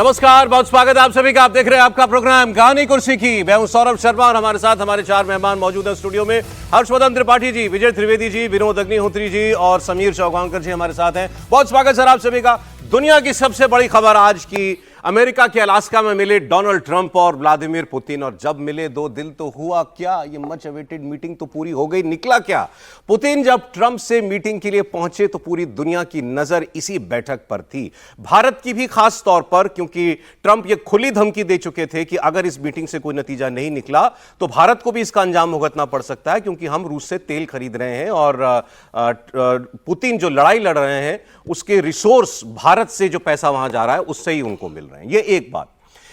नमस्कार, बहुत स्वागत है आप सभी का। आप देख रहे हैं आपका प्रोग्राम कहानी कुर्सी की। मैं हूं सौरभ शर्मा और हमारे साथ हमारे चार मेहमान मौजूद हैं स्टूडियो में। हर्षवर्धन त्रिपाठी जी, विजय त्रिवेदी जी, विनोद अग्निहोत्री जी और समीर चौगांवकर जी हमारे साथ हैं। बहुत स्वागत सर आप सभी का। दुनिया की सबसे बड़ी खबर आज की, अमेरिका के अलास्का में मिले डोनाल्ड ट्रंप और व्लादिमीर पुतिन। और जब मिले दो दिल तो हुआ क्या, ये मच अवेटेड मीटिंग तो पूरी हो गई, निकला क्या? पुतिन जब ट्रंप से मीटिंग के लिए पहुंचे तो पूरी दुनिया की नजर इसी बैठक पर थी, भारत की भी खास तौर पर, क्योंकि ट्रंप ये खुली धमकी दे चुके थे कि अगर इस मीटिंग से कोई नतीजा नहीं निकला तो भारत को भी इसका अंजाम भुगतना पड़ सकता है, क्योंकि हम रूस से तेल खरीद रहे हैं और पुतिन जो लड़ाई लड़ रहे हैं उसके रिसोर्स, भारत से जो पैसा वहां जा रहा है उससे ही उनको मिल रहे हैं। ये एक बात।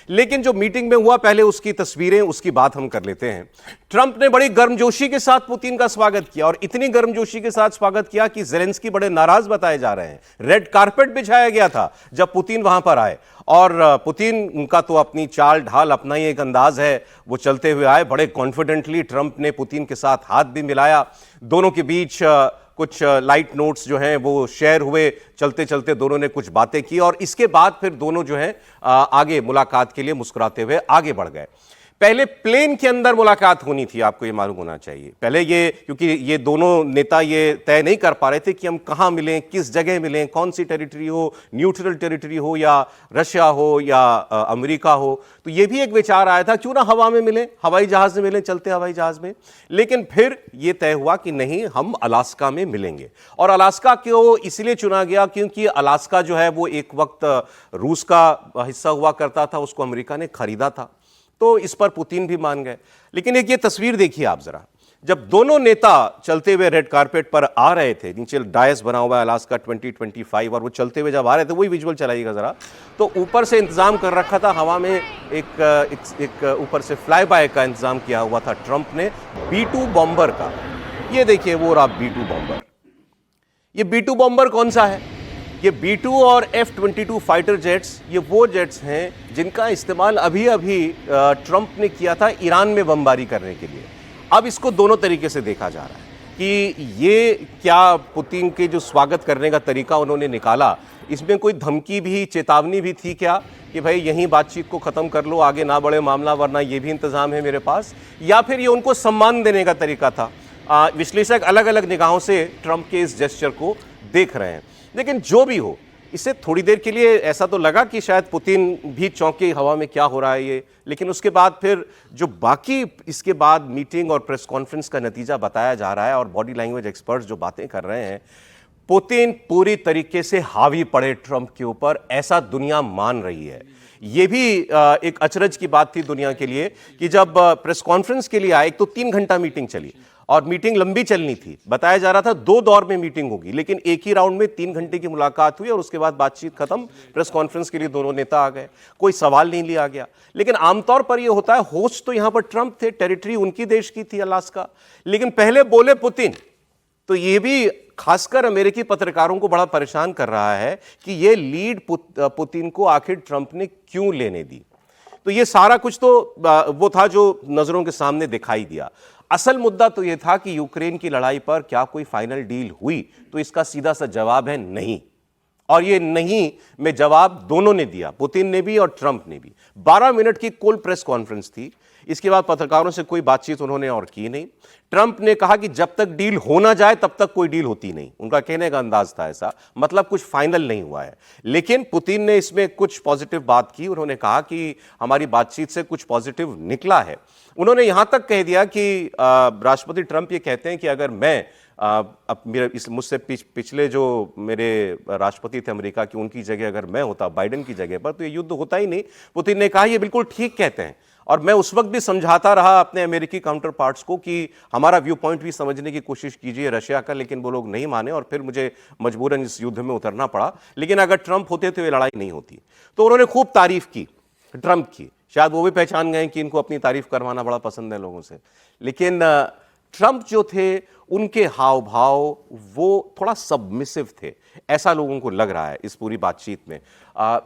लेकिन जो मीटिंग में हुआ, पहले उसकी तस्वीरें, उसकी बात हम कर लेते हैं। ट्रंप ने बड़ी गर्मजोशी के साथ पुतिन का स्वागत किया और इतनी गर्मजोशी के साथ स्वागत किया कि ज़ेलेंस्की बड़े नाराज बताए जा रहे हैं। रेड कारपेट बिछाया गया था जब पुतिन वहां पर आए और पुतिन, उनका तो अपनी चाल ढाल, अपना ही एक अंदाज है, वो चलते हुए आए बड़े कॉन्फिडेंटली। ट्रंप ने पुतिन के साथ हाथ भी मिलाया, दोनों के बीच कुछ लाइट नोट्स जो हैं वो शेयर हुए, चलते चलते दोनों ने कुछ बातें की और इसके बाद फिर दोनों जो हैं आगे मुलाकात के लिए मुस्कुराते हुए आगे बढ़ गए। पहले प्लेन के अंदर मुलाकात होनी थी, आपको ये मालूम होना चाहिए। पहले ये, क्योंकि ये दोनों नेता ये तय नहीं कर पा रहे थे कि हम कहाँ मिलें, किस जगह मिलें, कौन सी टेरिटरी हो, न्यूट्रल टेरिटरी हो या रशिया हो या अमेरिका हो। तो ये भी एक विचार आया था क्यों ना हवा में मिलें, हवाई जहाज में मिलें, चलते हवाई जहाज में। लेकिन फिर ये तय हुआ कि नहीं, हम अलास्का में मिलेंगे। और अलास्का को इसलिए चुना गया क्योंकि अलास्का जो है वो एक वक्त रूस का हिस्सा हुआ करता था, उसको अमेरिका ने खरीदा था, तो इस पर पुतिन भी मान गए। लेकिन एक ये तस्वीर देखिए आप जरा, जब दोनों नेता चलते हुए रेड कारपेट पर आ रहे थे, नीचे डायस बना हुआ है अलास्का 2025, और वो चलते हुए जब आ रहे थे, वही विजुअल चलाइएगा जरा, तो ऊपर से इंतजाम कर रखा था, हवा में एक ऊपर से फ्लाई बाय का इंतजाम किया हुआ था ट्रंप ने, B-2 बॉम्बर का। ये देखिए वो रहा B-2 बॉम्बर। ये B-2 बॉम्बर कौन सा है? ये B-2 और F-22 फाइटर जेट्स, ये वो जेट्स हैं जिनका इस्तेमाल अभी अभी ट्रंप ने किया था ईरान में बमबारी करने के लिए। अब इसको दोनों तरीके से देखा जा रहा है कि ये क्या पुतिन के जो स्वागत करने का तरीका उन्होंने निकाला, इसमें कोई धमकी भी, चेतावनी भी थी क्या कि भाई यहीं बातचीत को ख़त्म कर लो, आगे ना बढ़े मामला, वरना ये भी इंतज़ाम है मेरे पास, या फिर ये उनको सम्मान देने का तरीका था? विश्लेषक अलग अलग निगाहों से ट्रंप के इस जेस्चर को देख रहे हैं। लेकिन जो भी हो, इससे थोड़ी देर के लिए ऐसा तो लगा कि शायद पुतिन भी चौंके, हवा में क्या हो रहा है ये। लेकिन उसके बाद फिर जो बाकी इसके बाद मीटिंग और प्रेस कॉन्फ्रेंस का नतीजा बताया जा रहा है और बॉडी लैंग्वेज एक्सपर्ट्स जो बातें कर रहे हैं, पुतिन पूरी तरीके से हावी पड़े ट्रंप के ऊपर, ऐसा दुनिया मान रही है। ये भी एक अचरज की बात थी दुनिया के लिए कि जब प्रेस कॉन्फ्रेंस के लिए आए, एक तो 3 घंटा मीटिंग चली और मीटिंग लंबी चलनी थी, बताया जा रहा था 2 दौर में मीटिंग होगी, लेकिन एक ही राउंड में 3 घंटे की मुलाकात हुई और उसके बाद बातचीत खत्म, प्रेस कॉन्फ्रेंस के लिए दोनों नेता आ गए, कोई सवाल नहीं लिया गया। लेकिन आमतौर पर यह होता है, होस्ट तो यहां पर ट्रंप थे, टेरिटरी उनकी देश की थी अलास्का, लेकिन पहले बोले पुतिन। तो यह भी खासकर अमेरिकी पत्रकारों को बड़ा परेशान कर रहा है कि यह लीड पुतिन को आखिर ट्रंप ने क्यों लेने दी। तो यह सारा कुछ तो वो था जो नजरों के सामने दिखाई दिया। असल मुद्दा तो यह था कि यूक्रेन की लड़ाई पर क्या कोई फाइनल डील हुई, तो इसका सीधा सा जवाब है नहीं। और ये नहीं में जवाब दोनों ने दिया, पुतिन ने भी और ट्रंप ने भी। 12 मिनट की कुल प्रेस कॉन्फ्रेंस थी। इसके बाद पत्रकारों से कोई बातचीत उन्होंने और की नहीं। ट्रंप ने कहा कि जब तक डील हो ना जाए तब तक कोई डील होती नहीं, उनका कहने का अंदाज था ऐसा, मतलब कुछ फाइनल नहीं हुआ है। लेकिन पुतिन ने इसमें कुछ पॉजिटिव बात की, उन्होंने कहा कि हमारी बातचीत से कुछ पॉजिटिव निकला है। उन्होंने यहां तक कह दिया कि राष्ट्रपति ट्रंप ये कहते हैं कि अगर मैं अब मुझसे पिछले जो मेरे राष्ट्रपति थे अमेरिका की, उनकी जगह अगर मैं होता, बाइडेन की जगह पर, तो ये युद्ध होता ही नहीं। पुतिन ने कहा ये बिल्कुल ठीक कहते हैं और मैं उस वक्त भी समझाता रहा अपने अमेरिकी काउंटर पार्ट्स को कि हमारा व्यू पॉइंट भी समझने की कोशिश कीजिए रशिया का, लेकिन वो लोग नहीं माने और फिर मुझे मजबूरन इस युद्ध में उतरना पड़ा। लेकिन अगर ट्रंप होते तो ये लड़ाई नहीं होती। तो उन्होंने खूब तारीफ की ट्रंप की, शायद वो भी पहचान गए कि इनको अपनी तारीफ करवाना बड़ा पसंद है लोगों से। लेकिन ट्रंप जो थे, उनके हाव भाव वो थोड़ा सबमिसिव थे, ऐसा लोगों को लग रहा है इस पूरी बातचीत में।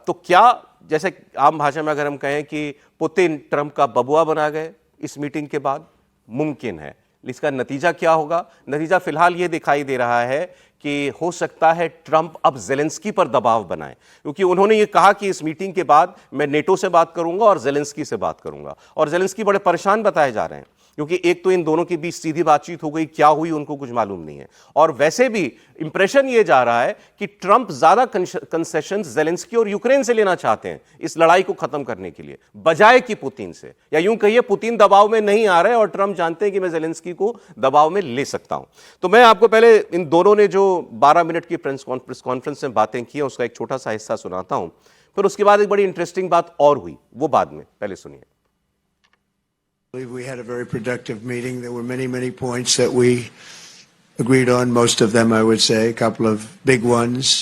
तो क्या, जैसे आम भाषा में अगर हम कहें कि पुतिन ट्रंप का बबुआ बना गए इस मीटिंग के बाद, मुमकिन है। इसका नतीजा क्या होगा? नतीजा फिलहाल ये दिखाई दे रहा है कि हो सकता है ट्रंप अब जेलेंस्की पर दबाव बनाए, क्योंकि उन्होंने ये कहा कि इस मीटिंग के बाद मैं नेटो से बात करूंगा और जेलेंस्की से बात करूंगा। और जेलेंस्की बड़े परेशान बताए जा रहे हैं, क्योंकि एक तो इन दोनों के बीच सीधी बातचीत हो गई, क्या हुई उनको कुछ मालूम नहीं है। और वैसे भी इंप्रेशन ये जा रहा है कि ट्रंप ज्यादा कंसेशंस जेलेंस्की और यूक्रेन से लेना चाहते हैं इस लड़ाई को खत्म करने के लिए, बजाय कि पुतिन से। या यूं कहिए पुतिन दबाव में नहीं आ रहे और ट्रंप जानते हैं कि मैं जेलेंस्की को दबाव में ले सकता हूं। तो मैं आपको पहले इन दोनों ने जो 12 मिनट की प्रेस कॉन्फ्रेंस में बातें की उसका एक छोटा सा हिस्सा सुनाता हूं, फिर उसके बाद एक बड़ी इंटरेस्टिंग बात और हुई, वो बाद में, पहले सुनिए। I believe we had a very productive meeting. There were many points that we agreed on, most of them I would say, a couple of big ones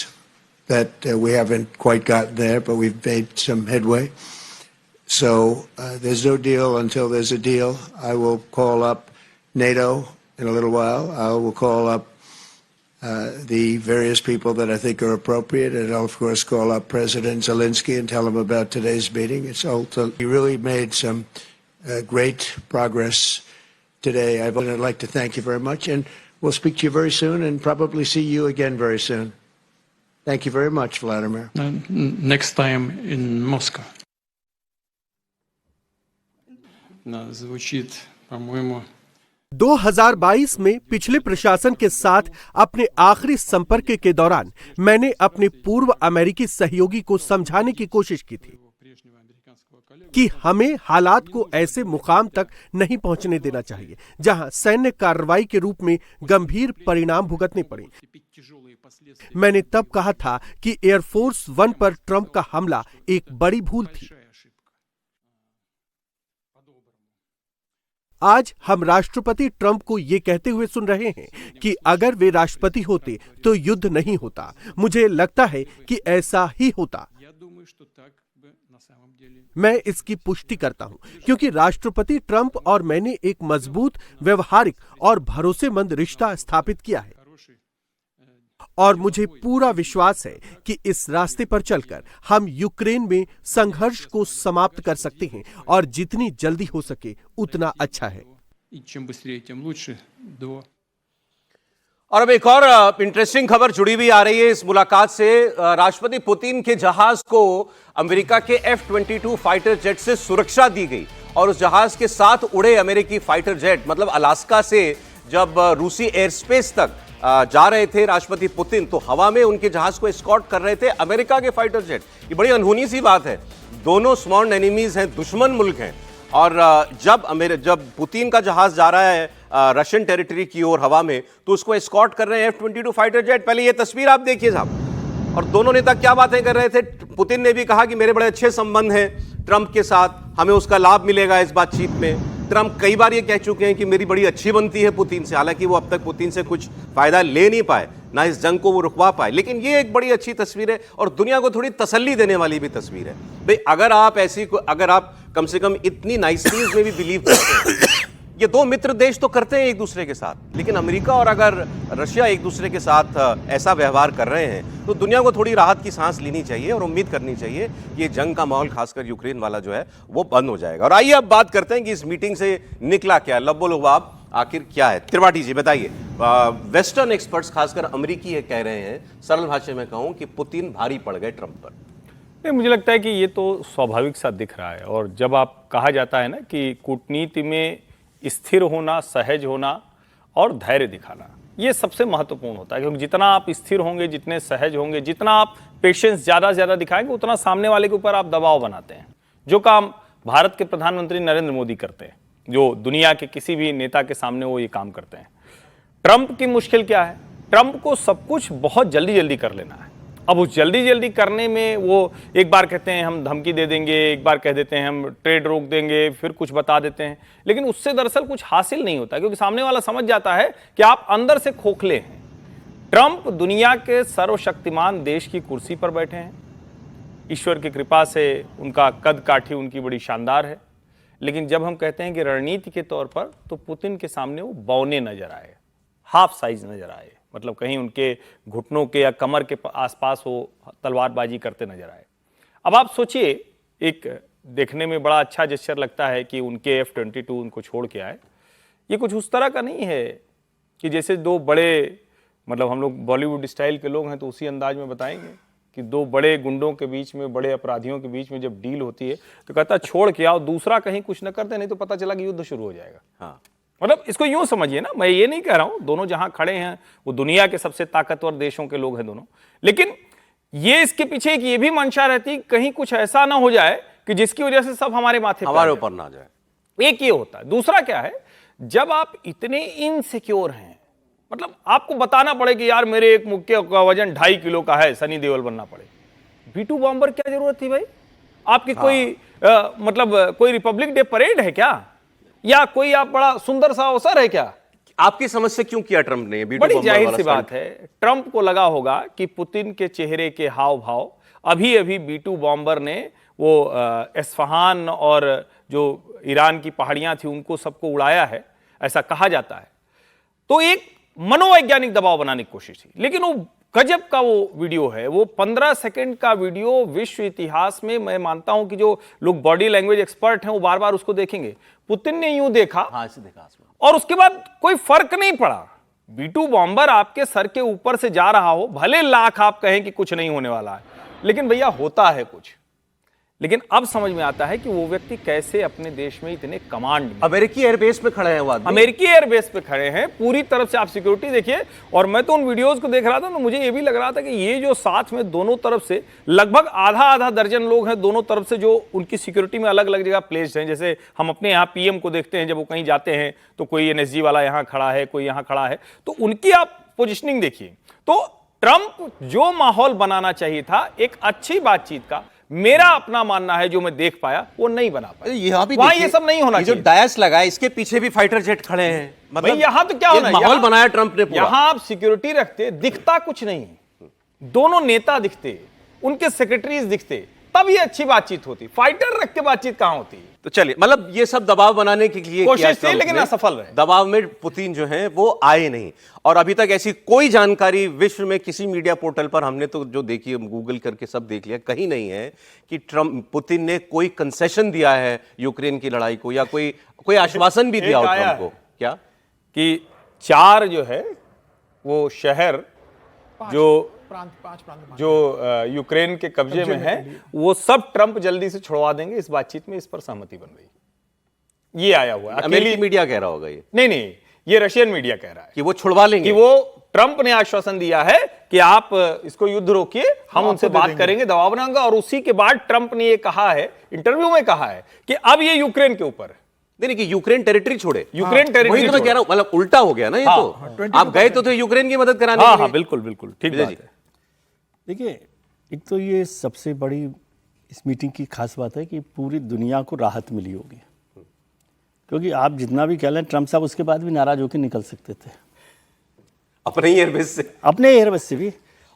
that we haven't quite gotten there, but we've made some headway. So there's no deal until there's a deal. I will call up NATO in a little while. I will call up the various people that I think are appropriate, and I'll of course call up President Zelensky and tell him about today's meeting. We really made some great progress today. I'd like to thank you very much, and we'll speak to you very soon and probably see you again very soon. Thank you very much, Vladimir. Next time in Moscow. Звучит, по-моему, 2022 में पिछले प्रशासन के साथ अपने आखिरी संपर्क के दौरान मैंने अपने पूर्व अमेरिकी सहयोगी को समझाने की कोशिश की थी कि हमें हालात को ऐसे मुकाम तक नहीं पहुंचने देना चाहिए जहां सैन्य कार्रवाई के रूप में गंभीर परिणाम भुगतने पड़े। मैंने तब कहा था कि एयरफोर्स 1 पर ट्रंप का हमला एक बड़ी भूल थी। आज हम राष्ट्रपति ट्रंप को यह कहते हुए सुन रहे हैं कि अगर वे राष्ट्रपति होते तो युद्ध नहीं होता। मुझे लगता है कि ऐसा ही होता। मैं इसकी पुष्टि करता हूं क्योंकि राष्ट्रपति ट्रंप और मैंने एक मजबूत, व्यवहारिक और भरोसेमंद रिश्ता स्थापित किया है और मुझे पूरा विश्वास है कि इस रास्ते पर चलकर हम यूक्रेन में संघर्ष को समाप्त कर सकते हैं और जितनी जल्दी हो सके उतना अच्छा है। और अब एक और इंटरेस्टिंग खबर जुड़ी हुई आ रही है इस मुलाकात से। राष्ट्रपति पुतिन के जहाज को अमेरिका के F-22 फाइटर जेट से सुरक्षा दी गई और उस जहाज के साथ उड़े अमेरिकी फाइटर जेट, मतलब अलास्का से जब रूसी एयर स्पेस तक जा रहे थे राष्ट्रपति पुतिन, तो हवा में उनके जहाज को एस्कॉर्ट कर रहे थे अमेरिका के फाइटर जेट। ये बड़ी अनहोनी सी बात है, दोनों स्मॉल एनिमीज हैं, दुश्मन मुल्क हैं, और जब पुतिन का जहाज जा रहा है रशियन टेरिटरी की ओर हवा में, तो उसको एस्कॉर्ट कर रहे हैं F-22 फाइटर जेट। पहले ये तस्वीर आप देखिए साहब। और दोनों नेता क्या बातें कर रहे थे। पुतिन ने भी कहा कि मेरे बड़े अच्छे संबंध हैं ट्रंप के साथ, हमें उसका लाभ मिलेगा इस बातचीत में। ट्रंप कई बार ये कह चुके हैं कि मेरी बड़ी अच्छी बनती है पुतिन से, हालांकि वो अब तक पुतिन से कुछ फायदा ले नहीं पाए, ना इस जंग को वो रुकवा पाए। लेकिन ये एक बड़ी अच्छी तस्वीर है और दुनिया को थोड़ी तसल्ली देने वाली भी तस्वीर है। भाई अगर आप कम से कम इतनी नाइसिटीज में भी बिलीव करते हैं, ये दो मित्र देश तो करते हैं एक दूसरे के साथ, लेकिन अमेरिका और अगर रशिया एक दूसरे के साथ ऐसा व्यवहार कर रहे हैं तो दुनिया को थोड़ी राहत की सांस लेनी चाहिए और उम्मीद करनी चाहिए कि ये जंग का माहौल खासकर यूक्रेन वाला जो है वो बंद हो जाएगा। और आइए अब बात करते हैं कि इस मीटिंग से निकला क्या, लब्बो लुबाब आखिर क्या है। त्रिपाठी जी बताइए। वेस्टर्न एक्सपर्ट्स खासकर अमेरिकी ये कह रहे हैं, सरल भाषा में कहूं, कि पुतिन भारी पड़ गए ट्रंप पर। नहीं, मुझे लगता है कि ये तो स्वाभाविक सा दिख रहा है। और जब आप कहा जाता है ना कि कूटनीति में स्थिर होना, सहज होना और धैर्य दिखाना, ये सबसे महत्वपूर्ण होता है। क्योंकि जितना आप स्थिर होंगे, जितने सहज होंगे, जितना आप पेशेंस ज़्यादा से ज़्यादा दिखाएंगे, उतना सामने वाले के ऊपर आप दबाव बनाते हैं। जो काम भारत के प्रधानमंत्री नरेंद्र मोदी करते हैं, जो दुनिया के किसी भी नेता के सामने वो ये काम करते हैं। ट्रंप की मुश्किल क्या है? ट्रंप को सब कुछ बहुत जल्दी जल्दी कर लेना है। अब उस जल्दी जल्दी करने में वो एक बार कहते हैं हम धमकी दे देंगे, एक बार कह देते हैं हम ट्रेड रोक देंगे, फिर कुछ बता देते हैं, लेकिन उससे दरअसल कुछ हासिल नहीं होता, क्योंकि सामने वाला समझ जाता है कि आप अंदर से खोखले हैं। ट्रंप दुनिया के सर्वशक्तिमान देश की कुर्सी पर बैठे हैं, ईश्वर की कृपा से उनका कद काठी उनकी बड़ी शानदार है, लेकिन जब हम कहते हैं कि रणनीति के तौर पर, तो पुतिन के सामने वो बौने नजर आए, हाफ साइज नजर आए, मतलब कहीं उनके घुटनों के या कमर के आसपास वो तलवारबाजी करते नजर आए। अब आप सोचिए, एक देखने में बड़ा अच्छा जेस्चर लगता है कि उनके F-22 उनको छोड़ के आए, ये कुछ उस तरह का नहीं है कि जैसे दो बड़े, मतलब हम लोग बॉलीवुड स्टाइल के लोग हैं तो उसी अंदाज में बताएंगे कि दो बड़े गुंडों के बीच में, बड़े अपराधियों के बीच में जब डील होती है तो कहता है छोड़ के आओ, दूसरा कहीं कुछ न करते, नहीं तो पता चला कि युद्ध शुरू हो जाएगा। हाँ। मतलब इसको यूं समझिए ना, मैं ये नहीं कह रहा हूं दोनों जहां खड़े हैं वो दुनिया के सबसे ताकतवर देशों के लोग हैं दोनों, लेकिन ये इसके पीछे एक ये भी मंशा रहती कहीं कुछ ऐसा ना हो जाए कि जिसकी वजह से सब हमारे माथे पे हमारे ऊपर ना जाए। एक ये होता है। दूसरा क्या है, जब आप इतने इनसिक्योर हैं, मतलब आपको बताना पड़े कि यार मेरे एक मुक्के का वजन 2.5 किलो का है, सनी देओल बनना पड़े, B2 बॉम्बर क्या जरूरत थी भाई? आपकी कोई मतलब कोई रिपब्लिक डे परेड है क्या, या कोई आप बड़ा सुंदर सा अवसर है क्या? आपकी समझ से क्यों किया ट्रंप ने? बड़ी जाहिर सी बात है, ट्रंप को लगा होगा कि पुतिन के चेहरे के हाव भाव, अभी अभी B2 बॉम्बर ने वो इस्फहान और जो ईरान की पहाड़ियां थी उनको सबको उड़ाया है, ऐसा कहा जाता है, तो एक मनोवैज्ञानिक दबाव बनाने की कोशिश थी। लेकिन वो गजब का वो वीडियो है, वो 15 सेकंड का वीडियो विश्व इतिहास में, मैं मानता हूं कि जो लोग बॉडी लैंग्वेज एक्सपर्ट हैं वो बार बार उसको देखेंगे। पुतिन ने यूं देखा, हाँ, ऐसे देखा और उसके बाद कोई फर्क नहीं पड़ा। B2 बॉम्बर आपके सर के ऊपर से जा रहा हो, भले लाख आप कहें कि कुछ नहीं होने वाला है, लेकिन भैया होता है कुछ। लेकिन अब समझ में आता है कि वो व्यक्ति कैसे अपने देश में इतने कमांड में, अमेरिकी एयरबेस पे खड़े हैं वो आदमी। अमेरिकी एयरबेस पे खड़े हैं, पूरी तरफ से आप सिक्योरिटी देखिए। और मैं तो उन वीडियोस को देख रहा था तो मुझे ये भी लग रहा था कि ये जो साथ में दोनों तरफ से लगभग आधा दर्जन लोग हैं दोनों तरफ से, जो उनकी सिक्योरिटी में अलग अलग जगह प्लेस्ड हैं। जैसे हम अपने यहाँ PM को देखते हैं, जब वो कहीं जाते हैं तो कोई NSG वाला यहाँ खड़ा है, कोई यहाँ खड़ा है, तो उनकी आप पोजिशनिंग देखिए। तो ट्रंप जो माहौल बनाना चाहिए था एक अच्छी बातचीत का, मेरा अपना मानना है, जो मैं देख पाया वो नहीं बना पाया। यहाँ भी वहां ये सब नहीं होना जो चाहिए। डायस लगा है इसके पीछे भी फाइटर जेट खड़े हैं, मतलब यहां तो क्या होना है, माहौल बनाया ट्रंप ने पूरा। यहां आप सिक्योरिटी रखते, दिखता कुछ नहीं, दोनों नेता दिखते, उनके सेक्रेटरीज दिखते, तब ये अच्छी बातचीत होती। फाइटर रख के बातचीत कहां होती? तो चलिए, मतलब ये सब दबाव बनाने के लिए कोशिश थी, लेकिन असफल रहे। दबाव में पुतिन जो है वो आए नहीं, और अभी तक ऐसी कोई जानकारी विश्व में किसी मीडिया पोर्टल पर, हमने तो जो देखी, गूगल करके सब देख लिया, कहीं नहीं है कि पुतिन ने कोई कंसेशन दिया है यूक्रेन की लड़ाई को, या कोई आश्वासन भी दिया हो ट्रंप को। क्या कि 4 जो है वो शहर जो यूक्रेन के कब्जे में है, वो सब ट्रंप जल्दी से छुड़वा देंगे इस बातचीत में, इस पर सहमति बन रही। ये आया हुआ है, अमेरिकी मीडिया कह रहा होगा ये? नहीं, ये रशियन मीडिया कह रहा है कि वो छुड़वा लेंगे, कि वो ट्रंप ने आश्वासन दिया है कि आप इसको युद्ध रोकिए, हम उनसे बात करेंगे, दबाव बनाएंगे। और उसी के बाद ट्रंप ने ये कहा है, इंटरव्यू में कहा है कि अब ये यूक्रेन के ऊपर, नहीं कि यूक्रेन टेरिटरी छोड़े, यूक्रेन टेरिटरी, वही तो मैं कह रहा हूं, मतलब उल्टा हो गया ना ये। तो आप गए तो थे यूक्रेन की मदद कराने के लिए। हाँ, बिल्कुल ठीक बात है। देखिए, एक तो ये सबसे बड़ी इस मीटिंग की खास बात है कि पूरी दुनिया को राहत मिली होगी, क्योंकि आप जितना भी कह लें, ट्रंप साहब उसके बाद भी नाराज होकर निकल सकते थे अपने ही एयरबेस से, अपने एयरबेस से भी।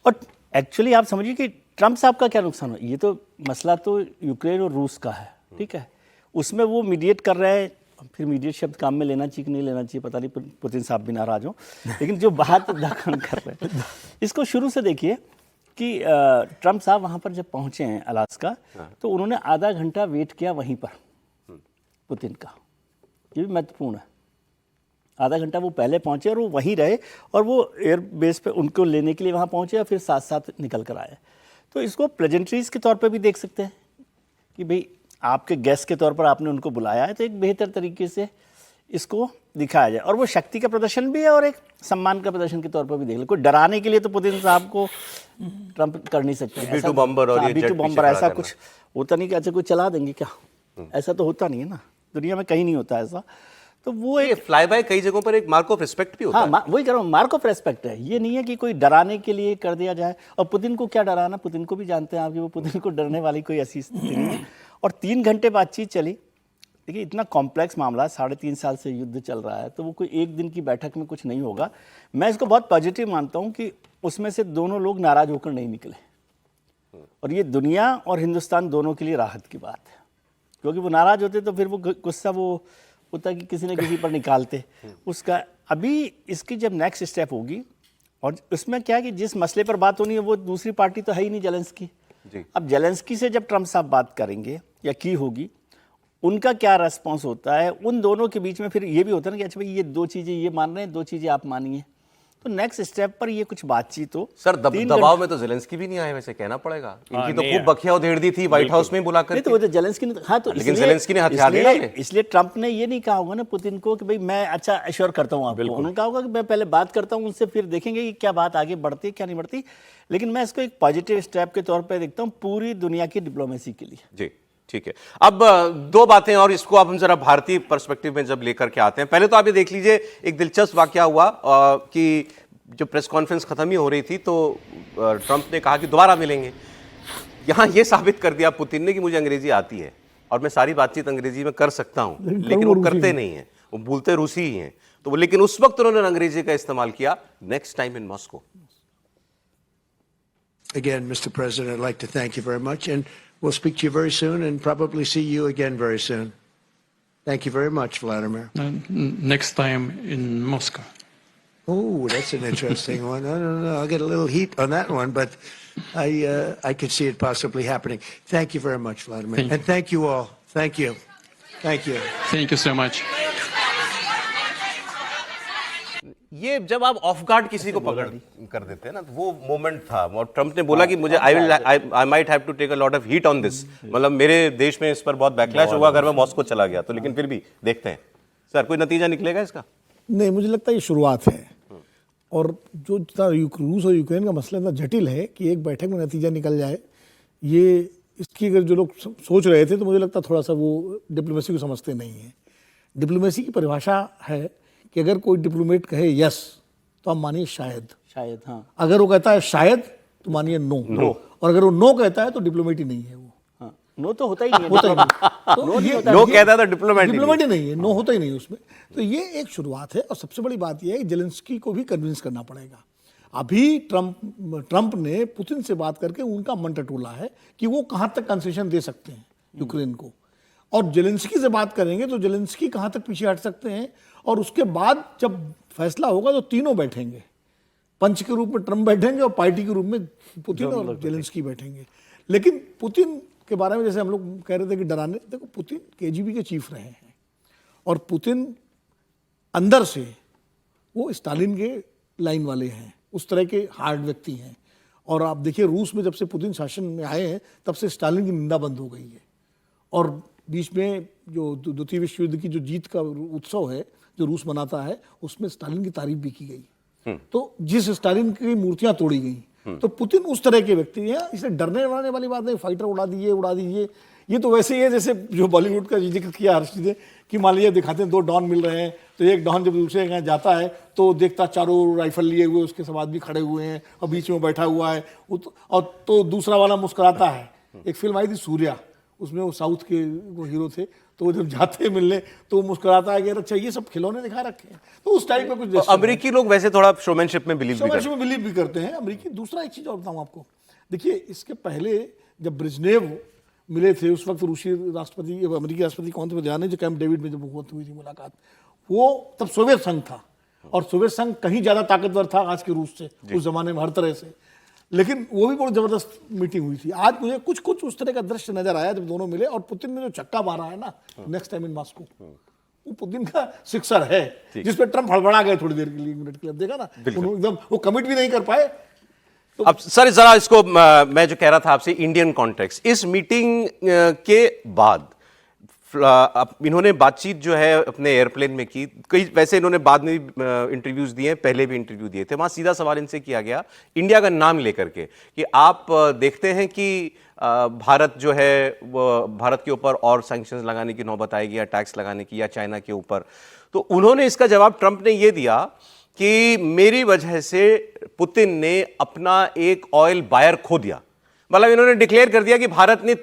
और एक्चुअली आप समझिए कि ट्रंप साहब का क्या नुकसान हो, ये तो मसला तो यूक्रेन और रूस का है, ठीक है, उसमें वो मीडिएट कर रहे हैं। फिर मीडिएट शब्द काम में लेना चाहिए कि नहीं लेना चाहिए पता नहीं, पुतिन साहब भी नाराज हो, लेकिन जो बात कर रहे हैं, इसको शुरू से देखिए कि ट्रंप साहब वहाँ पर जब पहुँचे हैं अलास्का, तो उन्होंने आधा घंटा वेट किया वहीं पर पुतिन का, ये भी महत्वपूर्ण है। आधा घंटा वो पहले पहुँचे और वो वहीं रहे, और वो एयर बेस पे उनको लेने के लिए वहाँ पहुँचे और फिर साथ साथ निकल कर आए। तो इसको प्लेजेंट्रीज के तौर पे भी देख सकते हैं कि भाई आपके गेस्ट के तौर पर आपने उनको बुलाया है, तो एक बेहतर तरीके से इसको दिखाया जाए। और वो शक्ति का प्रदर्शन भी है और एक सम्मान का प्रदर्शन के तौर पर भी देख ले। कोई डराने के लिए तो पुतिन साहब को ट्रंप कर नहीं सकते। B2 बॉम्बर और ये B2 जेट बॉम्बर पीछे ऐसा खड़ा कुछ होता नहीं कि अच्छा कोई चला देंगे क्या, ऐसा तो होता नहीं है ना, दुनिया में कहीं नहीं होता ऐसा। तो वो एक फ्लाई बाय कई जगहों पर एक मार्क ऑफ रिस्पेक्ट भी होता है। हाँ, वही कह रहा हूँ, मार्क ऑफ रेस्पेक्ट है। ये नहीं है कि कोई डराने के लिए कर दिया जाए। और पुतिन को क्या डराना, पुतिन को भी जानते हैं आप कि वो पुतिन को डरने वाली कोई ऐसी स्थिति नहीं है। और 3 घंटे बातचीत चली। देखिए, इतना कॉम्प्लेक्स मामला, 3.5 साल से युद्ध चल रहा है, तो वो कोई एक दिन की बैठक में कुछ नहीं होगा। मैं इसको बहुत पॉजिटिव मानता हूँ कि उसमें से दोनों लोग नाराज होकर नहीं निकले, और ये दुनिया और हिंदुस्तान दोनों के लिए राहत की बात है। क्योंकि वो नाराज होते तो फिर वो गुस्सा वो होता कि किसी न किसी पर निकालते उसका। अभी इसकी जब नेक्स्ट स्टेप होगी, और उसमें क्या है कि जिस मसले पर बात होनी है वो दूसरी पार्टी तो है ही नहीं, जेलेंस्की। अब जेलेंस्की से जब ट्रंप साहब बात करेंगे या की होगी, उनका क्या रेस्पॉन्स होता है, उन दोनों के बीच में फिर ये भी होता है ना कि अच्छा भाई ये दो चीज़ें ये मान रहे हैं, दो चीज़ें आप मानिए, तो नेक्स्ट स्टेप पर ये कुछ बातचीत हो। सर 3 दबाव में तो जेलेंस्की भी नहीं आए, वैसे कहना पड़ेगा। इनकी तो नहीं खूब आए। बखिया उधेड़ दी थी व्हाइट हाउस में बुला कर। नहीं तो वो तो जेलेंस्की ने, हाँ तो लेकिन इसलिए- जेलेंस्की ने हथियार नहीं डाले। इसलिए ट्रंप ने ये नहीं कहा होगा ना पुतिन को कि भाई मैं अच्छा एश्योर करता हूँ आपको, उन्होंने कहा होगा कि मैं पहले बात करता हूँ उनसे, फिर देखेंगे कि क्या बात आगे बढ़ती है क्या नहीं बढ़ती। लेकिन मैं इसको एक पॉजिटिव स्टेप के तौर पर देखता हूँ पूरी दुनिया की डिप्लोमेसी के लिए। जी ठीक है। अब दो बातें और, इसको अब हम जरा भारतीय पर्सपेक्टिव में जब लेकर के आते हैं। पहले तो आप ये देख लीजिए, एक दिलचस्प वाकया हुआ कि जब प्रेस कॉन्फ्रेंस खत्म ही हो रही थी तो ट्रंप ने कहा कि दोबारा मिलेंगे। यहां ये साबित कर दिया पुतिन ने कि मुझे अंग्रेजी आती है और मैं सारी बातचीत अंग्रेजी में कर सकता हूं, लेकिन वो करते नहीं है, वो बोलते रूसी ही हैं। तो वो, लेकिन उस वक्त उन्होंने अंग्रेजी का इस्तेमाल किया, next time in Moscow. Again, Mr. President, I'd like to thank you very much, and we'll speak to you very soon and probably see you again very soon. Thank you very much, Vladimir. Next time in Moscow. Oh, that's an interesting one. I don't know. I'll get a little heat on that one, but I could see it possibly happening. Thank you very much, Vladimir. Thank you. And thank you all. Thank you. Thank you. Thank you so much. ये जब आप of guard किसी को पकड़ कर देते हैं ना, तो वो मोमेंट था। और ट्रंप ने बोला कि मुझे I might have to take a lot of heat on this, मतलब मेरे देश में इस पर बहुत बैकलैश होगा अगर मैं मॉस्को चला गया तो। लेकिन फिर भी देखते हैं सर, कोई नतीजा निकलेगा इसका? नहीं, मुझे लगता है ये शुरुआत है। और जो जितना रूस और यूक्रेन का मसला इतना जटिल है कि एक बैठक में नतीजा निकल जाए, ये इसकी अगर जो लोग सोच रहे थे तो मुझे लगता थोड़ा सा वो डिप्लोमेसी को समझते नहीं है। डिप्लोमेसी की परिभाषा है कि अगर कोई डिप्लोमेट कहे यस तो आप मानिए शायद, हाँ। अगर वो कहता है शायद तो मानिए नो, और अगर वो नो कहता है तो डिप्लोमेट ही नहीं है वो। हाँ, नो तो होता ही नहीं है। होता ही नहीं। तो ये नो कहता है तो डिप्लोमेट ही नहीं है, नो होता ही नहीं है उसमें। तो ये एक शुरुआत है, और सबसे बड़ी बात ये है कि जेलेंस्की को भी कन्विंस करना पड़ेगा। अभी ट्रंप ने पुतिन से बात करके उनका मन टटोला है कि वो कहाँ तक कंसेशन दे सकते हैं यूक्रेन को, और जेलेंस्की से बात करेंगे तो जेलेंस्की कहाँ तक पीछे हट सकते हैं। और उसके बाद जब फैसला होगा तो तीनों बैठेंगे, पंच के रूप में ट्रंप बैठेंगे और पार्टी के रूप में पुतिन और जेलेंस्की बैठेंगे। लेकिन पुतिन के बारे में जैसे हम लोग कह रहे थे कि डराने, देखो पुतिन केजीबी के चीफ रहे हैं, और पुतिन अंदर से वो स्टालिन के लाइन वाले हैं, उस तरह के हार्ड व्यक्ति हैं। और आप देखिए रूस में जब से पुतिन शासन में आए हैं तब से स्टालिन की निंदा बंद हो गई है। और बीच में जो द्वितीय विश्व युद्ध की जो जीत का उत्सव है जो रूस मनाता है, उसमें स्टालिन की तारीफ भी की गई। तो जिस स्टालिन की मूर्तियां तोड़ी गई, तो पुतिन उस तरह के व्यक्ति हैं। इसलिए डरने वाली बात नहीं, फाइटर उड़ा दीजिए। ये तो वैसे ही है जैसे जो बॉलीवुड का जिक्र किया हर्षित ने कि मान लीजिए दिखाते हैं 2 डॉन मिल रहे हैं, तो एक डॉन जब दूसरे यहाँ जाता है तो देखता चारों राइफल लिए हुए उसके सब आदमी खड़े हुए हैं और बीच में बैठा हुआ है, और तो दूसरा वाला मुस्कुराता है। एक फिल्म आई थी सूर्या, उसमें वो साउथ के वो हीरो थे, तो वो जब जाते हैं मिलने तो वो मुस्कुराता है कि अच्छा ये सब खिलौने दिखा रखे हैं। तो उस टाइप का कुछ अमेरिकी लोग वैसे थोड़ा शोमैनशिप में बिलीव भी करते हैं अमेरिकी। दूसरा एक चीज़ और बताऊँ आपको, देखिए इसके पहले जब ब्रेजनेव मिले थे उस वक्त रूसी राष्ट्रपति, अमेरिकी राष्ट्रपति कौन थे जाने, जो कैंप डेविड में जब हुई थी मुलाकात, वो तब सोवियत संघ था, और सोवियत संघ कहीं ज़्यादा ताकतवर था आज के रूस से उस जमाने में हर तरह से। लेकिन वो भी बहुत जबरदस्त मीटिंग हुई थी। आज मुझे कुछ उस तरह का दृश्य नजर आया जब दोनों मिले, और पुतिन ने जो छक्का मारा है ना नेक्स्ट टाइम इन मॉस्को, वो पुतिन का सिक्सर है, जिस पे ट्रंप हड़बड़ा गए थोड़ी देर के लिए, मिनट के लिए। देखा ना, एकदम वो कमिट भी नहीं कर पाए। तो अब सर जरा इसको मैं जो कह रहा था आपसे, इंडियन कॉन्टेक्स्ट, इस मीटिंग के बाद इन्होंने बातचीत जो है अपने एयरप्लेन में की। कई वैसे इन्होंने बाद में भी इंटरव्यूज दिए, पहले भी इंटरव्यू दिए थे, वहां सीधा सवाल इनसे किया गया इंडिया का नाम लेकर के कि आप देखते हैं कि भारत जो है वो भारत के ऊपर और सैंक्शंस लगाने की नौबत आएगी या टैक्स लगाने की, या चाइना के ऊपर। तो उन्होंने इसका जवाब ट्रंप ने ये दिया कि मेरी वजह से पुतिन ने अपना एक ऑयल बायर खो दिया। मतलब इन्होंने डिक्लेयर कर दिया कि भारत ने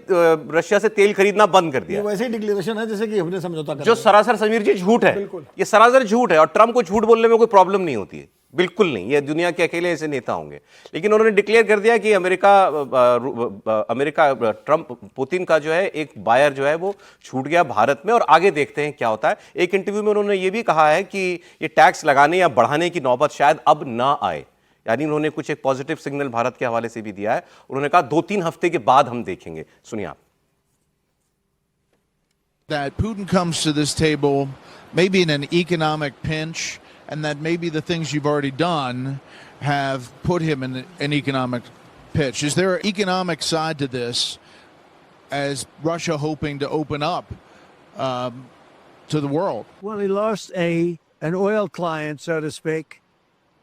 रशिया से तेल खरीदना बंद कर दिया। वैसे ही डिक्लेरेशन है जैसे कि हमने समझौता कर जो सरासर समीर जी झूठ है, ये सरासर झूठ है। और ट्रंप को झूठ बोलने में कोई प्रॉब्लम नहीं होती है, बिल्कुल नहीं। ये दुनिया के अकेले ऐसे नेता होंगे। लेकिन उन्होंने डिक्लेयर कर दिया कि अमेरिका ट्रंप पुतिन का जो है एक बायर जो है वो छूट गया भारत में, और आगे देखते हैं क्या होता है। एक इंटरव्यू में उन्होंने ये भी कहा है कि ये टैक्स लगाने या बढ़ाने की नौबत शायद अब ना आए। यानी उन्होंने कुछ एक पॉजिटिव सिग्नल भारत के हवाले से भी दिया है। उन्होंने कहा 2-3 हफ्ते के बाद हम देखेंगे। सुनिए आप। that Putin comes to this table maybe in an economic pinch, and that maybe the things you've already done have put him in an economic pitch. Is there an economic side to this, as Russia hoping to open up to the world? Well, he lost an oil client, so to speak,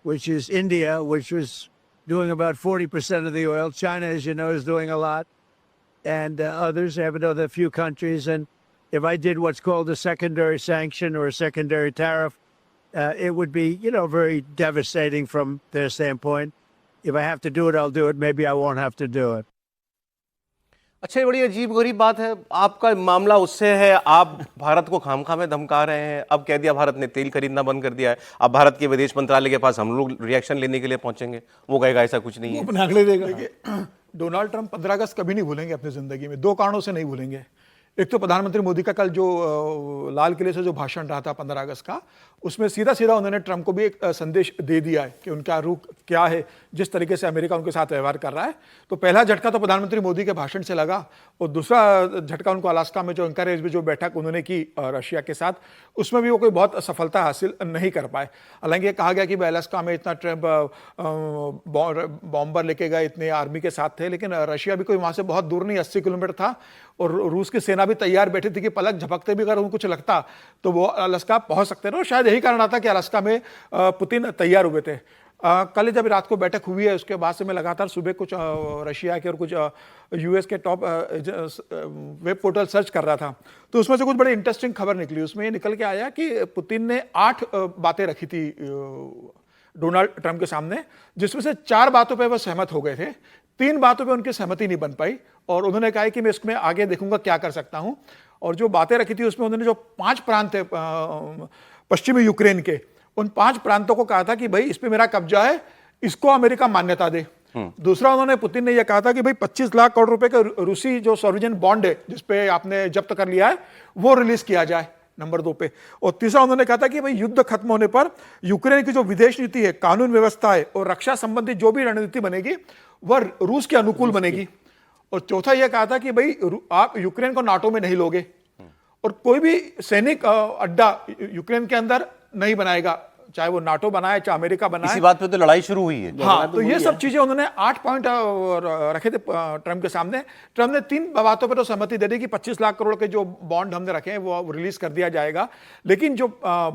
which is India, which was doing about 40% of the oil. China, as you know, is doing a lot. And others have another few countries. And if I did what's called a secondary sanction or a secondary tariff, it would be, very devastating from their standpoint. If I have to do it, I'll do it. Maybe I won't have to do it. अच्छा, ये बड़ी अजीब गरीब बात है। आपका मामला उससे है, आप भारत को खामखा में धमका रहे हैं। अब कह दिया भारत ने तेल खरीदना बंद कर दिया है। अब भारत के विदेश मंत्रालय के पास हम लोग रिएक्शन लेने के लिए पहुंचेंगे, वो कहेगा ऐसा कुछ नहीं है। अपने अगले देगा। डोनाल्ड ट्रंप 15 अगस्त कभी नहीं भूलेंगे अपनी जिंदगी में, दो कारणों से नहीं भूलेंगे। एक तो प्रधानमंत्री मोदी का कल जो लाल किले से जो भाषण रहा था 15 अगस्त का, उसमें सीधा सीधा उन्होंने ट्रंप को भी एक संदेश दे दिया है कि उनका रुख क्या है, जिस तरीके से अमेरिका उनके साथ व्यवहार कर रहा है। तो पहला झटका तो प्रधानमंत्री मोदी के भाषण से लगा, और दूसरा झटका उनको अलास्का में जो एंकरेज में जो बैठक उन्होंने की रशिया के साथ, उसमें भी वो कोई बहुत सफलता हासिल नहीं कर पाए। हालांकि ये कहा गया कि अलास्का में इतना ट्रंप बॉम्बर लेके गए, इतने आर्मी के साथ थे, लेकिन रशिया भी कोई वहां से बहुत दूर नहीं, 80 किलोमीटर था, और रूस की सेना भी तैयार बैठी थी कि पलक झपकते भी अगर उनको कुछ लगता तो वो अलास्का पहुंच सकते थे। शायद यही कारण था कि अलास्का में पुतिन तैयार हुए थे। कल जब रात को बैठक हुई है, उसके बाद से मैं लगातार सुबह कुछ रशिया के और कुछ यूएस के टॉप वेब पोर्टल सर्च कर रहा था, तो उसमें से कुछ बड़ी इंटरेस्टिंग खबर निकली। उसमें ये निकल के आया कि पुतिन ने 8 बातें रखी थी डोनाल्ड ट्रंप के सामने, जिसमें से 4 बातों पर वह सहमत हो गए थे, 3 बातों पर उनकी सहमति नहीं बन पाई, और उन्होंने कहा कि मैं इसमें आगे देखूंगा क्या कर सकता हूं। और जो बातें रखी थी उसमें उन्होंने जो 5 प्रांत थे पश्चिमी यूक्रेन के, उन 5 प्रांतों को कहा था कि भाई इस पे मेरा कब्जा है, इसको अमेरिका मान्यता दे। दूसरा, उन्होंने पुतिन ने यह कहा था कि भाई 25 लाख करोड़ रुपए का रूसी जो सॉवरेन बॉन्ड है जिसपे आपने जब्त कर लिया है, वो रिलीज किया जाए, नंबर 2 पे। और तीसरा, उन्होंने कहा था कि भाई युद्ध खत्म होने पर यूक्रेन की जो विदेश नीति है, कानून व्यवस्था है और रक्षा संबंधी जो भी रणनीति बनेगी वह रूस के अनुकूल बनेगी। और चौथा यह कहा था कि भाई आप यूक्रेन को नाटो में नहीं लोगे, और कोई भी सैनिक अड्डा यूक्रेन के अंदर नहीं बनाएगा, चाहे वो नाटो बनाए चाहे अमेरिका बनाए। इसी बात पे तो लड़ाई शुरू हुई है। हाँ, तो ये सब चीजें उन्होंने 8 पॉइंट रखे थे ट्रंप के सामने। ट्रंप ने 3 बातों पर तो सहमति दे दी कि 25 लाख करोड़ के जो बॉन्ड हमने रखे हैं वो रिलीज कर दिया जाएगा, लेकिन जो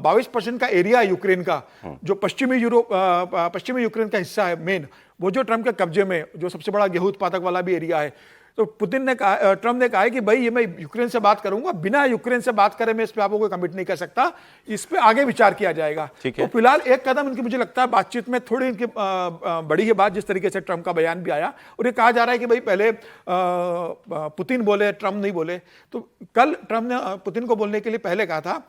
22% का एरिया है यूक्रेन का, जो पश्चिमी यूक्रेन का हिस्सा है मेन, वो जो ट्रंप के कब्जे में, जो सबसे बड़ा गेहूं उत्पादक वाला भी एरिया है, तो ट्रंप ने कहा कि भाई ये मैं यूक्रेन से बात करूंगा, बिना यूक्रेन से बात करे मैं इस पे आपको कोई कमिट नहीं कर सकता, इस पे आगे विचार किया जाएगा। तो फिलहाल एक कदम इनकी, मुझे लगता है बातचीत में थोड़ी इनकी बड़ी है बात, जिस तरीके से ट्रंप का बयान भी आया, और ये कहा जा रहा है कि भाई पहले पुतिन बोले, ट्रंप नहीं बोले। तो कल ट्रंप ने पुतिन को बोलने के लिए पहले कहा था,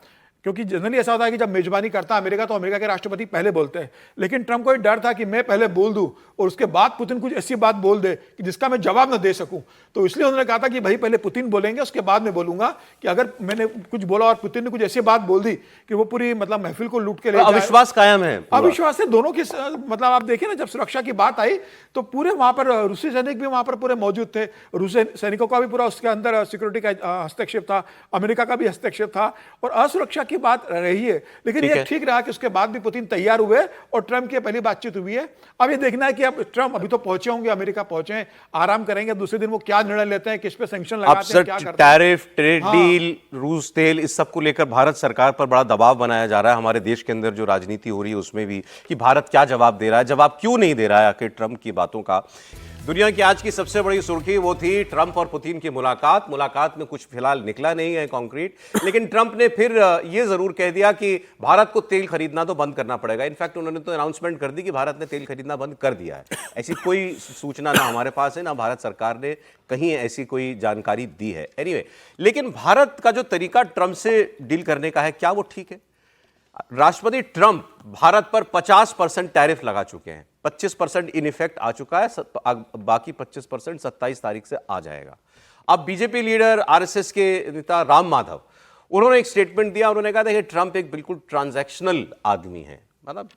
क्योंकि जनरली ऐसा होता है कि जब मेजबानी करता अमेरिका तो अमेरिका के राष्ट्रपति पहले बोलते हैं, लेकिन ट्रंप को एक डर था कि मैं पहले बोल दूं और उसके बाद पुतिन कुछ ऐसी बात बोल दे कि जिसका मैं जवाब न दे सकूं। तो इसलिए उन्होंने कहा था कि भाई पहले पुतिन बोलेंगे, उसके बाद मैं बोलूंगा, कि अगर मैंने कुछ बोला और पुतिन ने कुछ ऐसी बात बोल दी कि वो पूरी मतलब महफिल को लूट के ले जाए। अविश्वास कायम है, अविश्वास है दोनों की। मतलब आप देखिए ना, जब सुरक्षा की बात आई तो पूरे वहां पर रूसी सैनिक भी वहां पर पूरे मौजूद थे, रूसी सैनिकों का भी पूरा उसके अंदर सिक्योरिटी का हस्तक्षेप था, अमेरिका का भी हस्तक्षेप था, और असुरक्षा की बात रही है। लेकिन ये ठीक रहा कि उसके बाद भी पुतिन तैयार हुए और ट्रंप की पहली बातचीत हुई है। अब ये देखना है कि अब ट्रंप अभी तो पहुंचे होंगे, अमेरिका पहुंचे, आराम करेंगे, दूसरे दिन वो क्या निर्णय लेते हैं, किस पे सैंक्शन लगाते हैं, क्या करते हैं। टैरिफ, ट्रेड डील, रूस तेल, इस सब को लेकर भारत सरकार पर बड़ा दबाव बनाया जा रहा है। हमारे देश के अंदर जो राजनीति हो रही है उसमें भी, कि भारत क्या जवाब दे रहा है, जवाब क्यों नहीं दे रहा है आखिर ट्रंप की बातों का। दुनिया की आज की सबसे बड़ी सुर्खी वो थी ट्रंप और पुतिन की मुलाकात में कुछ फिलहाल निकला नहीं है कॉन्क्रीट, लेकिन ट्रंप ने फिर ये जरूर कह दिया कि भारत को तेल खरीदना तो बंद करना पड़ेगा। इनफैक्ट उन्होंने तो अनाउंसमेंट कर दी कि भारत ने तेल खरीदना बंद कर दिया है। ऐसी कोई सूचना ना हमारे पास है, ना भारत सरकार ने कहीं ऐसी कोई जानकारी दी है। एनीवे, लेकिन भारत का जो तरीका ट्रंप से डील करने का है, क्या वो ठीक है? राष्ट्रपति ट्रंप भारत पर 50% टैरिफ लगा चुके हैं, 25% इन इफेक्ट आ चुका है, बाकी 25% 27 तारीख से आ जाएगा। अब बीजेपी लीडर, आरएसएस के नेता राम माधव, उन्होंने एक स्टेटमेंट दिया। उन्होंने कहा था कि ट्रंप एक बिल्कुल ट्रांजैक्शनल आदमी है, मतलब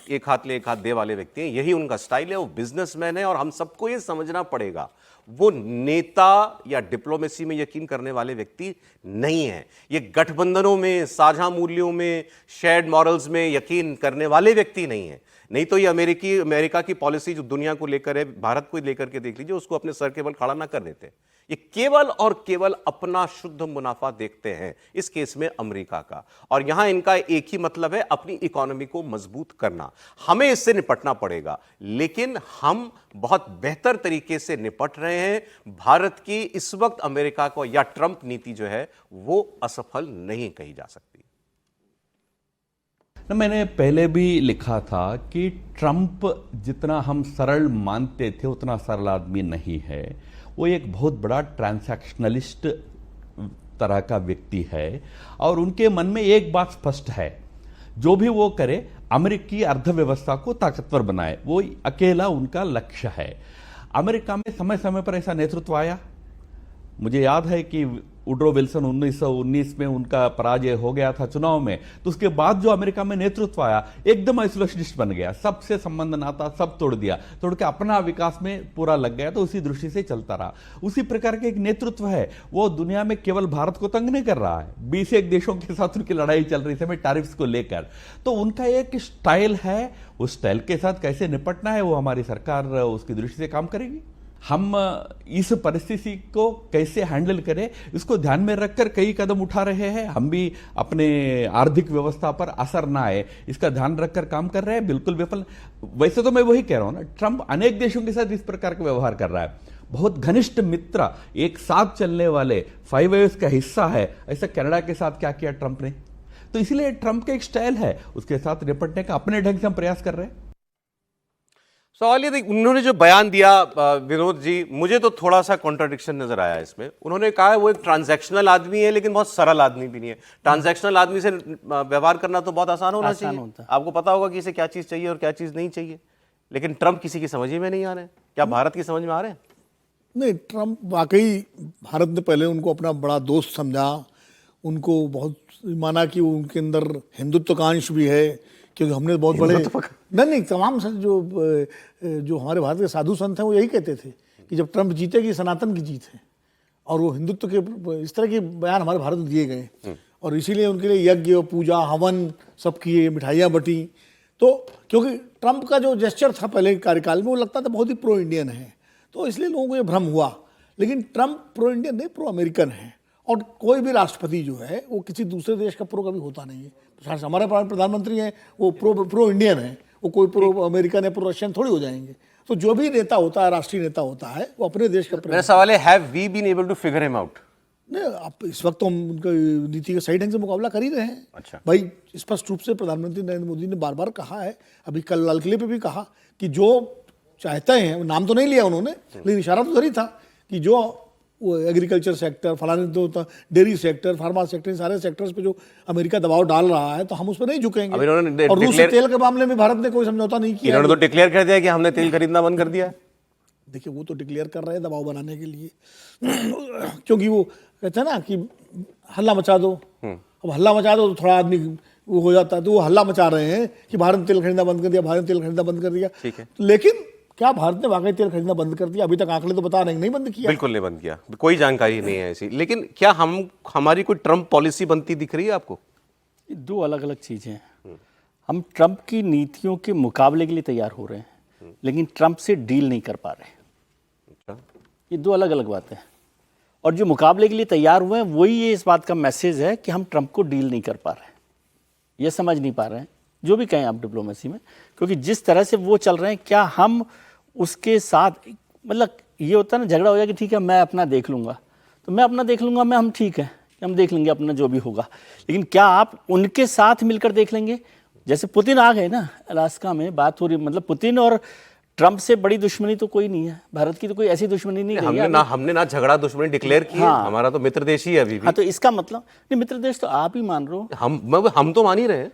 एक हाथ ले एक हाथ दे वाले व्यक्ति हैं, यही उनका स्टाइल है। वो बिजनेसमैन है और हम सबको ये समझना पड़ेगा वो नेता या डिप्लोमेसी में यकीन करने वाले व्यक्ति नहीं है। ये गठबंधनों में, साझा मूल्यों में, शेयर्ड मॉरल्स में यकीन करने वाले व्यक्ति नहीं है। नहीं तो ये अमेरिका की पॉलिसी जो दुनिया को लेकर है, भारत को लेकर के देख लीजिए, उसको अपने सर केवल खड़ा ना कर देते। ये केवल और केवल अपना शुद्ध मुनाफा देखते हैं, इस केस में अमेरिका का। और यहां इनका एक ही मतलब है, अपनी इकोनॉमी को मजबूत करना। हमें इससे निपटना पड़ेगा, लेकिन हम बहुत बेहतर तरीके से निपट रहे हैं। भारत की इस वक्त अमेरिका को या ट्रंप नीति जो है वो असफल नहीं कही जा सकती। मैंने पहले भी लिखा था कि ट्रंप जितना हम सरल मानते थे उतना सरल आदमी नहीं है। वो एक बहुत बड़ा ट्रांसैक्शनलिस्ट तरह का व्यक्ति है और उनके मन में एक बात स्पष्ट है, जो भी वो करे अमेरिकी अर्थव्यवस्था को ताकतवर बनाए, वो अकेला उनका लक्ष्य है। अमेरिका में समय समय पर ऐसा नेतृत्व आया। मुझे याद है कि वुड्रो विल्सन 1919 में उनका पराजय हो गया था चुनाव में, तो उसके बाद जो अमेरिका में नेतृत्व आया एकदम आइसोलेशनिस्ट बन गया, सबसे संबंध नाता सब तोड़ दिया, तोड़ के अपना विकास में पूरा लग गया। तो उसी दृष्टि से चलता रहा। उसी प्रकार के एक नेतृत्व है, वो दुनिया में केवल भारत को तंग नहीं कर रहा है, 21 देशों के साथ उनकी लड़ाई चल रही थी टैरिफ्स को लेकर। तो उनका एक स्टाइल है, उस स्टाइल के साथ कैसे निपटना है वो हमारी सरकार उसकी दृष्टि से काम करेगी। हम इस परिस्थिति को कैसे हैंडल करें इसको ध्यान में रखकर कई कदम उठा रहे हैं। हम भी अपने आर्थिक व्यवस्था पर असर ना आए इसका ध्यान रखकर काम कर रहे हैं। बिल्कुल विफल, वैसे तो मैं वही कह रहा हूं ना, ट्रंप अनेक देशों के साथ इस प्रकार का व्यवहार कर रहा है। बहुत घनिष्ठ मित्र, एक साथ चलने वाले, 5 आईज का हिस्सा है। ऐसा कनाडा के साथ क्या किया ट्रंप ने? तो इसलिए ट्रंप का एक स्टाइल है, उसके साथ निपटने का अपने ढंग से हम प्रयास कर रहे हैं। सवाल ये, उन्होंने जो बयान दिया विनोद जी, मुझे तो थोड़ा सा कॉन्ट्राडिक्शन नजर आया इसमें। उन्होंने कहा वो एक ट्रांजैक्शनल आदमी है लेकिन बहुत सरल आदमी भी नहीं है। ट्रांजैक्शनल आदमी से व्यवहार करना तो बहुत आसान होना चाहिए। आपको पता होगा कि इसे क्या चीज चाहिए और क्या चीज नहीं चाहिए, लेकिन ट्रंप किसी की समझ में नहीं आ रहे। क्या भारत की समझ में आ रहे हैं? नहीं, ट्रंप वाकई भारत ने पहले उनको अपना बड़ा दोस्त समझा, उनको बहुत माना कि उनके अंदर हिंदुत्वकांश भी है, क्योंकि हमने बहुत बड़े नहीं तमाम जो हमारे भारत के साधु संत हैं वो यही कहते थे कि जब ट्रंप जीतेगी सनातन की जीत है। और वो हिंदुत्व के इस तरह के बयान हमारे भारत में दिए गए और इसीलिए उनके लिए यज्ञ पूजा हवन सब किए, मिठाइयाँ बटी। तो क्योंकि ट्रंप का जो जेस्चर था पहले कार्यकाल में वो लगता था बहुत ही प्रो इंडियन है, तो इसलिए लोगों को ये भ्रम हुआ। लेकिन ट्रंप प्रो इंडियन नहीं, प्रो अमेरिकन है। और कोई भी राष्ट्रपति जो है वो किसी दूसरे देश का प्रो कभी होता नहीं है। हमारे प्रधानमंत्री हैं वो प्रो इंडियन है, वो कोई प्रो अमेरिकन या प्रो रशियन थोड़ी हो जाएंगे। तो जो भी नेता होता है, राष्ट्रीय नेता होता है, वो अपने देश का। मेरा सवाल है, have we been able to figure him out? नहीं, आप इस वक्त तो हम उनका नीति का सही ढंग से मुकाबला कर ही रहे हैं। अच्छा भाई, स्पष्ट रूप से प्रधानमंत्री नरेंद्र मोदी ने बार बार कहा है, अभी कल लाल किले पे भी कहा कि जो चाहते हैं, नाम तो नहीं लिया उन्होंने लेकिन इशारा तो जरूर था कि जो वो एग्रीकल्चर सेक्टर, फलाने तो डेयरी सेक्टर, फार्मा सेक्टर, सारे सेक्टर्स पे जो अमेरिका दबाव डाल रहा है तो हम उस पर नहीं झुकेंगे। और रूस से तेल के मामले में भारत ने कोई समझौता नहीं किया। इन्होंने तो डिक्लेयर कर दिया कि हमने तेल खरीदना बंद कर दिया। देखिए, वो तो डिक्लेयर कर रहे हैं दबाव बनाने के लिए क्योंकि वो कहते हैं ना कि हल्ला मचा दो। अब हल्ला मचा दो तो थोड़ा आदमी वो हो जाता है, तो वो हल्ला मचा रहे हैं कि भारत ने तेल खरीदना बंद कर दिया, भारत ने तेल खरीदना बंद कर दिया। ठीक है, लेकिन क्या भारत ने वाकई तेल खरीदना बंद कर दिया? अभी तक आंकड़े तो बता रहे नहीं बंद किया। बिल्कुल नहीं बंद किया, कोई जानकारी नहीं है ऐसी। लेकिन क्या हमारी कोई ट्रंप पॉलिसी बनती दिख रही है आपको? ये दो अलग अलग चीज़ें हैं। हम ट्रंप की नीतियों के मुकाबले के लिए तैयार हो रहे हैं, लेकिन ट्रंप से डील नहीं कर पा रहे। अच्छा, ये दो अलग अलग बातें हैं। और जो मुकाबले के लिए तैयार हुए हैं वही ये इस बात का मैसेज है कि हम ट्रंप को डील नहीं कर पा रहे हैं, ये समझ नहीं पा रहे हैं, जो भी कहें आप डिप्लोमेसी में। क्योंकि जिस तरह से वो चल रहे हैं, क्या हम उसके साथ, मतलब ये होता है ना, झगड़ा हो जाए कि ठीक है मैं अपना देख लूँगा, तो मैं अपना देख लूँगा, मैं हम ठीक है, हम देख लेंगे अपना जो भी होगा। लेकिन क्या आप उनके साथ मिलकर देख लेंगे? जैसे पुतिन आ गए ना, अलास्का में बात हो रही, मतलब पुतिन और ट्रंप से बड़ी दुश्मनी तो कोई नहीं है, भारत की तो कोई ऐसी दुश्मनी नहीं। हमने ना झगड़ा दुश्मनी डिक्लेयर की। हाँ, हमारा तो मित्र देश ही है अभी भी। हाँ, तो इसका मतलब नहीं, मित्र देश तो आप ही मान रहे हो। हम तो मान ही रहे हैं।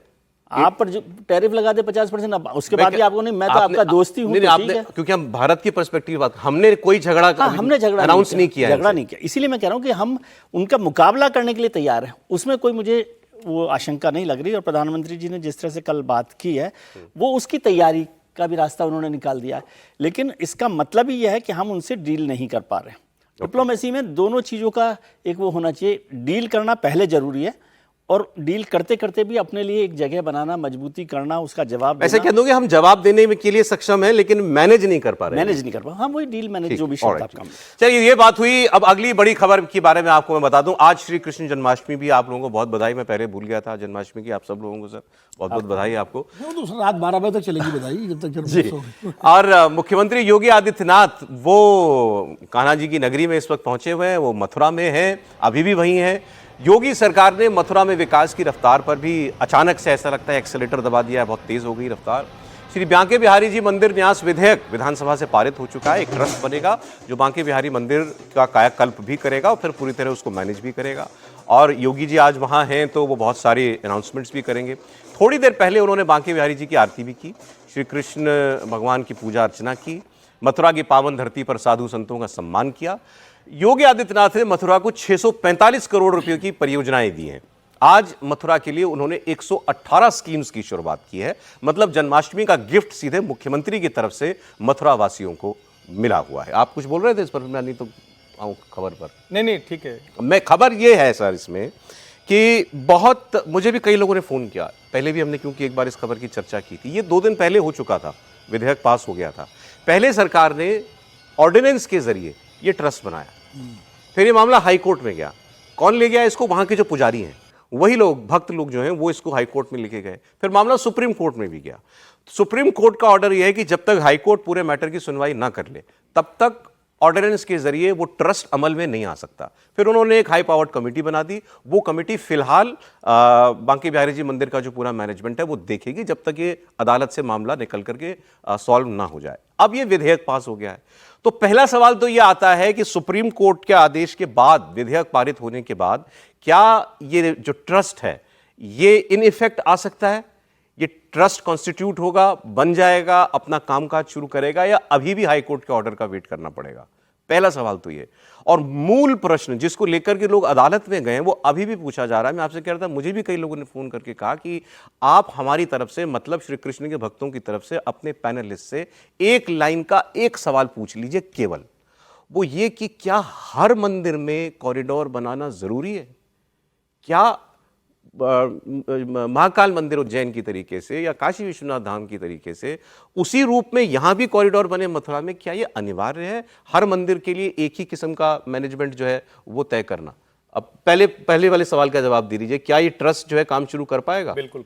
आप पर जो टैरिफ लगा दे 50%, उसके बाद भी आपको नहीं, मैं तो आपका दोस्ती हूँ। क्योंकि हम भारत की पर्सपेक्टिव बात, हमने कोई झगड़ा अनाउंस नहीं किया, झगड़ा नहीं किया। इसीलिए मैं कह रहा हूँ कि हम उनका मुकाबला करने के लिए तैयार हैं। उसमें कोई मुझे वो आशंका नहीं लग रही। और प्रधानमंत्री जी ने जिस तरह से कल बात की है, वो उसकी तैयारी का भी रास्ता उन्होंने निकाल दिया है। लेकिन इसका मतलब ही यह है कि हम उनसे डील नहीं कर पा रहे हैं। डिप्लोमेसी में दोनों चीज़ों का एक वो होना चाहिए, डील करना पहले जरूरी है और डील करते करते भी अपने लिए एक जगह बनाना, मजबूती करना, उसका जवाब ऐसे कह दूंगे हम जवाब देने के लिए सक्षम हैं लेकिन मैनेज नहीं कर पा रहे हैं। मैनेज नहीं कर पा। हाँ, वही डील मैनेज जो भी शब्द आप काम। चलिए, ये बात हुई। अब अगली बड़ी खबर के बारे में आपको मैं बता दूं, आज श्री कृष्ण जन्माष्टमी भी। आप लोगों को बहुत बधाई, मैं पहले भूल गया था जन्माष्टमी की। आप सब लोगों को सर बहुत बहुत बधाई आपको। वो तो रात 12 बजे तक चलेगी बधाई, जब तक जी। और मुख्यमंत्री योगी आदित्यनाथ वो कान्हा जी की नगरी में इस वक्त पहुंचे हुए हैं, वो मथुरा में हैं, अभी भी वहीं हैं। योगी सरकार ने मथुरा में विकास की रफ्तार पर भी अचानक से ऐसा लगता है एक्सेलेरेटर दबा दिया है, बहुत तेज हो गई रफ्तार। श्री बांके बिहारी जी मंदिर न्यास विधेयक विधानसभा से पारित हो चुका है। एक ट्रस्ट बनेगा जो बांके बिहारी मंदिर का कायाकल्प भी करेगा और फिर पूरी तरह उसको मैनेज भी करेगा। और योगी जी आज वहाँ हैं तो वो बहुत सारे अनाउंसमेंट्स भी करेंगे। थोड़ी देर पहले उन्होंने बांके बिहारी जी की आरती भी की, श्री कृष्ण भगवान की पूजा अर्चना की, मथुरा की पावन धरती पर साधु संतों का सम्मान किया। योगी आदित्यनाथ ने मथुरा को 645 करोड़ रुपए की परियोजनाएं दी हैं। आज मथुरा के लिए उन्होंने 118 स्कीम्स की शुरुआत की है। मतलब जन्माष्टमी का गिफ्ट सीधे मुख्यमंत्री की तरफ से मथुरा वासियों को मिला हुआ है। आप कुछ बोल रहे थे इस पर? मैं नहीं तो आऊं खबर पर। नहीं ठीक है। मैं खबर ये है सर इसमें कि बहुत, मुझे भी कई लोगों ने फोन किया, पहले भी हमने क्योंकि एक बार इस खबर की चर्चा की थी। ये 2 दिन पहले हो चुका था, विधेयक पास हो गया था। पहले सरकार ने ऑर्डिनेंस के जरिए ये ट्रस्ट बनाया, फिर ये मामला हाई कोर्ट में गया। कौन ले गया इसको? वहां के जो पुजारी हैं, वही लोग, भक्त लोग जो हैं, वो इसको हाई कोर्ट में लेके गए। फिर मामला सुप्रीम कोर्ट में भी गया। सुप्रीम कोर्ट का ऑर्डर यह है कि जब तक हाई कोर्ट पूरे मैटर की सुनवाई ना कर ले तब तक ऑर्डिनेंस के जरिए वो ट्रस्ट अमल में नहीं आ सकता। फिर उन्होंने एक हाई पावर्ड कमेटी बना दी। वो कमेटी फिलहाल बांके बिहारी जी मंदिर का जो पूरा मैनेजमेंट है वो देखेगी जब तक ये अदालत से मामला निकल करके सॉल्व ना हो जाए। अब ये विधेयक पास हो गया है तो पहला सवाल तो ये आता है कि सुप्रीम कोर्ट के आदेश के बाद, विधेयक पारित होने के बाद, क्या ये जो ट्रस्ट है ये इन इफेक्ट आ सकता है? ये ट्रस्ट कॉन्स्टिट्यूट होगा, बन जाएगा, अपना कामकाज शुरू करेगा, या अभी भी हाई कोर्ट के ऑर्डर का वेट करना पड़ेगा? पहला सवाल तो ये। और मूल प्रश्न जिसको लेकर के लोग अदालत में गए वो अभी भी पूछा जा रहा है। मैं आपसे कह रहा था, मुझे भी कई लोगों ने फोन करके कहा कि आप हमारी तरफ से, मतलब श्री कृष्ण के भक्तों की तरफ से, अपने पैनलिस्ट से एक लाइन का एक सवाल पूछ लीजिए केवल, वो ये कि क्या हर मंदिर में कॉरिडोर बनाना जरूरी है? क्या महाकाल मंदिर उज्जैन की तरीके से या काशी विश्वनाथ धाम की तरीके से उसी रूप में यहां भी कॉरिडोर बने मथुरा में? क्या ये अनिवार्य है हर मंदिर के लिए एक ही किस्म का मैनेजमेंट जो है वो तय करना? अब पहले वाले सवाल का जवाब दे दीजिए, क्या ये ट्रस्ट जो है काम शुरू कर पाएगा? बिल्कुल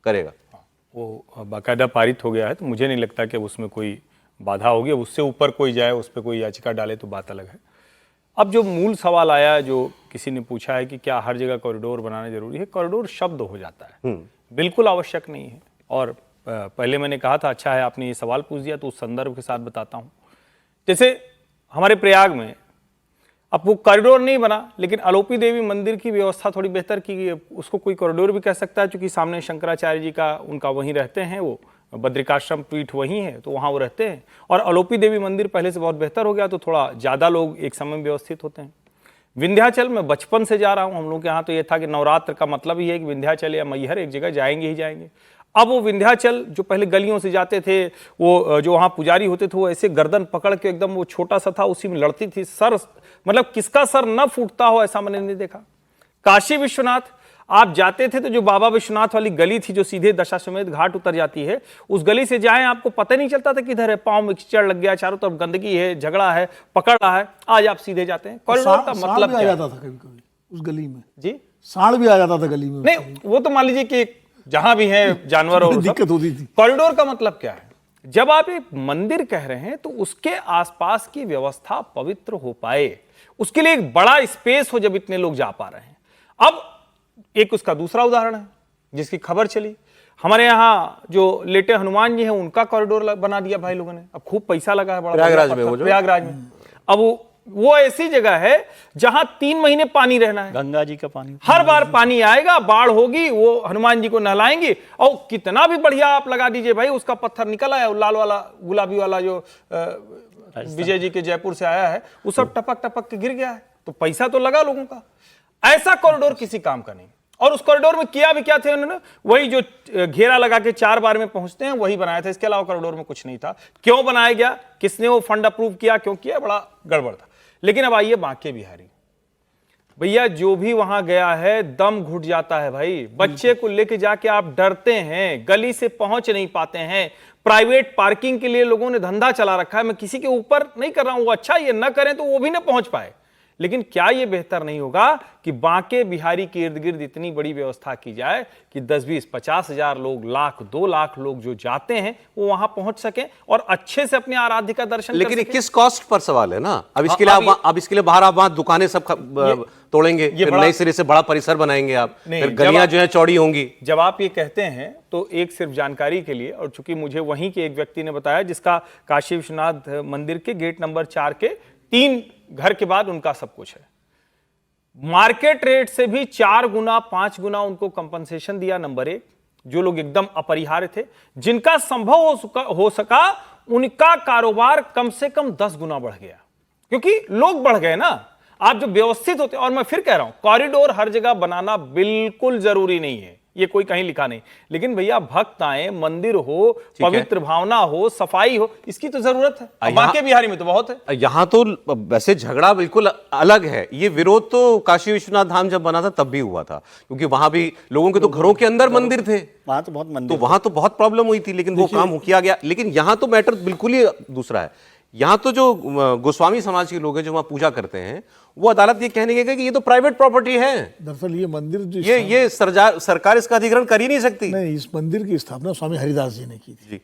करेगा। हाँ, वो बाकायदा पारित हो गया है तो मुझे नहीं लगता कि उसमें कोई बाधा होगी। उससे ऊपर कोई जाए, उस पर कोई याचिका डाले तो बात अलग है। अब जो मूल सवाल आया, जो किसी ने पूछा है कि क्या हर जगह कॉरिडोर बनाना जरूरी है? कॉरिडोर शब्द हो जाता है, बिल्कुल आवश्यक नहीं है। और पहले मैंने कहा था, अच्छा है आपने ये सवाल पूछ दिया तो उस संदर्भ के साथ बताता हूँ। जैसे हमारे प्रयाग में अब वो कॉरिडोर नहीं बना, लेकिन आलोपी देवी मंदिर की व्यवस्था थोड़ी बेहतर की गई। उसको कोई कॉरिडोर भी कह सकता है, क्योंकि सामने शंकराचार्य जी का, उनका वहीं रहते हैं, वो बद्रिकाश्रम पीठ वहीं है तो वहाँ वो रहते हैं। और आलोपी देवी मंदिर पहले से बहुत बेहतर हो गया तो थोड़ा ज़्यादा लोग एक समय में व्यवस्थित होते हैं। विंध्याचल में बचपन से जा रहा हूँ, हम लोग के यहाँ तो ये था कि नवरात्र का मतलब ही है कि विंध्याचल या मैहर एक जगह जाएंगे ही जाएंगे। अब वो विंध्याचल जो पहले गलियों से जाते थे, वो जो वहाँ पुजारी होते थे वो ऐसे गर्दन पकड़ के, एकदम वो छोटा सा था, उसी में लड़ती थी। सर, मतलब किसका सर न फूटता हो ऐसा मैंने नहीं देखा। काशी विश्वनाथ आप जाते थे तो जो बाबा विश्वनाथ वाली गली थी जो सीधे दशाश्वमेध घाट उतर जाती है, उस गली से जाएं आपको पता नहीं चलता था किधर है। पाँव में कीचड़ लग गया, चारों तरफ गंदगी है, झगड़ा है, पकड़ रहा है। आज आप सीधे जाते हैं। कॉरिडोर का मतलब क्या जाता था कभी-कभी उस गली में? जी, सांड भी आ जाता था गली में। नहीं, वो तो मान लीजिए कि जहां भी है जानवर और दिक्कत होती थी। कॉरिडोर का मतलब क्या है? जब आप एक मंदिर कह रहे हैं तो उसके आसपास की व्यवस्था पवित्र हो पाए, उसके लिए एक बड़ा स्पेस हो जब इतने लोग जा पा रहे हैं। अब एक उसका दूसरा उदाहरण है जिसकी खबर चली, हमारे यहाँ जो लेटे हनुमान जी हैं उनका कॉरिडोर बना दिया भाई लोगों ने। अब खूब पैसा लगा है, बड़ा प्रयागराज में, वो प्रयागराज में। अब वो ऐसी जगह है जहां 3 महीने पानी रहना है, गंगा जी का पानी, हर बार पानी आएगा, बाढ़ होगी, वो हनुमान जी को नहलाएंगे। और कितना भी बढ़िया आप लगा दीजिए भाई, उसका पत्थर निकल आया, लाल वाला गुलाबी वाला जो विजय जी के जयपुर से आया है, वो सब टपक टपक के गिर गया है। तो पैसा तो लगा लोगों का। ऐसा कॉरिडोर किसी काम का नहीं। और उस कॉरिडोर में किया भी क्या थे उन्होंने, वही जो घेरा लगा के 4 बार में पहुंचते हैं वही बनाया था, इसके अलावा कॉरिडोर में कुछ नहीं था। क्यों बनाया गया, किसने वो फंड अप्रूव किया, क्यों किया, बड़ा गड़बड़ था। लेकिन अब आइए बांके बिहारी, भैया जो भी वहां गया है दम घुट जाता है भाई। बच्चे को लेके जाके आप डरते हैं, गली से पहुंच नहीं पाते हैं, प्राइवेट पार्किंग के लिए लोगों ने धंधा चला रखा है। मैं किसी के ऊपर नहीं कर रहा हूं, वो अच्छा ये न करें तो वो भी ना पहुंच पाए, लेकिन क्या यह बेहतर नहीं होगा कि बांके बिहारी के इर्द गिर्द इतनी बड़ी व्यवस्था की जाए कि 10-20-50 हजार लोग, लाख 2 लाख लोग जो जाते हैं वो वहां पहुंच सके और अच्छे से अपने आराध्य का दर्शन कर लेकिन सके। किस कॉस्ट पर सवाल है ना। अब इसके लिए आप इसके लिए बाहर आप वहां दुकानें सब तोड़ेंगे, फिर नए सिरे से बड़ा परिसर बनाएंगे आप, फिर गलियां जो है चौड़ी होंगी। जब आप ये कहते हैं तो एक सिर्फ जानकारी के लिए, और चूंकि मुझे वहीं के एक व्यक्ति ने बताया जिसका काशी विश्वनाथ मंदिर के गेट नंबर 4 के 3 घर के बाद उनका सब कुछ है, मार्केट रेट से भी 4 गुना 5 गुना उनको कंपनसेशन दिया। नंबर 1, जो लोग एकदम अपरिहार्य थे, जिनका संभव हो सका उनका कारोबार कम से कम 10 गुना बढ़ गया, क्योंकि लोग बढ़ गए ना। आप जब व्यवस्थित होते, और मैं फिर कह रहा हूं कॉरिडोर हर जगह बनाना बिल्कुल जरूरी नहीं है, ये कोई कहीं लिखा नहीं, लेकिन भैया भक्त आए, मंदिर हो, पवित्र भावना हो, सफाई हो, इसकी तो जरूरत है। बांके बिहारी में तो बहुत है। यहाँ तो वैसे झगड़ा बिल्कुल अलग है। ये विरोध तो काशी विश्वनाथ धाम जब बना था तब भी हुआ था, क्योंकि वहां भी लोगों के तो घरों के अंदर मंदिर थे, वहां तो बहुत मंदिर, तो वहां तो बहुत प्रॉब्लम हुई थी, लेकिन वो काम किया गया। लेकिन यहाँ तो मैटर बिल्कुल ही दूसरा है। यहाँ तो जो गोस्वामी समाज के लोग हैं जो वहां पूजा करते हैं, वो अदालत ये कहने गए कि ये तो प्राइवेट प्रॉपर्टी है। दरअसल ये मंदिर जो ये सरकार इसका अधिग्रहण कर ही नहीं सकती। नहीं, इस मंदिर की स्थापना स्वामी हरिदास जी ने की थी,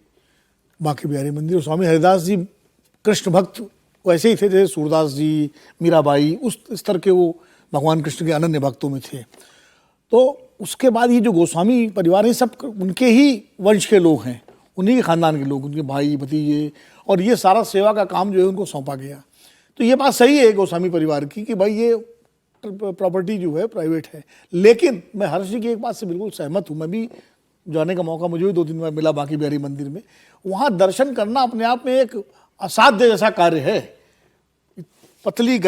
बांके बिहारी मंदिर। स्वामी हरिदास जी कृष्ण भक्त वैसे ही थे जैसे सूरदास जी, मीराबाई, उस स्तर के वो भगवान कृष्ण के अनन्य भक्तों में थे। तो उसके बाद ये जो गोस्वामी परिवार है सब उनके ही वंश के लोग हैं, उन्हीं के खानदान के लोग, उनके भाई भतीजे, और ये सारा सेवा का काम जो है उनको सौंपा गया। तो ये बात सही है गोस्वामी परिवार की कि भाई ये प्रॉपर्टी जो है प्राइवेट है। लेकिन मैं हर्ष जी की एक बात से बिल्कुल सहमत हूँ। मैं भी जाने का मौका मुझे भी 2-3 बार मिला बांके बिहारी मंदिर में। वहाँ दर्शन करना अपने आप में एक असाध्य जैसा कार्य है। पतली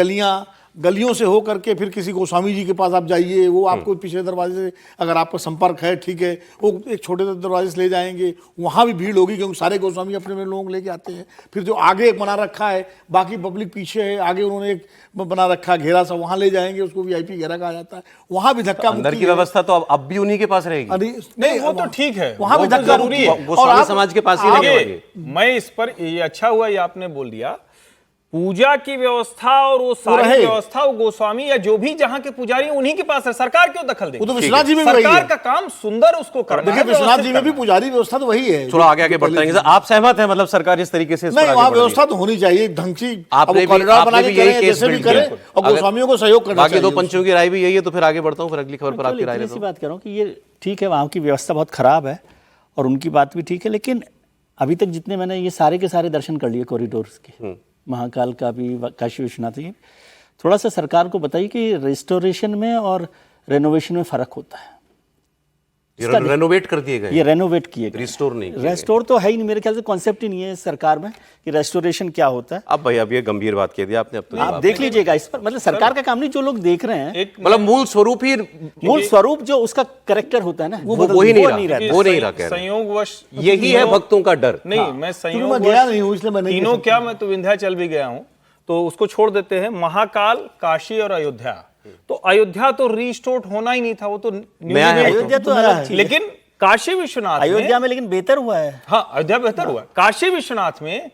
गलियों से हो करके फिर किसी गोस्वामी जी के पास आप जाइए, वो आपको पिछले दरवाजे से अगर आपका संपर्क है ठीक है, वो एक छोटे दरवाजे से ले जाएंगे। वहाँ भी भीड़ होगी क्योंकि सारे गोस्वामी अपने में लोग लेके आते हैं। फिर जो आगे एक बना रखा है, बाकी पब्लिक पीछे है, आगे उन्होंने एक बना रखा है घेरा सा, वहाँ ले जाएंगे, उसको VIP घेरा कहा जाता है। वहाँ भी धक्का अंदर की व्यवस्था तो अब भी उन्हीं के पास रहेगी। नहीं, वो तो ठीक है, वहाँ भी धक्का जरूरी है, गोस्वामी समाज के पास ही रहेगी। मैं इस पर ये अच्छा हुआ ये आपने बोल दिया, पूजा की व्यवस्था और वो सारी व्यवस्था वो गोस्वामी या जो भी जहां के पुजारी उन्हीं के पास है, सरकार क्यों दखल दे? वो तो विश्वनाथ जी में सरकार का काम सुंदर उसको करना है। देखिए विश्वनाथ जी में भी पुजारी व्यवस्था तो वही है। थोड़ा आगे बढ़ते हैं। आप सहमत हैं मतलब सरकार इस तरीके से? नहीं, वहाँ व्यवस्था तो होनी चाहिए ढंग से। आपने भी यही केस भी करें और गोस्वामियों को सहयोग करना चाहिए। बाकी 2 पंचों की राय भी यही है, तो फिर आगे बढ़ता हूँ, फिर अगली खबर पर आपकी राय लेता हूँ। बात कर रहा हूँ कि ये ठीक है, वहाँ की व्यवस्था बहुत खराब है और उनकी बात भी ठीक है, लेकिन अभी तक जितने मैंने ये सारे के सारे दर्शन कर लिए कॉरिडोर्स के, महाकाल का भी, काशी विश्वनाथ की, थोड़ा सा सरकार को बताइए कि रेस्टोरेशन में और रेनोवेशन में फर्क होता है। रेनोवेट कर दिए गए, ये रेनोवेट किए गए, रिस्टोर नहीं किए। रेस्टोर तो है ही नहीं, मेरे ख्याल से कॉन्सेप्ट ही नहीं है सरकार में कि रेस्टोरेशन क्या होता है। अब भाई अब ये गंभीर बात कह दी आपने। अब तो आप देख लीजिएगा इस पर, मतलब सरकार का काम नहीं, जो लोग देख रहे हैं मतलब मूल स्वरूप जो उसका कैरेक्टर होता है ना, वो ही नहीं रहा। संयोगवश यही है भक्तों का डर। नहीं, मैं संयोग गया नहीं हूँ इसलिए मैं नहीं तीनों क्या, मैं तो विंध्याचल भी गया हूँ, तो उसको छोड़ देते हैं। महाकाल, काशी और अयोध्या, तो अयोध्या तो रीस्टोर होना ही नहीं था, वो तो नया है। अयोध्या तो अलग चीज है, लेकिन काशी विश्वनाथ अयोध्या में लेकिन बेहतर हुआ है। हाँ, अयोध्या बेहतर हुआ। काशी विश्वनाथ में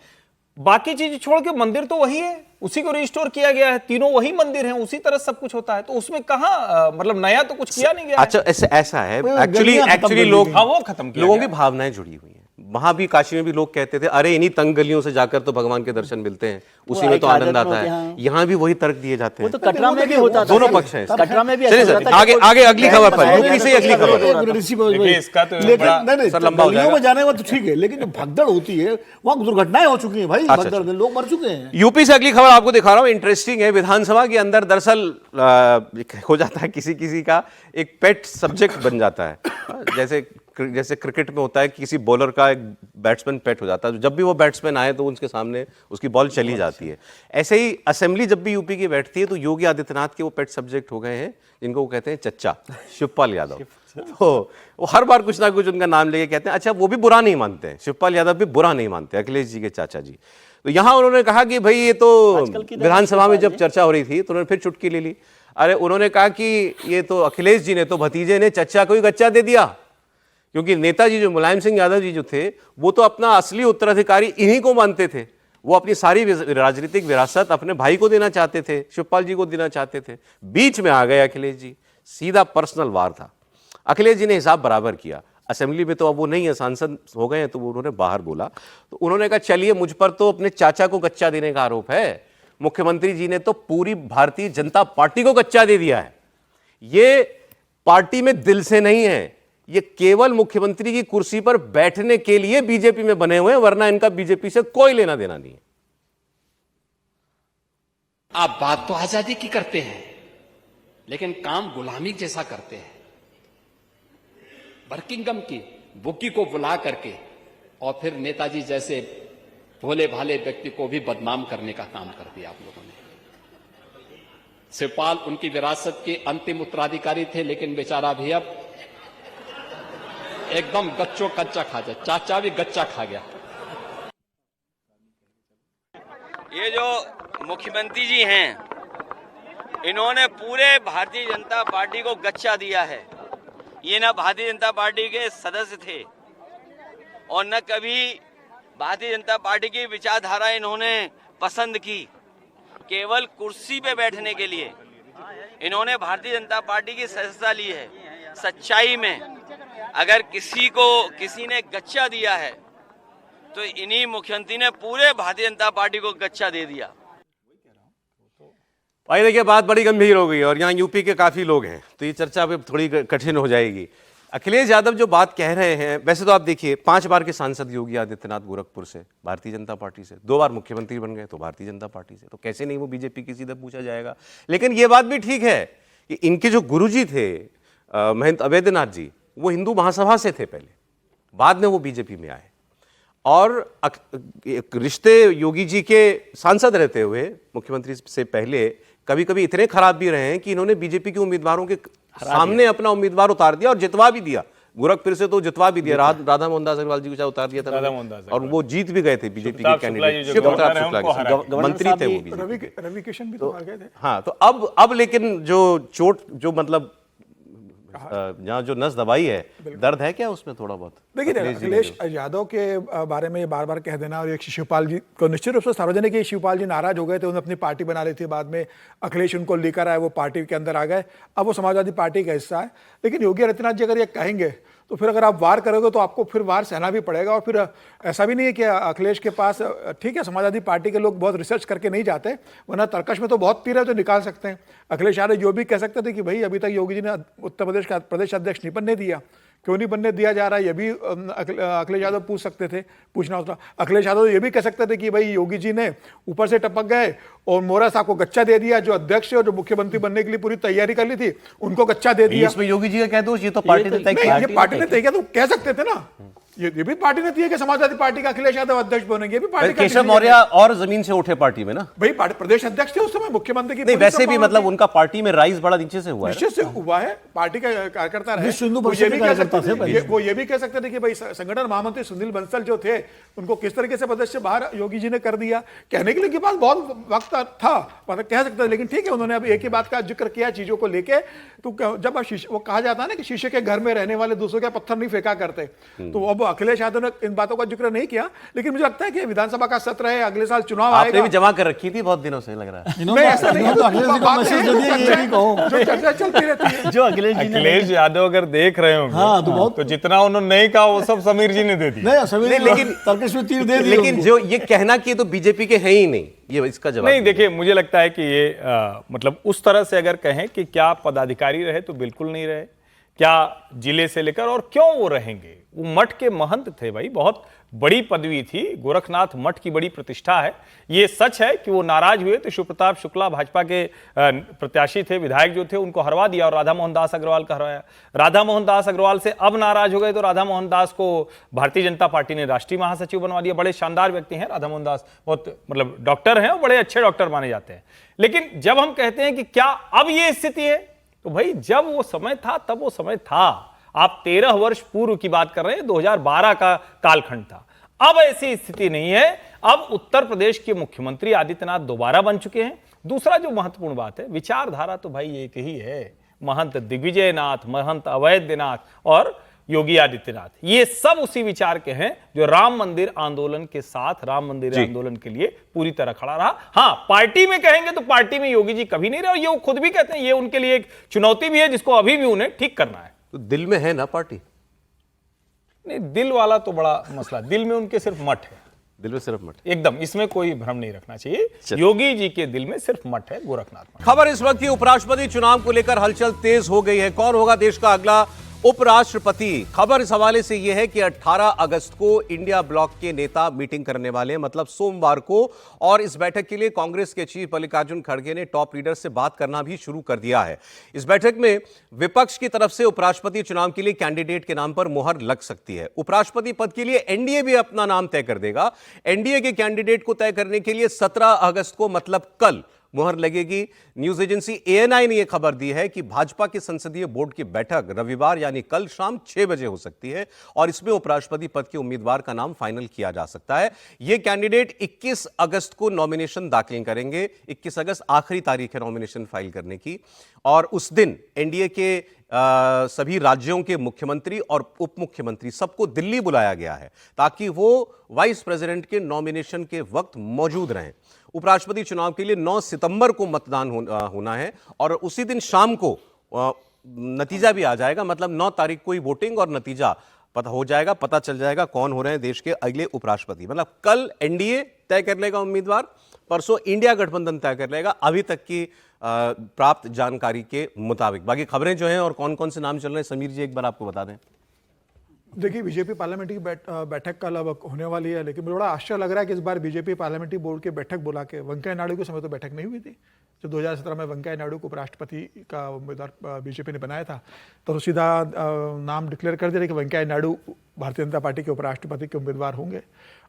बाकी चीज छोड़ के मंदिर तो वही है, उसी को रिस्टोर किया गया है, तीनों वही मंदिर हैं, उसी तरह सब कुछ होता है, तो उसमें कहाँ मतलब नया तो कुछ किया नहीं गया। अच्छा, ऐसा है एक्चुअली लोग, हाँ, वो खत्म किया, लोगों की भावनाएं जुड़ी हुई हैं। वहां भी काशी में भी लोग कहते थे अरे इन्हीं तंग गलियों से जाकर तो भगवान के दर्शन मिलते हैं, उसी में तो आनंद आता है। यहाँ भी वही तर्क दिए जाते हैं। वो तो कटरा में भी होता था, दोनों पक्ष हैं। कटरा में भी आगे अगली खबर पर, यूपी से अगली खबर। इसका तो गलियों में जाने में तो ठीक है, लेकिन जो भगदड़ होती है वहाँ दुर्घटनाएं हो चुकी है भाई, भगदड़ में लोग मर चुके हैं। यूपी से अगली खबर आपको दिखा रहा हूँ, इंटरेस्टिंग है। विधानसभा के अंदर दरअसल हो जाता है किसी का एक पेट सब्जेक्ट बन जाता है, जैसे जैसे क्रिकेट में होता है कि किसी बॉलर का एक बैट्समैन पेट हो जाता है, जब भी वो बैट्समैन आए तो उनके सामने उसकी बॉल चली जाती है। ऐसे ही असेंबली जब भी यूपी की बैठती है तो योगी आदित्यनाथ के वो पेट सब्जेक्ट हो गए हैं जिनको वो कहते हैं चच्चा, शिवपाल यादव। तो वो हर बार कुछ ना कुछ उनका नाम लेके कहते हैं। अच्छा, वो भी बुरा नहीं मानते हैं, शिवपाल यादव भी बुरा नहीं मानते अखिलेश जी के चाचा जी। तो यहाँ उन्होंने कहा कि भाई ये तो विधानसभा में जब चर्चा हो रही थी तो उन्होंने फिर चुटकी ले ली। अरे उन्होंने कहा कि ये तो अखिलेश जी ने तो भतीजे ने चच्चा को ही गच्चा दे दिया, क्योंकि नेताजी जो मुलायम सिंह यादव जी जो थे वो तो अपना असली उत्तराधिकारी इन्हीं को मानते थे। वो अपनी सारी राजनीतिक विरासत अपने भाई को देना चाहते थे, शिवपाल जी को देना चाहते थे। बीच में आ गए अखिलेश जी, सीधा पर्सनल वार था। अखिलेश जी ने हिसाब बराबर किया। असेंबली में तो अब वो नहीं है, सांसद हो गए हैं, तो उन्होंने बाहर बोला। तो उन्होंने कहा चलिए मुझ पर तो अपने चाचा को कच्चा देने का आरोप है, मुख्यमंत्री जी ने तो पूरी भारतीय जनता पार्टी को कच्चा दे दिया है। ये पार्टी में दिल से नहीं है, ये केवल मुख्यमंत्री की कुर्सी पर बैठने के लिए बीजेपी में बने हुए हैं, वरना इनका बीजेपी से कोई लेना देना नहीं है। आप बात तो आजादी की करते हैं लेकिन काम गुलामी जैसा करते हैं। बर्किंघम की बुकी को बुला करके और फिर नेताजी जैसे भोले भाले व्यक्ति को भी बदनाम करने का काम कर दिया आप लोगों ने। शिवपाल उनकी विरासत के अंतिम उत्तराधिकारी थे, लेकिन बेचारा भी अब एकदम गच्चो कच्चा खा जाए, चाचा भी गच्चा खा गया। ये जो मुख्यमंत्री जी हैं, इन्होंने पूरे भारतीय जनता पार्टी को गच्चा दिया है। ये ना भारतीय जनता पार्टी के सदस्य थे और न कभी भारतीय जनता पार्टी की विचारधारा इन्होंने पसंद की। केवल कुर्सी पे बैठने के लिए इन्होंने भारतीय जनता पार्टी की सदस्यता ली है। सच्चाई में अगर किसी ने गच्चा दिया है तो इन्हीं मुख्यमंत्री ने पूरे भारतीय जनता पार्टी को गच्चा दे दिया। भाई देखिए, बात बड़ी गंभीर हो गई और यहाँ यूपी के काफी लोग हैं, तो ये चर्चा अब थोड़ी कठिन हो जाएगी। अखिलेश यादव जो बात कह रहे हैं, वैसे तो आप देखिए 5 बार के सांसद योगी आदित्यनाथ गोरखपुर से, भारतीय जनता पार्टी से, 2 बार मुख्यमंत्री बन गए तो भारतीय जनता पार्टी से, तो कैसे नहीं वो बीजेपी की सीधा पूछा जाएगा। लेकिन ये बात भी ठीक है कि इनके जो गुरुजी थे महंत अवैधनाथ जी, वो हिंदू महासभा से थे पहले, बाद में वो बीजेपी में आए और रिश्ते योगी जी के सांसद रहते हुए मुख्यमंत्री से पहले कभी कभी इतने खराब भी रहे हैं कि इन्होंने बीजेपी के उम्मीदवारों के सामने अपना उम्मीदवार उतार दिया और जितवा भी दिया। गोरखपुर से तो जितवा भी दिया, राधा मोहनदास अग्रवाल जी को उतार दिया था और वो जीत भी गए थे बीजेपी के कैंडिडेट, शिवप्रताप शुक्ला के मंत्री थे वो, रवि किशन भी तो हार गए थे। हाँ, तो अब लेकिन जो चोट जो मतलब जहाँ जो नस दबाई है, दर्द है क्या उसमें थोड़ा बहुत? देखिए, अखिलेश यादव के बारे में बार बार कह देना और एक शिवपाल जी को निश्चित रूप से सार्वजनिक, शिवपाल जी नाराज हो गए थे, उन्होंने अपनी पार्टी बना ली थी, बाद में अखिलेश उनको लेकर आए, वो पार्टी के अंदर आ गए, अब वो समाजवादी पार्टी का हिस्सा है। लेकिन योगी आदित्यनाथ जी अगर ये कहेंगे तो फिर अगर आप वार करोगे तो आपको फिर वार सहना भी पड़ेगा। और फिर ऐसा भी नहीं है कि अखिलेश के पास, ठीक है, समाजवादी पार्टी के लोग बहुत रिसर्च करके नहीं जाते, वरना तर्कश में तो बहुत तीर है जो निकाल सकते हैं। अखिलेश यादव जो भी कह सकते थे कि भाई अभी तक योगी जी ने उत्तर प्रदेश का प्रदेश अध्यक्ष नहीं बनने दिया, क्यों नहीं बनने दिया जा रहा है, ये भी अखिलेश यादव पूछ सकते थे, पूछना होता। अखिलेश यादव ये भी कह सकते थे कि भाई योगी जी ने ऊपर से टपक गए और मोरा साहब को गच्चा दे दिया, जो अध्यक्ष और जो मुख्यमंत्री बनने के लिए पूरी तैयारी कर ली थी उनको गच्चा दे दिया। इसमें योगी जी का कह दो, ये तो पार्टी ने तय किया, ये पार्टी ने तय किया, तो कह सकते थे ना, ये भी पार्टी ने तय कि समाजवादी पार्टी का अखिलेश यादव अध्यक्ष बनेंगे, भी पार्टी का। केशव मौर्य और जमीन से उठे पार्टी में ना, भाई प्रदेश अध्यक्ष थे उस समय, मुख्यमंत्री की नहीं, वैसे भी मतलब उनका पार्टी में राइज बड़ा नीचे से हुआ है, निश्चित से हुआ है, पार्टी का कार्यकर्ता रहे। वो ये भी कह सकते थे कि भाई संगठन महामंत्री सुनील बंसल जो थे उनको किस तरीके से पद से बाहर योगी जी ने कर दिया। कहने के लिए पास बहुत वक्त था, मतलब कह सकते थे, लेकिन ठीक है, उन्होंने अब एक ही बात का जिक्र किया चीजों को लेके। तो जब वो कहा जाता है ना कि शीशे के घर में रहने वाले दूसरों के पत्थर नहीं फेंका करते, तो अब अखिलेश यादव ने इन बातों का जिक्र नहीं किया। लेकिन मुझे लगता है कि विधानसभा का सत्र है, अगले साल चुनाव आएगा। आपने भी जमा कर रखी थी बहुत दिनों से, लग रहा है। नहीं, ऐसा नहीं है, जो चर्चा चलती रहती है। जो अखिलेश यादव अगर देख रहे होंगे तो जितना उन्होंने नहीं कहा वो सब समीर जी ने दे दिया। लेकिन जो ये कहना कि तो बीजेपी के हैं ही नहीं, ये इसका जवाब नहीं। देखिए, मुझे लगता है कि ये मतलब उस तरह से अगर कहें कि क्या पदाधिकारी रहे तो बिल्कुल नहीं रहे, क्या जिले से लेकर, और क्यों वो रहेंगे? वो मठ के महंत थे भाई, बहुत बड़ी पदवी थी, गोरखनाथ मठ की बड़ी प्रतिष्ठा है। ये सच है कि वो नाराज हुए तो शिव प्रताप शुक्ला भाजपा के प्रत्याशी थे, विधायक जो थे, उनको हरवा दिया और राधा मोहन दास अग्रवाल का हरवाया। राधा मोहन दास अग्रवाल से अब नाराज हो गए तो राधा मोहन दास को भारतीय जनता पार्टी ने राष्ट्रीय महासचिव बनवा दिया। बड़े शानदार व्यक्ति हैं राधा मोहन दास, बहुत मतलब डॉक्टर हैं और बड़े अच्छे डॉक्टर माने जाते हैं। लेकिन जब हम कहते हैं कि क्या अब ये स्थिति है, तो भाई जब वो समय था तब वो समय था। आप 13 वर्ष पूर्व की बात कर रहे हैं, 2012 का कालखंड था। अब ऐसी स्थिति नहीं है। अब उत्तर प्रदेश के मुख्यमंत्री आदित्यनाथ दोबारा बन चुके हैं। दूसरा जो महत्वपूर्ण बात है, विचारधारा तो भाई एक ही है, महंत दिग्विजयनाथ, महंत अवैधनाथ और योगी आदित्यनाथ, ये सब उसी विचार के हैं जो राम मंदिर आंदोलन के साथ, राम मंदिर आंदोलन के लिए पूरी तरह खड़ा रहा। हाँ, पार्टी में कहेंगे तो पार्टी में योगी जी कभी नहीं रहे, और ये वो खुद भी कहते हैं, ये उनके लिए एक चुनौती भी है जिसको अभी भी उन्हें ठीक करना है। तो दिल में है ना पार्टी? नहीं, दिल वाला तो बड़ा मसला, दिल में उनके सिर्फ मठ है, दिल में सिर्फ मठ, एकदम इसमें कोई भ्रम नहीं रखना चाहिए। योगी जी के दिल में सिर्फ मठ है, गोरखनाथ मठ। खबर इस वक्त की उपराष्ट्रपति चुनाव को लेकर हलचल तेज हो गई है। कौन होगा देश का अगला उपराष्ट्रपति? खबर इस हवाले से यह है कि 18 अगस्त को इंडिया ब्लॉक के नेता मीटिंग करने वाले हैं, मतलब सोमवार को, और इस बैठक के लिए कांग्रेस के चीफ मल्लिकार्जुन खड़गे ने टॉप लीडर से बात करना भी शुरू कर दिया है। इस बैठक में विपक्ष की तरफ से उपराष्ट्रपति चुनाव के लिए कैंडिडेट के नाम पर मुहर लग सकती है। उपराष्ट्रपति पद के लिए एनडीए भी अपना नाम तय कर देगा। एनडीए के कैंडिडेट को तय करने के लिए 17 अगस्त को, मतलब कल, मुहर लगेगी। न्यूज एजेंसी एएनआई ने यह खबर दी है कि भाजपा के संसदीय बोर्ड की बैठक रविवार यानी कल शाम 6 बजे हो सकती है और इसमें उपराष्ट्रपति पद के उम्मीदवार का नाम फाइनल किया जा सकता है। यह कैंडिडेट 21 अगस्त को नॉमिनेशन दाखिल करेंगे। 21 अगस्त आखिरी तारीख है नॉमिनेशन फाइल करने की, और उस दिन एनडीए के सभी राज्यों के मुख्यमंत्री और उप मुख्यमंत्री सबको दिल्ली बुलाया गया है ताकि वो वाइस प्रेसिडेंट के नॉमिनेशन के वक्त मौजूद रहें। उपराष्ट्रपति चुनाव के लिए 9 सितंबर को मतदान होना है और उसी दिन शाम को नतीजा भी आ जाएगा, मतलब 9 तारीख को ही वोटिंग और नतीजा पता हो जाएगा, पता चल जाएगा कौन हो रहे हैं देश के अगले उपराष्ट्रपति। मतलब कल एनडीए तय कर लेगा उम्मीदवार, परसों इंडिया गठबंधन तय कर लेगा, अभी तक की प्राप्त जानकारी के मुताबिक। बाकी खबरें जो हैं और कौन कौन से नाम चल रहे हैं, समीर जी एक बार आपको बता दें। देखिए, बीजेपी पार्लियामेंट्री बैठक कल अब होने वाली है, लेकिन मुझे बड़ा आश्चर्य लग रहा है कि इस बार बीजेपी पार्लियामेंट्री बोर्ड की बैठक बुला के, वेंकैया नायडू के समय तो बैठक नहीं हुई थी। जब 2017 में वेंकैया नायडू को उपराष्ट्रपति का उम्मीदवार बीजेपी ने बनाया था तो सीधा नाम डिक्लेयर कर दिया कि वेंकैया नायडू भारतीय जनता पार्टी के उपराष्ट्रपति के उम्मीदवार होंगे।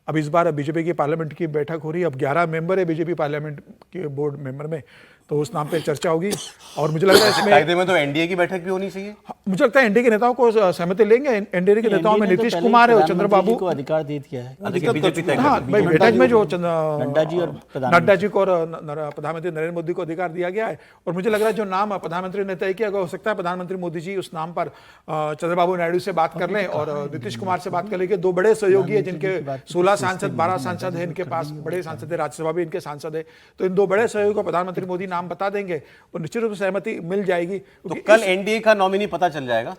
अब इस बार बीजेपी की पार्लियामेंट की बैठक हो रही है। अब 11 मेंबर है बीजेपी पार्लियामेंट के बोर्ड मेंबर में, तो उस नाम पे चर्चा होगी। और मुझे लगता है इसमें कायदे में तो एनडीए की बैठक भी होनी चाहिए। मुझे लगता है एनडीए के नेताओं को सहमति लेंगे। एनडीए के नेताओं में नीतीश कुमार है और चंद्रबाबू को अधिकार दे दिया है। हाँ भाई, बैठक में जो नड्डा जी और प्रधानमंत्री नरेंद्र मोदी को अधिकार दिया गया है। और मुझे लग रहा है जो नाम प्रधानमंत्री ने तय किया, हो सकता है प्रधानमंत्री मोदी जी उस नाम पर चंद्रबाबू नायडू से बात कर लें और नीतीश कुमार से बात कर लें। दो बड़े सहयोगी है जिनके 16 सांसद 12 सांसद है इनके पास, बड़े सांसद है, राज्यसभा भी इनके सांसद है, तो इन दो बड़े सहयोगी को प्रधानमंत्री मोदी नाम बता देंगे और निश्चित रूप से सहमति मिल जाएगी। तो कल एनडीए का नॉमिनी पता चल जाएगा।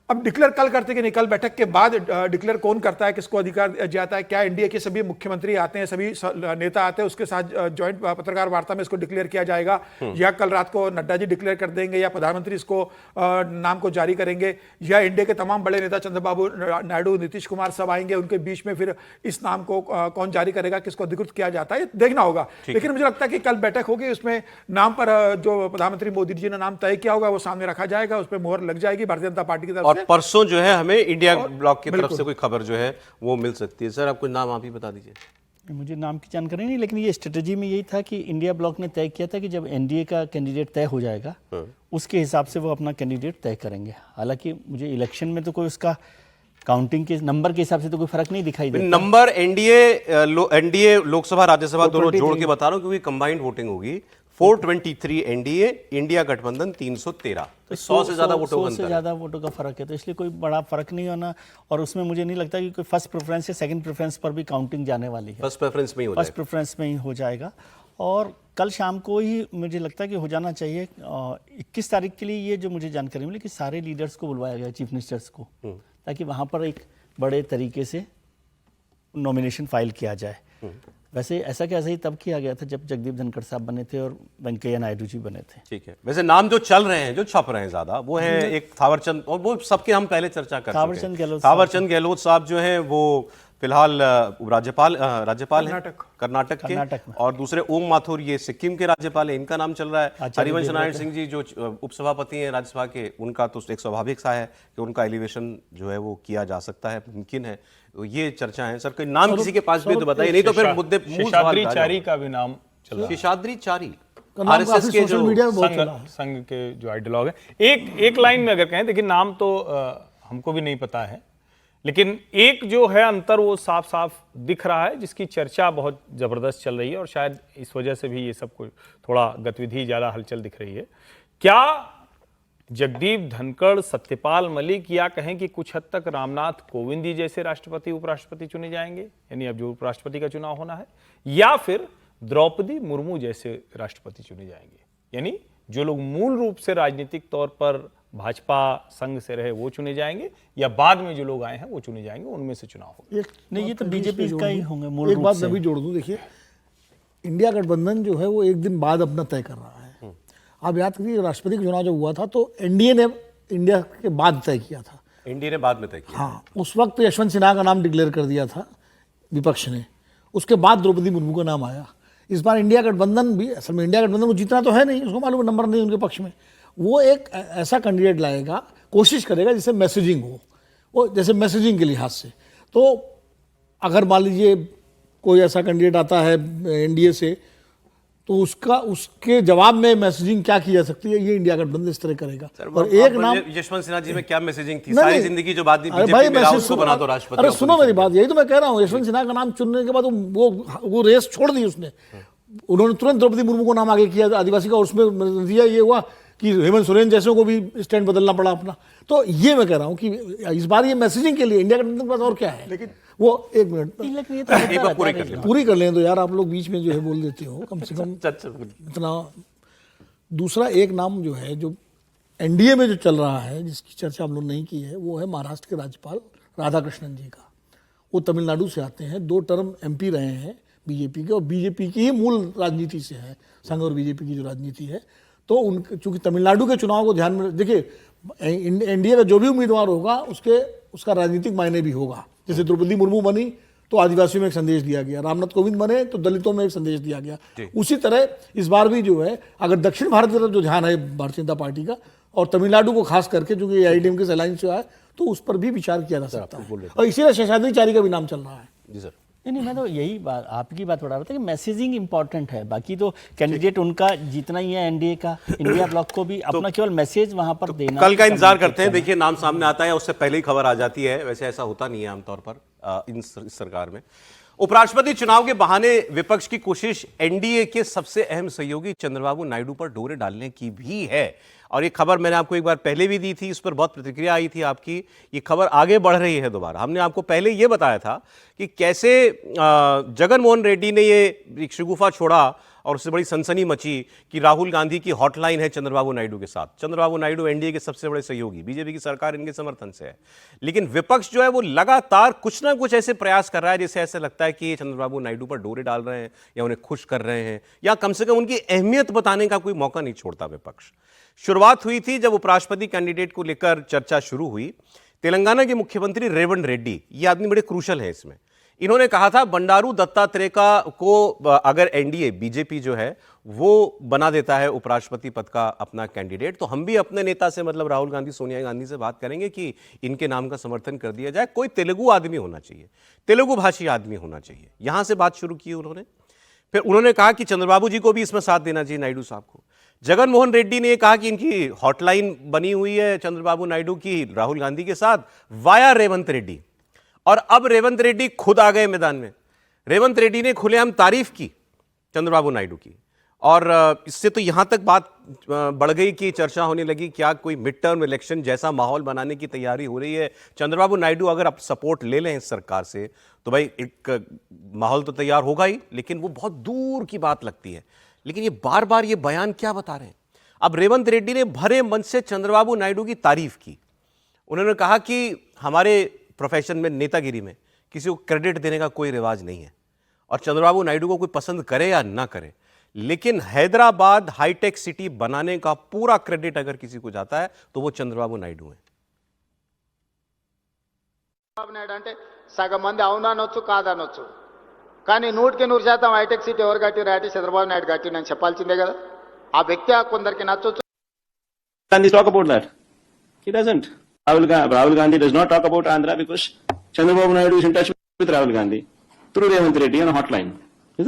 अब डिक्लेयर कल करते कि नहीं, कल बैठक के बाद डिक्लेयर कौन करता है, किसको अधिकार जाता है, क्या एनडीए के सभी मुख्यमंत्री आते हैं, सभी नेता आते हैं, उसके साथ ज्वाइंट पत्रकार वार्ता में इसको डिक्लेयर किया जाएगा, या कल रात को नड्डा जी डिक्लेयर कर देंगे, या प्रधानमंत्री इसको नाम को जारी करेंगे, या एनडीए के तमाम बड़े नेता चंद्रबाबू नायडू, नीतीश कुमार सब आएंगे, उनके बीच में फिर इस नाम को कौन जारी करेगा, किसको अधिकृत किया जाता है, देखना होगा। लेकिन मुझे लगता है कि कल बैठक होगी, उसमें नाम पर जो प्रधानमंत्री मोदी जी ने नाम तय किया होगा वो सामने रखा जाएगा, उस पर मुहर लग जाएगी भारतीय जनता पार्टी की तरफ से। और परसों जो है हमें इंडिया ब्लॉक की तरफ से कोई खबर जो है वो मिल सकती है। सर आप कुछ नाम आप ही बता दीजिए। मुझे नाम की जानकारी नहीं, लेकिन ये स्ट्रेटजी में यही था कि इंडिया ब्लॉक ने तय किया था कि जब एनडीए का कैंडिडेट तय हो जाएगा उसके हिसाब से वो अपना कैंडिडेट तय करेंगे। हालांकि मुझे इलेक्शन में तो कोई उसका काउंटिंग के नंबर के हिसाब से तो कोई फर्क नहीं दिखाई देता। नंबर एनडीए लोकसभा राज्यसभा दोनों जोड़ के बता रहा हूं क्योंकि कंबाइंड वोटिंग होगी। 423 एनडीए, इंडिया गठबंधन 313, तो 100 से ज्यादा वोटों का अंतर, 100 से ज्यादा वोटों का फर्क है, तो इसलिए कोई बड़ा फर्क नहीं होना। और उसमें मुझे नहीं लगता कि कोई फर्स्ट प्रेफरेंस या सेकंड प्रेफरेंस पर भी काउंटिंग जाने वाली है। फर्स्ट प्रेफरेंस में ही हो फर्स्ट प्रेफरेंस में ही हो जाएगा। और कल शाम को ही मुझे लगता है कि हो जाना चाहिए। 21 तारीख के लिए ये जो मुझे जानकारी मिली कि सारे लीडर्स को बुलवाया गया, चीफ मिनिस्टर्स को, ताकि वहाँ पर एक बड़े तरीके से नॉमिनेशन फाइल किया जाए। वैसे ऐसा क्या ही तब किया गया था जब जगदीप धनखड़ साहब बने थे और वेंकैया नायडू जी बने थे। ठीक है, वैसे नाम जो चल रहे हैं, जो छप रहे हैं ज्यादा, वो है एक थावरचंद, और वो सबके हम पहले चर्चा कर थावरचंद गहलोत थावरचंद गहलोत साहब जो हैं वो फिलहाल राज्यपाल हैं कर्नाटक के, और दूसरे ओम माथुर ये सिक्किम के राज्यपाल हैं, इनका नाम चल रहा है। हरिवंश नारायण सिंह जी जो उपसभापति हैं राज्यसभा के, उनका तो एक स्वाभाविक सा है कि उनका एलिवेशन जो है वो किया जा सकता है, मुमकिन है। ये चर्चा है सर, कोई नाम किसी के पास भी तो बताइए, नहीं तो फिर मुद्दे शेषाद्री चारी का भी नाम चल रहा है। शेषाद्री चारी आरएसएस के जो संघ के जो आइडियोलॉग है। एक लाइन में अगर कहें, देखिए नाम तो हमको भी नहीं पता है, लेकिन एक जो है अंतर वो साफ साफ दिख रहा है, जिसकी चर्चा बहुत जबरदस्त चल रही है, और शायद इस वजह से भी ये सब कुछ थोड़ा गतिविधि ज्यादा हलचल दिख रही है। क्या जगदीप धनखड़, सत्यपाल मलिक, या कहें कि कुछ हद तक रामनाथ कोविंद जी जैसे राष्ट्रपति उपराष्ट्रपति चुने जाएंगे, यानी अब जो उपराष्ट्रपति का चुनाव होना है, या फिर द्रौपदी मुर्मू जैसे राष्ट्रपति चुने जाएंगे, यानी जो लोग मूल रूप से राजनीतिक तौर पर भाजपा संघ से रहे वो चुने जाएंगे, या बाद में जो लोग आए हैं वो चुने जाएंगे, उनमें से चुनाव होगा। नहीं, ये तो बीजेपी का ही होंगे मूल एक रूप बात से। मैं भी जोड़ दूं, देखिए इंडिया गठबंधन जो है वो एक दिन बाद अपना तय कर रहा है। आप याद करिए राष्ट्रपति का चुनाव जब हुआ था तो एनडीए ने इंडिया के बाद तय किया था, एनडीए ने बाद में तय किया। हाँ, उस वक्त यशवंत सिन्हा का नाम डिक्लेयर कर दिया था विपक्ष ने, उसके बाद द्रौपदी मुर्मू का नाम आया। इस बार इंडिया गठबंधन भी, असल में इंडिया गठबंधन को जीतना तो है नहीं, उसको मालूम नंबर नहीं उनके पक्ष में, वो एक ऐसा कैंडिडेट लाएगा, कोशिश करेगा जिससे मैसेजिंग हो, वो जैसे मैसेजिंग के लिहाज से। तो अगर मान लीजिए कोई ऐसा कैंडिडेट आता है एनडीए से, तो उसके जवाब में मैसेजिंग क्या की जा सकती है, ये इंडिया गठबंधन इस तरह करेगा। और एक नाम यशवंत सिन्हा जी में क्या मैसेजिंग थी? सारी जिंदगी जो बात बीजेपी में रहा उसको बना दो राष्ट्रपति। अरे सुनो मेरी बात, यही तो मैं कह रहा हूँ, यशवंत सिन्हा का नाम चुनने के बाद वो रेस छोड़ दी उसने, उन्होंने तुरंत द्रौपदी मुर्मू को नाम आगे किया आदिवासी का, और उसमें नतीजा ये हुआ कि हेमंत सोरेन जैसों को भी स्टैंड बदलना पड़ा अपना। तो ये मैं कह रहा हूँ कि इस बार ये मैसेजिंग के लिए इंडिया गठबंधन के पास और क्या है। लेकिन वो एक मिनट पूरी कर लें तो यार, आप लोग बीच में जो है बोल देते हो, कम से कम इतना। दूसरा एक नाम जो है जो एनडीए में जो चल रहा है, जिसकी चर्चा हम लोग नहीं की है, वो है महाराष्ट्र के राज्यपाल राधाकृष्णन जी का। वो तमिलनाडु से आते हैं, 2 टर्म एमपी रहे हैं बीजेपी के, और बीजेपी की ही मूल राजनीति से है, संघ और बीजेपी की जो राजनीति है। तो उनके चूंकि तमिलनाडु के चुनाव को ध्यान में देखिए, एनडीए का जो भी उम्मीदवार होगा उसका राजनीतिक मायने भी होगा। जैसे द्रौपदी मुर्मू बनी तो आदिवासियों में एक संदेश दिया गया, रामनाथ कोविंद बने तो दलितों में एक संदेश दिया गया। उसी तरह इस बार भी जो है, अगर दक्षिण भारत की तरफ जो ध्यान है भारतीय जनता पार्टी का, और तमिलनाडु को खास करके चूंकि एआईडीएमके से अलायंस हुआ है, तो उस पर भी विचार किया जा सकता है। और इसीलिए शेषाद्री चारी का भी नाम चल रहा है। जी सर। नहीं, मैं तो यही बात आपकी बात बढ़ा रहा था कि मैसेजिंग इंपॉर्टेंट है, बाकी तो कैंडिडेट उनका जीतना ही है एनडीए का, इंडिया ब्लॉक को भी अपना केवल मैसेज वहां पर देना। कल का इंतजार करते हैं, देखिए नाम सामने आता है उससे पहले ही खबर आ जाती है, वैसे ऐसा होता नहीं है आमतौर पर इस सरकार में। उपराष्ट्रपति चुनाव के बहाने विपक्ष की कोशिश एनडीए के सबसे अहम सहयोगी चंद्रबाबू नायडू पर डोरे डालने की भी है, और ये खबर मैंने आपको एक बार पहले भी दी थी, इस पर बहुत प्रतिक्रिया आई थी आपकी। ये खबर आगे बढ़ रही है दोबारा। हमने आपको पहले ये बताया था कि कैसे जगन मोहन रेड्डी ने ये एक शगुफा छोड़ा और उससे बड़ी सनसनी मची कि राहुल गांधी की हॉटलाइन है चंद्रबाबू नायडू के साथ। चंद्रबाबू नायडू एनडीए के सबसे बड़े सहयोगी, बीजेपी की सरकार इनके समर्थन से है, लेकिन विपक्ष जो है वो लगातार कुछ ना कुछ ऐसे प्रयास कर रहा है जिससे ऐसा लगता है कि ये चंद्रबाबू नायडू पर डोरे डाल रहे हैं या उन्हें खुश कर रहे हैं, या कम से कम उनकी अहमियत बताने का कोई मौका नहीं छोड़ता विपक्ष। शुरुआत हुई थी जब उपराष्ट्रपति कैंडिडेट को लेकर चर्चा शुरू हुई। तेलंगाना के मुख्यमंत्री रेवंत रेड्डी, ये आदमी बड़े क्रूशल है इसमें, इन्होंने कहा था बंडारू दत्तात्रेय को अगर एनडीए बीजेपी जो है वो बना देता है उपराष्ट्रपति पद का अपना कैंडिडेट, तो हम भी अपने नेता से, मतलब राहुल गांधी सोनिया गांधी से बात करेंगे कि इनके नाम का समर्थन कर दिया जाए। कोई तेलुगु आदमी होना चाहिए, तेलुगु भाषी आदमी होना चाहिए। यहां से बात शुरू की उन्होंने। फिर उन्होंने कहा कि चंद्रबाबू जी को भी इसमें साथ देना चाहिए, नायडू साहब को। जगन मोहन रेड्डी ने यह कहा कि इनकी हॉटलाइन बनी हुई है चंद्रबाबू नायडू की राहुल गांधी के साथ वाया रेवंत रेड्डी, और अब रेवंत रेड्डी खुद आ गए मैदान में। रेवंत रेड्डी ने खुलेआम तारीफ की चंद्रबाबू नायडू की, और इससे तो यहां तक बात बढ़ गई कि चर्चा होने लगी क्या कोई मिड टर्म इलेक्शन जैसा माहौल बनाने की तैयारी हो रही है। चंद्रबाबू नायडू अगर आप सपोर्ट ले लें इस सरकार से तो भाई एक माहौल तो तैयार होगा ही, लेकिन वो बहुत दूर की बात लगती है। लेकिन ये बार बार ये बयान क्या बता रहे हैं? अब रेवंत रेड्डी ने भरे मन से चंद्रबाबू नायडू की तारीफ की। उन्होंने कहा कि हमारे प्रोफेशन में, नेतागिरी में, किसी को क्रेडिट देने का कोई रिवाज नहीं है, और चंद्रबाबू नायडू को कोई पसंद करे या ना करे, लेकिन हैदराबाद हाईटेक सिटी बनाने का पूरा क्रेडिट अगर किसी को जाता है तो वो चंद्रबाबू नायडू है। నాయుడు అంటే సగం మంది అవుననొచ్చు కాదనొచ్చు, కానీ 100% హైటెక్ సిటీ ఎవరు కట్టిరు అంటే చంద్రబాబు నాయుడు కట్టిండు అని చెప్పాల్సిందే కదా. ఆ వ్యక్తి కొందరికి నచ్చొచ్చు. Gandhi talk about that. He doesn't. Rahul Gandhi does not talk about Andhra because Chandrababu Naidu is in touch with Rahul Gandhi through Revanth Reddy on a hotline. Is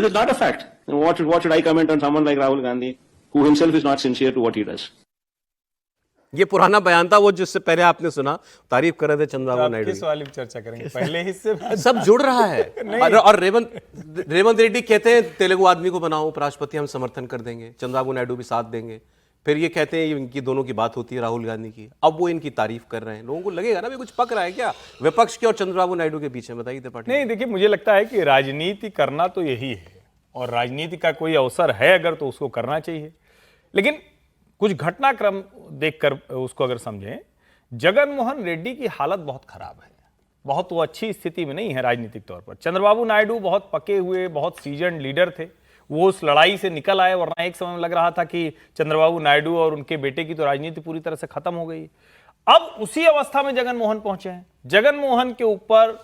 it not a fact? What should I comment on someone like Rahul Gandhi who himself is not sincere to what he does? ये पुराना बयान था वो जिससे पहले आपने सुना, तारीफ कर रहे थे चंद्रबाबू नायडू किस वाली चर्चा करेंगे, पहले हिस्से सब जुड़ रहा है। और रेवंत रेड्डी कहते हैं तेलुगु आदमी को बनाओ उपराष्ट्रपति, हम समर्थन कर देंगे, चंद्रबाबू नायडू भी साथ देंगे। फिर ये कहते हैं इनकी दोनों की बात होती है राहुल गांधी की, अब वो इनकी तारीफ कर रहे हैं। लोगों को लगेगा ना भी कुछ पक रहा है क्या विपक्ष के और चंद्रबाबू नायडू के बीच में, बताइए त्रिपाठी। नहीं देखिए, मुझे लगता है कि राजनीति करना तो यही है, और राजनीति का कोई अवसर है अगर तो उसको करना चाहिए, लेकिन कुछ घटनाक्रम देखकर उसको अगर समझें, जगन मोहन रेड्डी की हालत बहुत खराब है, बहुत वो अच्छी स्थिति में नहीं है राजनीतिक तौर पर। चंद्रबाबू नायडू बहुत पके हुए, बहुत सीजन लीडर थे, वो उस लड़ाई से निकल आए, वरना एक समय में लग रहा था कि चंद्रबाबू नायडू और उनके बेटे की तो राजनीति पूरी तरह से खत्म हो गई। अब उसी अवस्था में जगन मोहन पहुंचे हैं। जगन मोहन के ऊपर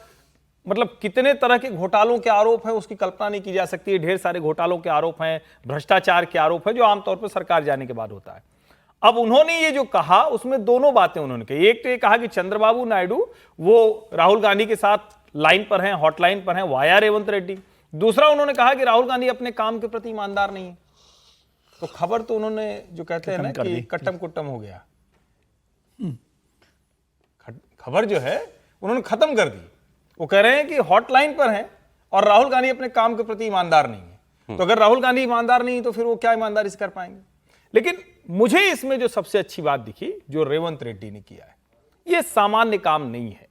मतलब कितने तरह के घोटालों के आरोप हैं उसकी कल्पना नहीं की जा सकती है। ढेर सारे घोटालों के आरोप हैं, भ्रष्टाचार के आरोप हैं, जो आमतौर पर सरकार जाने के बाद होता है। अब उन्होंने ये जो कहा उसमें दोनों बातें उन्होंने कही। एक तो ये कहा कि चंद्रबाबू नायडू वो राहुल गांधी के साथ लाइन पर हैं, हॉटलाइन पर हैं वाया रेवंत रेड्डी। दूसरा उन्होंने कहा कि राहुल गांधी अपने काम के प्रति ईमानदार नहीं है। तो खबर तो उन्होंने जो कहते हैं ना कि कट्टम कुट्टम हो गया, खबर जो है उन्होंने खत्म कर दी। वो कह रहे हैं कि हॉटलाइन पर हैं और राहुल गांधी अपने काम के प्रति ईमानदार नहीं है। तो अगर राहुल गांधी ईमानदार नहीं तो फिर वो क्या ईमानदारी से कर पाएंगे। लेकिन मुझे इसमें जो सबसे अच्छी बात दिखी जो रेवंत रेड्डी ने किया है, ये सामान्य काम नहीं है।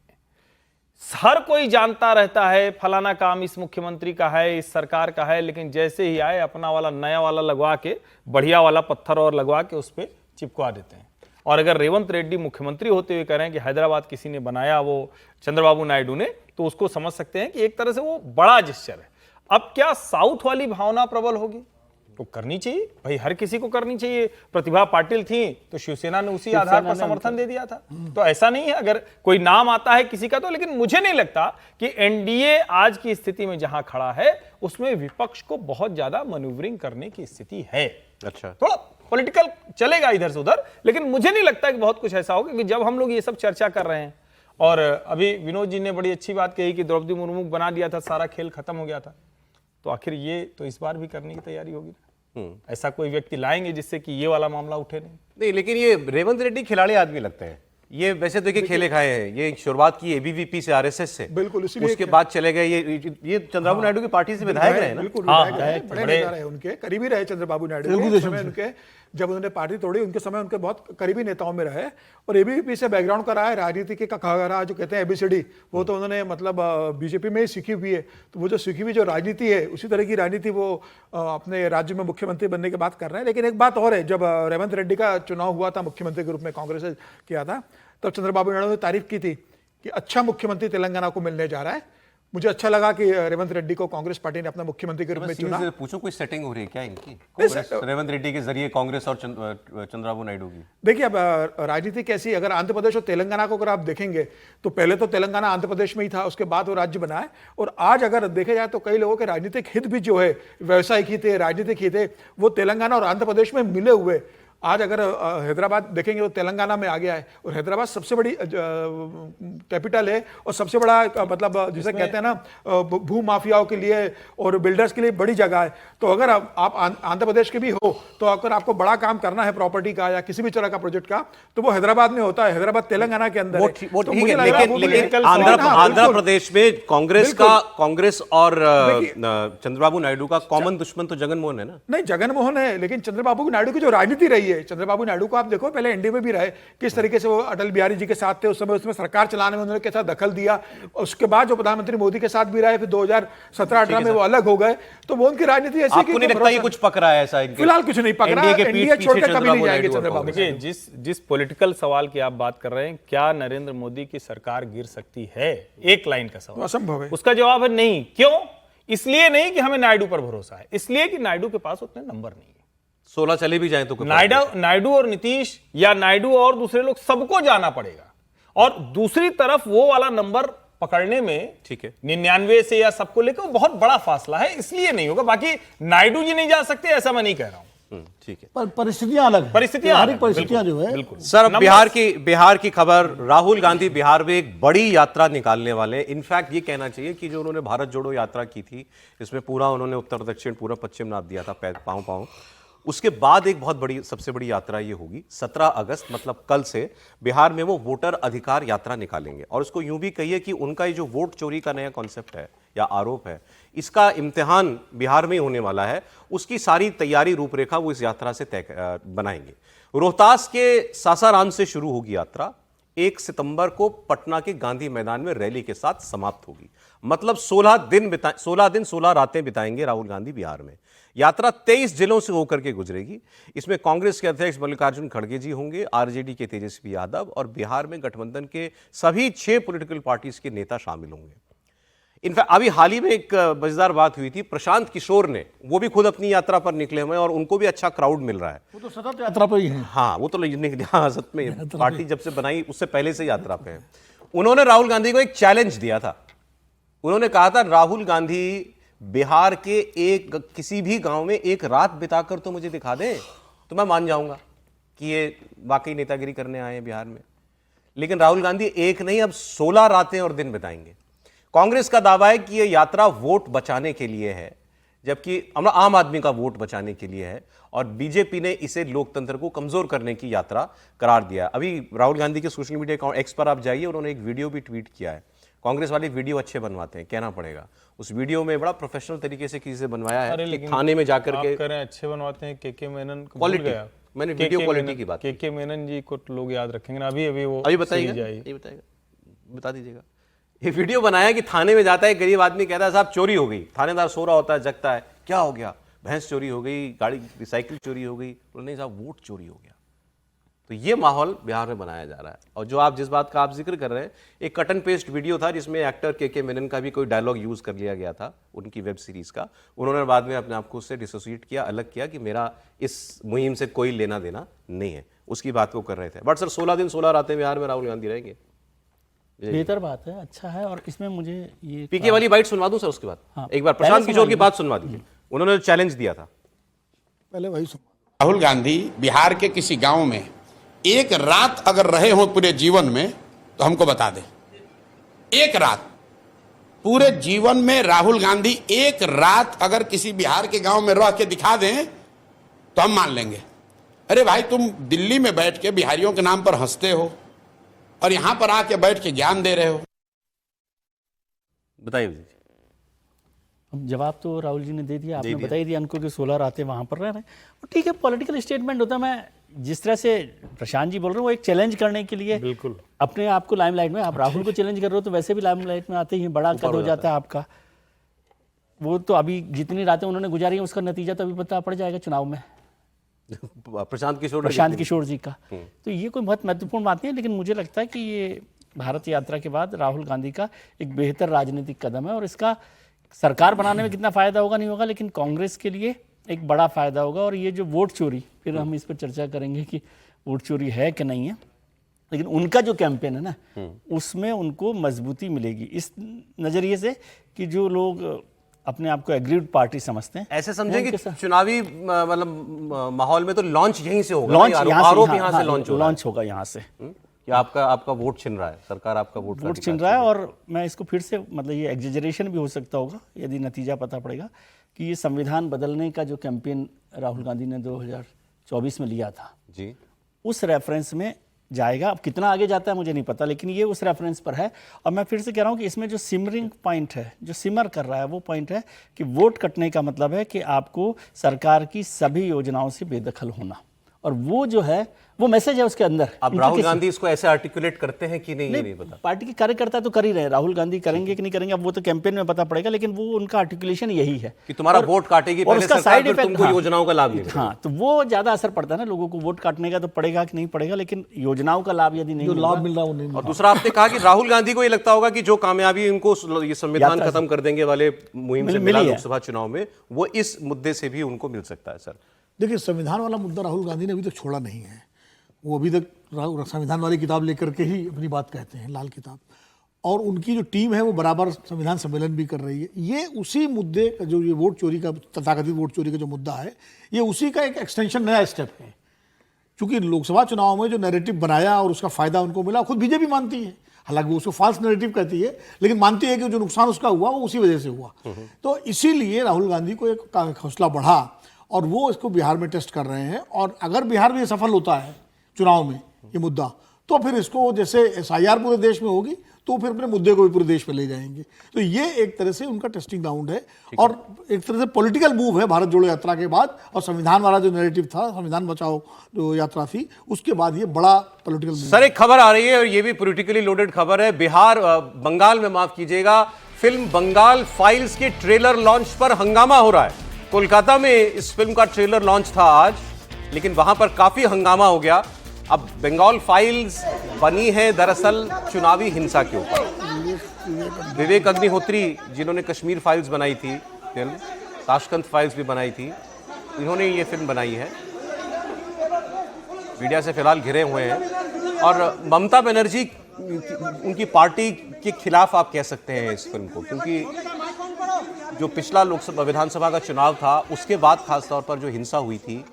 हर कोई जानता रहता है फलाना काम इस मुख्यमंत्री का है, इस सरकार का है, लेकिन जैसे ही आए अपना वाला नया वाला लगवा के, बढ़िया वाला पत्थर और लगवा के उस पर चिपका देते हैं। और अगर रेवंत रेड्डी मुख्यमंत्री होते हुए कह रहे हैं कि हैदराबाद किसी ने बनाया, वो चंद्रबाबू नायडू ने, तो उसको समझ सकते हैं कि एक तरह से वो बड़ा जेस्चर है। अब क्या साउथ वाली भावना प्रबल होगी? तो करनी चाहिए भाई, हर किसी को करनी चाहिए। प्रतिभा पाटिल थी तो शिवसेना ने उसी आधार पर समर्थन दे दिया था। तो ऐसा नहीं है अगर कोई नाम आता है किसी का तो, लेकिन मुझे नहीं लगता कि एनडीए आज की स्थिति में जहां खड़ा है उसमें विपक्ष को बहुत ज्यादा मैन्यूवरिंग करने की स्थिति है। अच्छा, थोड़ा पॉलिटिकल चलेगा इधर से उधर, लेकिन मुझे नहीं लगता कि बहुत कुछ ऐसा होगा कि जब हम लोग ये सब चर्चा कर रहे हैं। और अभी विनोद जी ने बड़ी अच्छी बात कही कि द्रौपदी मुर्मू बना दिया था, सारा खेल खत्म हो गया था, तो आखिर ये तो इस बार भी करने की तैयारी होगी। ऐसा कोई व्यक्ति लाएंगे जिससे कि ये वाला मामला उठे नहीं। लेकिन ये रेवंत रेड्डी खिलाड़ी आदमी लगते हैं। ये वैसे तो खेले खाए हैं, ये शुरुआत की एबीवीपी से, आरएसएस से, बिल्कुल, उसके बाद चले गए ये चंद्रबाबू नायडू की पार्टी से विधायक रहे ना। बिल्कुल, बड़े नेता रहे, उनके करीबी रहे चंद्रबाबू नायडू के समय। उनके जब उन्होंने पार्टी तोड़ी उनके समय उनके बहुत करीबी नेताओं में रहे। और एबीवीपी से बैकग्राउंड का रहा है, राजनीति के का जो कहते हैं एबीसीडी, वो तो उन्होंने मतलब बीजेपी में ही सीखी हुई है। तो वो जो सीखी हुई जो राजनीति है उसी तरह की राजनीति वो अपने राज्य में मुख्यमंत्री बनने की बात कर रहे हैं। लेकिन एक बात और है, जब रेवंत रेड्डी का चुनाव हुआ था मुख्यमंत्री के रूप में, कांग्रेस ने किया था, तब चंद्रबाबू नायडू ने तारीफ की थी कि अच्छा मुख्यमंत्री तेलंगाना को मिलने जा रहा है। मुझे अच्छा लगा कि रेवंत रेड्डी को कांग्रेस पार्टी ने अपना मुख्यमंत्री के रूप में चुना। पूछो कोई सेटिंग हो रही है क्या इनकी रेवंत रेड्डी के जरिए कांग्रेस और चंद्रबाबू नायडू की? देखिए अब राजनीति कैसी, अगर आंध्र प्रदेश और तेलंगाना को अगर आप देखेंगे तो पहले तो तेलंगाना आंध्र प्रदेश में ही था, उसके बाद वो राज्य बना है। और आज अगर देखे जाए तो कई लोगों के राजनीतिक हित भी जो है, व्यवसायिक हित है, राजनीतिक हित है, वो तेलंगाना और आंध्र प्रदेश में मिले हुए। आज अगर हैदराबाद देखेंगे तो तेलंगाना में आ गया है, और हैदराबाद सबसे बड़ी कैपिटल है और सबसे बड़ा मतलब जिसे कहते हैं ना भू माफियाओं के लिए और बिल्डर्स के लिए बड़ी जगह है। तो अगर आप आंध्र प्रदेश के भी हो तो अगर आपको बड़ा काम करना है प्रॉपर्टी का या किसी भी तरह का प्रोजेक्ट का, तो वो हैदराबाद में होता है। हैदराबाद तेलंगाना के अंदर लेकिन आंध्र प्रदेश में कांग्रेस और चंद्रबाबू नायडू का कॉमन दुश्मन तो जगन मोहन है ना। नहीं, जगन मोहन है, लेकिन चंद्रबाबू नायडू की जो राजनीति रही है, चंद्रबाबू नायडू को आप देखो पहले एनडीए में भी रहे, किस तरीके से वो अटल बिहारी जी के साथ थे, उस समय उसमें सरकार चलाने में उन्होंने कैसा दखल दिया। उसके बाद जो प्रधानमंत्री मोदी के साथ भी रहे, फिर 2017-18 में वो अलग हो गए। तो वो उनकी राजनीति ऐसी कि नहीं लगता ये कुछ पक रहा है ऐसा? फिलहाल कुछ नहीं पक रहा, एनडीए छोड़कर कभी नहीं जाएंगे चंद्रबाबू। देखिए, जिस पॉलिटिकल सवाल की आप बात कर रहे हैं, क्या नरेंद्र मोदी की सरकार गिर सकती है, एक लाइन का सवाल, असंभव है। उसका जवाब है नहीं। क्यों? इसलिए नहीं कि हमें नायडू पर भरोसा है, इसलिए कि नायडू के पास उतने नंबर नहीं है। 16 चले भी जाएं तो कोई फर्क नहीं। नायडू और नीतीश या नायडू और दूसरे लोग, सबको जाना पड़ेगा। और दूसरी तरफ वो वाला नंबर पकड़ने में, ठीक है, 99 से या सबको लेकर वो बहुत बड़ा फासला है, इसलिए नहीं होगा। बाकी नायडू जी नहीं जा सकते ऐसा मैं नहीं कह रहा हूं। ठीक है, पर परिस्थितियां अलग हैं। परिस्थितियां जो है बिल्कुल। सर, अब बिहार की खबर, राहुल गांधी बिहार में एक बड़ी यात्रा निकालने वाले हैं। इनफैक्ट ये कहना चाहिए कि जो उन्होंने भारत जोड़ो यात्रा की थी, इसमें पूरा उन्होंने उत्तर दक्षिण पूरा पश्चिम नाप दिया था, पांव पांव। उसके बाद एक बहुत बड़ी, सबसे बड़ी यात्रा ये होगी 17 अगस्त, मतलब कल से बिहार में वो वोटर अधिकार यात्रा निकालेंगे। और उसको यूं भी कहिए कि उनका ये जो वोट चोरी का नया कॉन्सेप्ट है या आरोप है, इसका इम्तिहान बिहार में ही होने वाला है। उसकी सारी तैयारी रूपरेखा वो इस यात्रा से तय बनाएंगे। रोहतास के सासाराम से शुरू होगी यात्रा, 1 सितंबर को पटना के गांधी मैदान में रैली के साथ समाप्त होगी। मतलब 16 दिन 16 रातें बिताएंगे राहुल गांधी बिहार में। यात्रा 23 जिलों से होकर के गुजरेगी। इसमें कांग्रेस के अध्यक्ष मल्लिकार्जुन खड़गे जी होंगे, आरजेडी के तेजस्वी यादव और बिहार में गठबंधन के सभी 6 पॉलिटिकल पार्टीज के नेता शामिल होंगे। इनफैक्ट अभी हाल ही में एक मजेदार बात हुई थी, प्रशांत किशोर ने, वो भी खुद अपनी यात्रा पर निकले हुए हैं और उनको भी अच्छा क्राउड मिल रहा है। वो तो सतत यात्रा पर ही है। हाँ, वो तो सच में पार्टी जब से बनाई उससे पहले से यात्रा पे है। उन्होंने राहुल गांधी को एक चैलेंज दिया था। उन्होंने कहा था, राहुल गांधी बिहार के किसी भी गांव में एक रात बिताकर तो मुझे दिखा दें, तो मैं मान जाऊंगा कि ये वाकई नेतागिरी करने आए हैं बिहार में। लेकिन राहुल गांधी एक नहीं, अब 16 रातें और दिन बिताएंगे। कांग्रेस का दावा है कि यह यात्रा वोट बचाने के लिए है, जबकि आम आदमी का वोट बचाने के लिए है। और बीजेपी ने इसे लोकतंत्र को कमजोर करने की यात्रा करार दिया। अभी राहुल गांधी के सोशल मीडिया अकाउंट एक्स पर आप जाइए, उन्होंने एक वीडियो भी ट्वीट किया है। कांग्रेस वाले वीडियो अच्छे बनवाते हैं, कहना पड़ेगा। उस वीडियो में बड़ा प्रोफेशनल तरीके से किसी से बनवाया है कि थाने में जाकर के करें, अच्छे बनवाते हैं। के मेनन को क्वालिटी, मैंने वीडियो क्वालिटी की बात, के मेनन जी को लोग याद रखेंगे ना। अभी वो बताइएगा, बता दीजिएगा। ये वीडियो बनाया कि थाने में जाता है, गरीब आदमी कहता है साहब चोरी हो गई, थानेदार सो रहा होता है, जगता है, क्या हो गया, भैंस चोरी हो गई, गाड़ी साइकिल चोरी हो गई, तो नहीं साहब वोट चोरी हो गया। तो ये माहौल बिहार में बनाया जा रहा है। और जो आप जिस बात का आप जिक्र कर रहे हैं, एक कट एंड पेस्ट वीडियो था जिसमें एक्टर के मेनन का भी कोई डायलॉग यूज कर लिया गया था उनकी वेब सीरीज का। उन्होंने बाद में अपने आप को उससे डिसोसिएट किया, अलग किया कि मेरा इस मुहिम से कोई लेना देना नहीं है, उसकी बात को कर रहे थे। बट सर 16 दिन 16 रातें बिहार में राहुल गांधी रहेंगे, बेहतर बात है, अच्छा है। और इसमें मुझे ये पीके वाली बाइट सुनवा दूं सर उसके बाद? हाँ, एक बार प्रशांत किशोर की बात सुनवा दीजिए। उन्होंने चैलेंज दिया था, पहले वही सुन। राहुल गांधी बिहार के किसी गांव में एक रात अगर रहे हो पूरे जीवन में तो हमको बता दें। एक रात पूरे जीवन में राहुल गांधी एक रात अगर किसी बिहार के गांव में रह के दिखा दें तो हम मान लेंगे। अरे भाई, तुम दिल्ली में बैठ के बिहारियों के नाम पर हंसते हो और यहां पर आके बैठ के ज्ञान दे रहे हो। बताइए। अब जवाब तो राहुल जी ने दे दिया, आपने बता ही दिया उनको कि 16 रातें वहां पर रह रहे हैं। ठीक है, पॉलिटिकल स्टेटमेंट होता है। मैं जिस तरह से प्रशांत जी बोल रहे हैं, वो एक चैलेंज करने के लिए बिल्कुल अपने आप को लाइमलाइट में, आप राहुल को चैलेंज कर रहे हो तो वैसे भी लाइमलाइट में आते ही बड़ा कद हो जाता है आपका। वो तो अभी जितनी रातें उन्होंने गुजारी है उसका नतीजा तो अभी पता पड़ जाएगा चुनाव में, प्रशांत किशोर जी का। तो ये कोई बहुत महत्वपूर्ण बात नहीं है, लेकिन मुझे लगता है कि ये भारत यात्रा के बाद राहुल गांधी का एक बेहतर राजनीतिक कदम है। और इसका सरकार बनाने में कितना फायदा होगा नहीं होगा, लेकिन कांग्रेस के लिए एक बड़ा फायदा होगा। और ये जो वोट चोरी, फिर हम इस पर चर्चा करेंगे कि वोट चोरी है कि नहीं है, लेकिन उनका जो कैंपेन है ना, उसमें उनको मजबूती मिलेगी इस नजरिए से कि जो लोग अपने आप को एग्रीड पार्टी समझते हैं, ऐसे समझे कि चुनावी मतलब माहौल में तो लॉन्च यहीं से होगा, लॉन्च आरोप यहाँ से लॉन्च होगा यहाँ से कि आपका वोट छीन रहा है, सरकार आपका वोट छीन रहा है। और मैं इसको फिर से, मतलब ये एग्जेजरेशन भी हो सकता होगा यदि नतीजा पता पड़ेगा कि ये संविधान बदलने का जो कैंपेन राहुल गांधी ने 2024 में लिया था जी, उस रेफरेंस में जाएगा। अब कितना आगे जाता है मुझे नहीं पता, लेकिन ये उस रेफरेंस पर है। और मैं फिर से कह रहा हूँ कि इसमें जो सिमरिंग पॉइंट है, जो सिमर कर रहा है, वो पॉइंट है कि वोट कटने का मतलब है कि आपको सरकार की सभी योजनाओं से बेदखल होना। और वो जो है वो मैसेज है उसके अंदर। अब राहुल गांधी इसको ऐसे आर्टिकुलेट करते हैं कि नहीं, ये नहीं पता। पार्टी के कार्यकर्ता तो कर ही रहे हैं, राहुल गांधी करेंगे कि नहीं करेंगे अब वो तो कैंपेन में पता पड़ेगा, लेकिन वो उनका आर्टिकुलेशन यही है कि तुम्हारा वोट काटेगी पहले सरकार, फिर तुमको योजनाओं का लाभ मिलेगा। हाँ, तो वो ज्यादा असर पड़ता है ना, लोगों को वोट काटने का तो पड़ेगा कि नहीं पड़ेगा, लेकिन योजनाओं का लाभ यदि नहीं लाभ मिल रहा वो नहीं। और दूसरा आपने कहा कि राहुल गांधी को ये लगता होगा कि जो कामयाबी इनको ये संविधान खत्म कर देंगे वाले मुहिम से मिला लोकसभा चुनाव में, वो इस मुद्दे से भी उनको मिल सकता है। सर देखिए, संविधान वाला मुद्दा राहुल गांधी ने अभी तक छोड़ा नहीं है। वो अभी तक संविधान वाली किताब लेकर के ही अपनी बात कहते हैं, लाल किताब, और उनकी जो टीम है वो बराबर संविधान सम्मेलन भी कर रही है। ये उसी मुद्दे का जो ये वोट चोरी का, तथाकथित वोट चोरी का जो मुद्दा है, ये उसी का एक एक्सटेंशन, नया स्टेप है। क्योंकि लोकसभा चुनाव में जो नैरेटिव बनाया और उसका फायदा उनको मिला, खुद बीजेपी मानती है, हालांकि वो उसको फॉल्स नैरेटिव कहती है, लेकिन मानती है कि जो नुकसान उसका हुआ वो उसी वजह से हुआ। तो इसीलिए राहुल गांधी को एक हौसला बढ़ा और वो इसको बिहार में टेस्ट कर रहे हैं। और अगर बिहार में ये सफल होता है चुनाव में ये मुद्दा, तो फिर इसको जैसे SIR पूरे देश में होगी तो फिर अपने मुद्दे को भी पूरे देश में ले जाएंगे। तो ये एक तरह से उनका टेस्टिंग ग्राउंड है और एक तरह से पॉलिटिकल मूव है भारत जोड़ो यात्रा के बाद, और संविधान वाला जो नैरेटिव था, संविधान बचाओ जो यात्रा थी, उसके बाद ये बड़ा पॉलिटिकल मूव। सर एक खबर आ रही है और ये भी पॉलिटिकली लोडेड खबर है। बंगाल में, माफ कीजिएगा, फिल्म बंगाल फाइल्स के ट्रेलर लॉन्च पर हंगामा हो रहा है। कोलकाता में इस फिल्म का ट्रेलर लॉन्च था आज, लेकिन वहां पर काफी हंगामा हो गया। अब बंगाल फाइल्स बनी है दरअसल चुनावी हिंसा के ऊपर। विवेक अग्निहोत्री जिन्होंने कश्मीर फाइल्स बनाई थी फिल्म, ताशकंद फाइल्स भी बनाई थी, इन्होंने ये फिल्म बनाई है। मीडिया से फिलहाल घिरे हुए हैं और ममता बनर्जी उनकी पार्टी के खिलाफ आप कह सकते हैं इस फिल्म को, क्योंकि जो पिछला लोकसभा विधानसभा का चुनाव था उसके बाद खासतौर पर जो हिंसा हुई थी,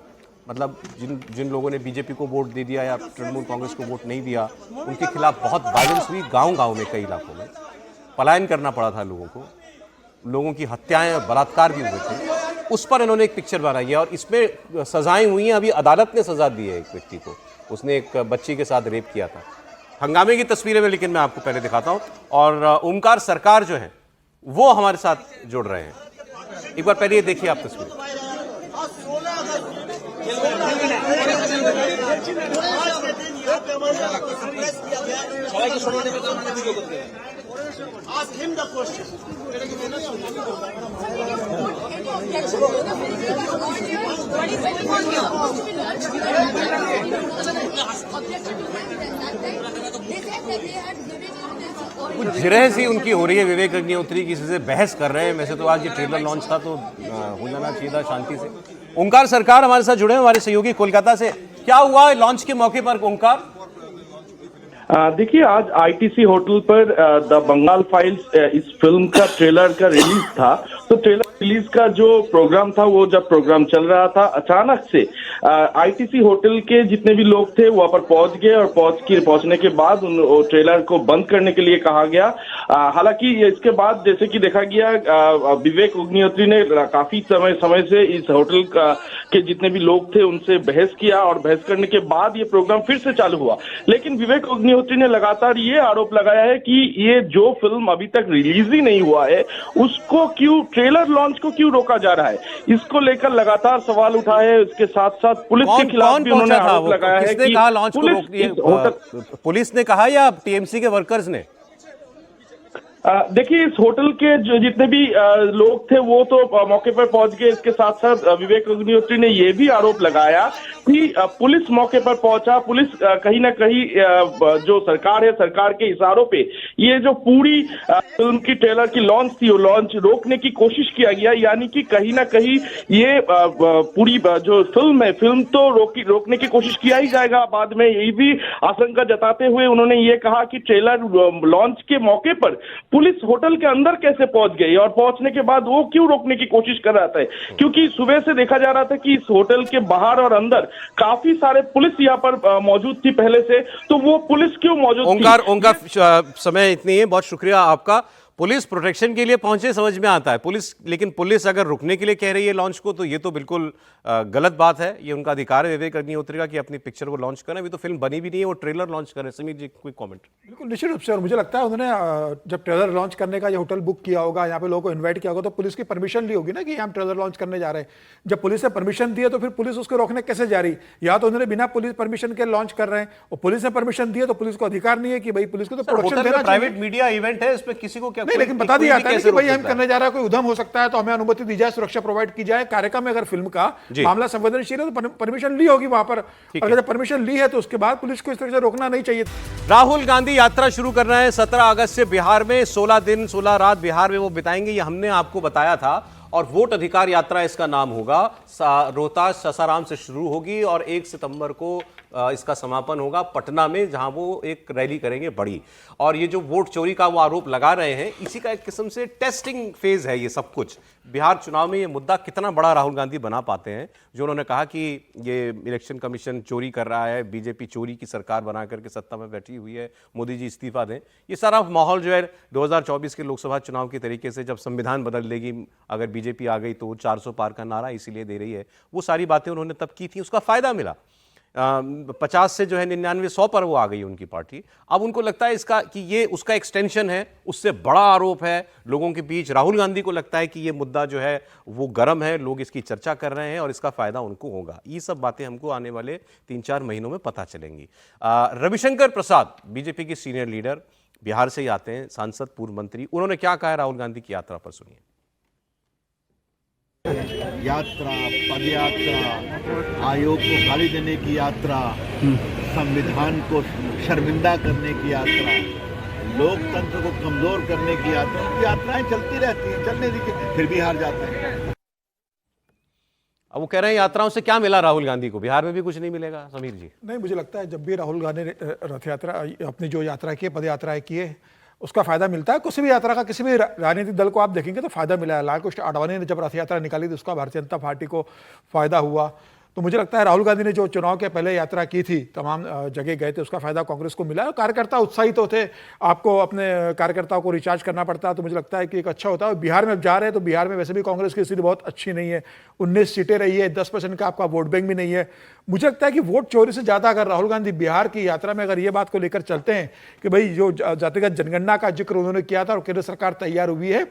मतलब जिन लोगों ने बीजेपी को वोट दे दिया या तृणमूल कांग्रेस को वोट नहीं दिया, उनके खिलाफ बहुत वायलेंस हुई गांव-गांव में, कई इलाकों में पलायन करना पड़ा था लोगों को, लोगों की हत्याएं, बलात्कार भी हुए थे। उस पर इन्होंने एक पिक्चर बनाई है और इसमें सजाएं हुई हैं। अभी अदालत ने सजा दी है एक व्यक्ति को, उसने एक बच्ची के साथ रेप किया था। हंगामे की तस्वीरें में, लेकिन मैं आपको पहले दिखाता हूं। और ओमकार सरकार जो है वो हमारे साथ जुड़ रहे हैं। एक बार पहले ये देखिए आप तस्वीर। कुछ जिरह सी उनकी हो रही है, विवेक अग्निहोत्री किसी से बहस कर रहे हैं। वैसे तो आज ये ट्रेलर लॉन्च था तो हो जाना चाहिए था शांति से। ओंकार सरकार हमारे साथ जुड़े हैं, हमारे सहयोगी कोलकाता से। क्या हुआ लॉन्च के मौके पर ओंकार? देखिए, आज ITC होटल पर द बंगाल फाइल्स इस फिल्म का ट्रेलर का रिलीज था। तो ट्रेलर रिलीज का जो प्रोग्राम था, वो जब प्रोग्राम चल रहा था, अचानक से ITC होटल के जितने भी लोग थे वहां पर पहुंच गए और पहुंचने के बाद उन ट्रेलर को बंद करने के लिए कहा गया। हालांकि इसके बाद जैसे कि देखा गया, विवेक अग्निहोत्री ने काफी समय से इस होटल के जितने भी लोग थे उनसे बहस किया और बहस करने के बाद ये प्रोग्राम फिर से चालू हुआ। लेकिन विवेक अग्निहोत्री ने लगातार ये आरोप लगाया है कि ये जो फिल्म अभी तक रिलीज ही नहीं हुआ है, उसको क्यों, ट्रेलर लॉन्च को क्यों रोका जा रहा है, इसको लेकर लगातार सवाल उठा है। इसके साथ साथ पुलिस के खिलाफ भी उन्होंने आरोप लगाया है कि पुलिस ने कहा या TMC के वर्कर्स ने? देखिए, इस होटल के जितने भी लोग थे वो तो मौके पर पहुंच गए। इसके साथ साथ विवेक अग्निहोत्री ने ये भी आरोप लगाया कि पुलिस मौके पर पहुंचा, पुलिस कहीं ना कहीं जो सरकार है, सरकार के इशारों पे ये जो पूरी फिल्म की ट्रेलर की लॉन्च थी, वो लॉन्च रोकने की कोशिश किया गया। यानी कि कहीं ना कहीं ये पूरी जो फिल्म है, फिल्म तो रोकने की कोशिश किया ही जाएगा बाद में। यही भी आशंका जताते हुए उन्होंने ये कहा कि ट्रेलर लॉन्च के मौके पर पुलिस होटल के अंदर कैसे पहुंच गई और पहुंचने के बाद वो क्यों रोकने की कोशिश कर रहा था, क्योंकि सुबह से देखा जा रहा था कि इस होटल के बाहर और अंदर काफी सारे पुलिस यहाँ पर मौजूद थी पहले से, तो वो पुलिस क्यों मौजूद थी? ओंकार समय इतनी है, बहुत शुक्रिया आपका। पुलिस प्रोटेक्शन के लिए पहुंचे समझ में आता है पुलिस, लेकिन पुलिस अगर रुकने के लिए कह रही है लॉन्च को तो ये तो बिल्कुल गलत बात है। ये उनका अधिकार है विवेक अग्निहोत्री का कि अपनी पिक्चर को लॉन्च करें। अभी तो फिल्म बनी भी नहीं है, वो ट्रेलर लॉन्च करें। समीर जी कोई कमेंट? बिल्कुल निश्चित रूप से, और मुझे लगता है उन्होंने जब ट्रेलर लॉन्च करने का ये होटल बुक किया होगा, यहाँ पे लोगों को इन्वाइट किया होगा, तो पुलिस की परमिशन ली होगी ना कि हम ट्रेलर लॉन्च करने जा रहे हैं। जब पुलिस ने परमिशन दी है तो फिर पुलिस उसको रोकने कैसे जा रही? या तो उन्होंने बिना पुलिस परमिशन के लॉन्च कर रहे हैं, और पुलिस ने परमिशन दी है तो पुलिस को अधिकार नहीं है कि भाई पुलिस को तो प्रोटेक्शन देना। प्राइवेट मीडिया इवेंट है, इसमें किसी को क्या नहीं, लेकिन बता दिया जाता है कि भाई हम करने जा रहा है, कोई उधम हो सकता है तो हमें अनुमति दी जाए, सुरक्षा प्रोवाइड की जाए। कार्यक्रम में अगर फिल्म का मामला संवेदनशील है तो परमिशन ली होगी वहां पर, और अगर परमिशन ली है तो उसके बाद पुलिस को इस तरह से रोकना नहीं चाहिए। राहुल गांधी यात्रा शुरू कर रहे हैं 17 अगस्त से बिहार में। 16 दिन 16 रात बिहार में वो बिताएंगे, ये हमने आपको बताया था। और वोट अधिकार यात्रा इसका नाम होगा। रोहतास सासाराम से शुरू होगी और 1 सितंबर को इसका समापन होगा पटना में, जहां वो एक रैली करेंगे बड़ी। और ये जो वोट चोरी का वो आरोप लगा रहे हैं, इसी का एक किस्म से टेस्टिंग फेज है ये सब कुछ। बिहार चुनाव में ये मुद्दा कितना बड़ा राहुल गांधी बना पाते हैं। जो उन्होंने कहा कि ये इलेक्शन कमीशन चोरी कर रहा है, बीजेपी चोरी की सरकार बना करके सत्ता में बैठी हुई है, मोदी जी इस्तीफा दें, ये सारा माहौल जो है 2024 के लोकसभा चुनाव के तरीके से, जब संविधान बदल देगी अगर बीजेपी आ गई तो 400 पार का नारा इसीलिए दे रही है, वो सारी बातें उन्होंने तब की थी। उसका फायदा मिला। 50 से जो है 99 100 पर वो आ गई उनकी पार्टी। अब उनको लगता है इसका कि ये उसका एक्सटेंशन है, उससे बड़ा आरोप है लोगों के बीच। राहुल गांधी को लगता है कि ये मुद्दा जो है वो गर्म है, लोग इसकी चर्चा कर रहे हैं और इसका फायदा उनको होगा। ये सब बातें हमको आने वाले 3-4 महीनों में पता चलेंगी। रविशंकर प्रसाद बीजेपी के सीनियर लीडर, बिहार से ही आते हैं, सांसद, पूर्व मंत्री, उन्होंने क्या कहा है राहुल गांधी की यात्रा पर, सुनिए। यात्रा, पदयात्रा, आयोग को गाली देने की यात्रा, संविधान को शर्मिंदा करने की यात्रा, लोकतंत्र को कमजोर करने की यात्रा, यात्राएं चलती रहती हैं, चलने दीजिए, फिर भी हार जाते हैं। अब वो कह रहे हैं यात्राओं से क्या मिला राहुल गांधी को, बिहार में भी कुछ नहीं मिलेगा। समीर जी? नहीं, मुझे लगता है जब भी राहुल गांधी ने रथ यात्रा अपनी जो यात्रा की, पद यात्राएं की है, उसका फायदा मिलता है। किसी भी यात्रा का किसी भी राजनीतिक दल को आप देखेंगे तो फायदा मिला है। लाल कृष्ण आडवाणी ने जब रथ यात्रा निकाली तो उसका भारतीय जनता पार्टी को फायदा हुआ। तो मुझे लगता है राहुल गांधी ने जो चुनाव के पहले यात्रा की थी, तमाम जगह गए थे, उसका फायदा कांग्रेस को मिला है। कार्यकर्ता उत्साहित तो थे, आपको अपने कार्यकर्ताओं को रिचार्ज करना पड़ता है, तो मुझे लगता है कि एक अच्छा होता है। बिहार में जा रहे हैं तो बिहार में वैसे भी कांग्रेस की स्थिति बहुत अच्छी नहीं है, 19 सीटें रही है, 10% का आपका वोट बैंक भी नहीं है। मुझे लगता है कि वोट चोरी से ज्यादा अगर राहुल गांधी बिहार की यात्रा में अगर ये बात को लेकर चलते हैं कि भाई जो जातिगत जनगणना का जिक्र उन्होंने किया था और केंद्र सरकार तैयार हुई है,